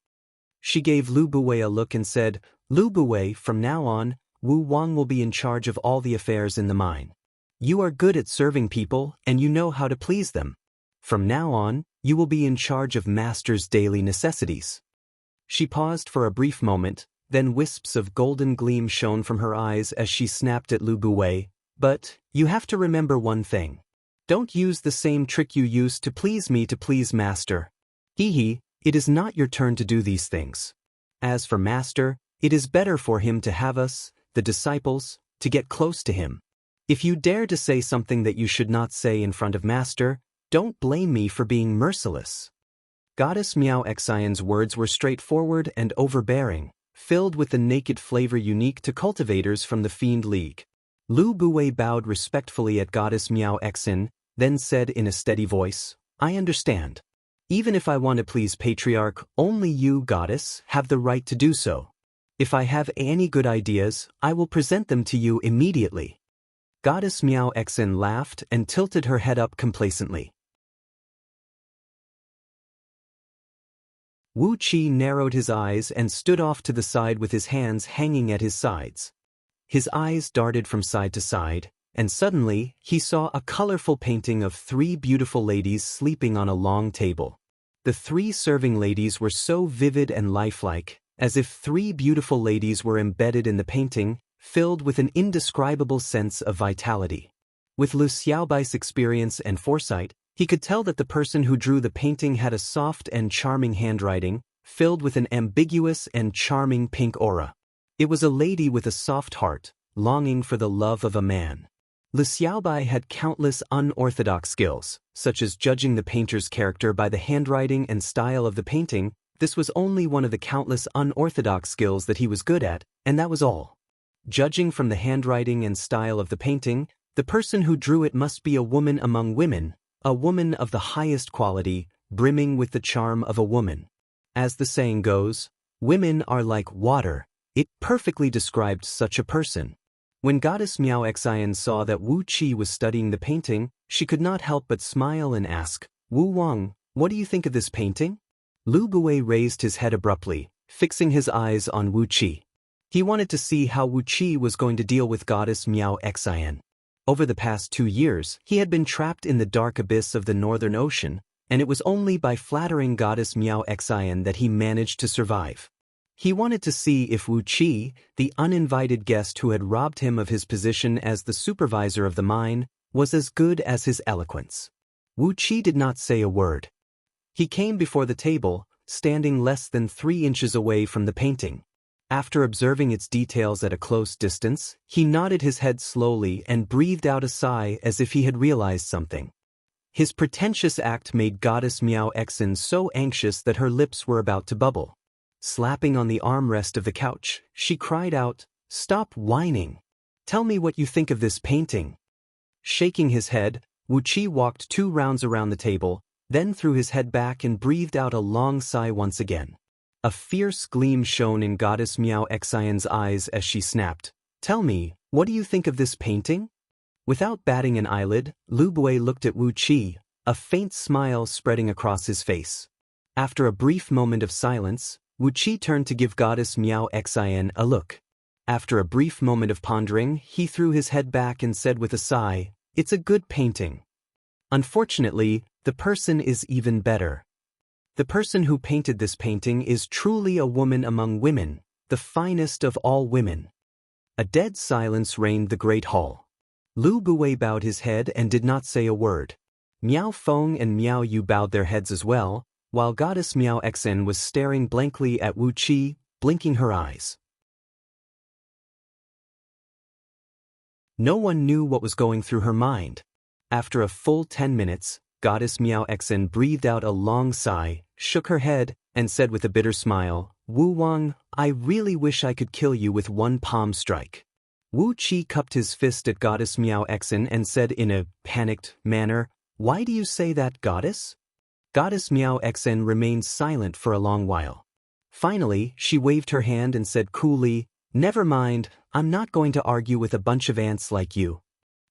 She gave Lu Buwei a look and said, "Lu Buwei, from now on, Wu Wang will be in charge of all the affairs in the mine. You are good at serving people, and you know how to please them. From now on, you will be in charge of Master's daily necessities." She paused for a brief moment, then wisps of golden gleam shone from her eyes as she snapped at Lu Buwei, "But, you have to remember one thing. Don't use the same trick you used to please me to please Master. Hee, it is not your turn to do these things. As for Master, it is better for him to have us, the disciples, to get close to him. If you dare to say something that you should not say in front of Master, don't blame me for being merciless." Goddess Miao Exin's words were straightforward and overbearing, filled with the naked flavor unique to cultivators from the Fiend League. Lu Buwei bowed respectfully at Goddess Miao Exin, then said in a steady voice, "I understand. Even if I want to please Patriarch, only you, Goddess, have the right to do so. If I have any good ideas, I will present them to you immediately." Goddess Miao Exin laughed and tilted her head up complacently. Wu Qi narrowed his eyes and stood off to the side with his hands hanging at his sides. His eyes darted from side to side, and suddenly, he saw a colorful painting of 3 beautiful ladies sleeping on a long table. The 3 serving ladies were so vivid and lifelike, as if 3 beautiful ladies were embedded in the painting, filled with an indescribable sense of vitality. With Liu Xiaobai's experience and foresight, he could tell that the person who drew the painting had a soft and charming handwriting, filled with an ambiguous and charming pink aura. It was a lady with a soft heart, longing for the love of a man. Liu Xiaobai had countless unorthodox skills, such as judging the painter's character by the handwriting and style of the painting. This was only one of the countless unorthodox skills that he was good at, and that was all. Judging from the handwriting and style of the painting, the person who drew it must be a woman among women, a woman of the highest quality, brimming with the charm of a woman. As the saying goes, women are like water. It perfectly described such a person. When Goddess Miao Xian saw that Wu Qi was studying the painting, she could not help but smile and ask, "Wu Wang, what do you think of this painting?" Lu Bui raised his head abruptly, fixing his eyes on Wu Qi. He wanted to see how Wu Qi was going to deal with Goddess Miao Xian. Over the past 2 years, he had been trapped in the dark abyss of the Northern Ocean, and it was only by flattering Goddess Miao Xian that he managed to survive. He wanted to see if Wu Qi, the uninvited guest who had robbed him of his position as the supervisor of the mine, was as good as his eloquence. Wu Qi did not say a word. He came before the table, standing less than 3 inches away from the painting. After observing its details at a close distance, he nodded his head slowly and breathed out a sigh as if he had realized something. His pretentious act made Goddess Miao Xian so anxious that her lips were about to bubble. Slapping on the armrest of the couch, she cried out, "Stop whining. Tell me what you think of this painting." Shaking his head, Wu Qi walked 2 rounds around the table, then threw his head back and breathed out a long sigh once again. A fierce gleam shone in Goddess Miao Xian's eyes as she snapped, "Tell me, what do you think of this painting?" Without batting an eyelid, Lu Bui looked at Wu Qi, a faint smile spreading across his face. After a brief moment of silence, Wu Qi turned to give Goddess Miao Xian a look. After a brief moment of pondering, he threw his head back and said with a sigh, "It's a good painting. Unfortunately, the person is even better. The person who painted this painting is truly a woman among women, the finest of all women." A dead silence reigned the great hall. Lu Bui bowed his head and did not say a word. Miao Feng and Miao Yu bowed their heads as well, while Goddess Miao Xian was staring blankly at Wu Qi, blinking her eyes. No one knew what was going through her mind. After a full 10 minutes, Goddess Miao Xian breathed out a long sigh, shook her head, and said with a bitter smile, "Wu Wang, I really wish I could kill you with one palm strike." Wu Qi cupped his fist at Goddess Miao Xian and said in a panicked manner, "Why do you say that, Goddess?" Goddess Miao Xian remained silent for a long while. Finally, she waved her hand and said coolly, "Never mind, I'm not going to argue with a bunch of ants like you."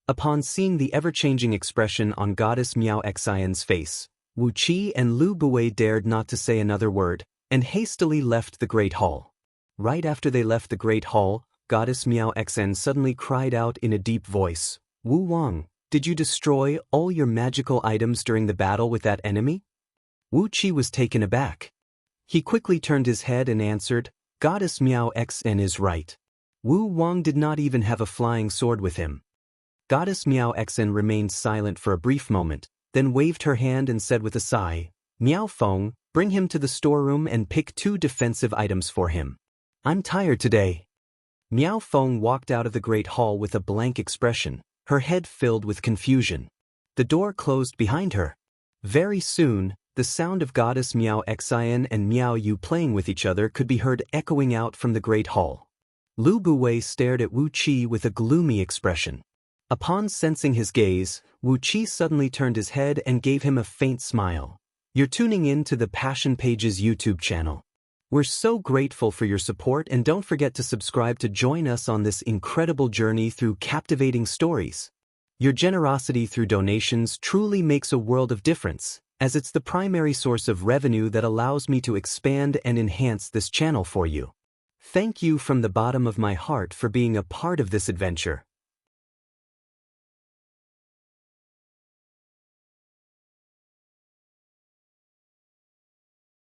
Upon seeing the ever-changing expression on Goddess Miao Xian's face, Wu Qi and Lu Bui dared not to say another word, and hastily left the Great Hall. Right after they left the Great Hall, Goddess Miao Xian suddenly cried out in a deep voice, "Wu Wang, did you destroy all your magical items during the battle with that enemy?" Wu Qi was taken aback. He quickly turned his head and answered, "Goddess Miao Xian is right. Wu Wang did not even have a flying sword with him." Goddess Miao Xian remained silent for a brief moment, then waved her hand and said with a sigh, "Miao Feng, bring him to the storeroom and pick 2 defensive items for him. I'm tired today." Miao Feng walked out of the Great Hall with a blank expression, her head filled with confusion. The door closed behind her. Very soon, the sound of Goddess Miao Xian and Miao Yu playing with each other could be heard echoing out from the Great Hall. Lu Bui stared at Wu Qi with a gloomy expression. Upon sensing his gaze, Wu Qi suddenly turned his head and gave him a faint smile. "You're tuning in to the Passion Pages YouTube channel. We're so grateful for your support, and don't forget to subscribe to join us on this incredible journey through captivating stories. Your generosity through donations truly makes a world of difference, as it's the primary source of revenue that allows me to expand and enhance this channel for you. Thank you from the bottom of my heart for being a part of this adventure.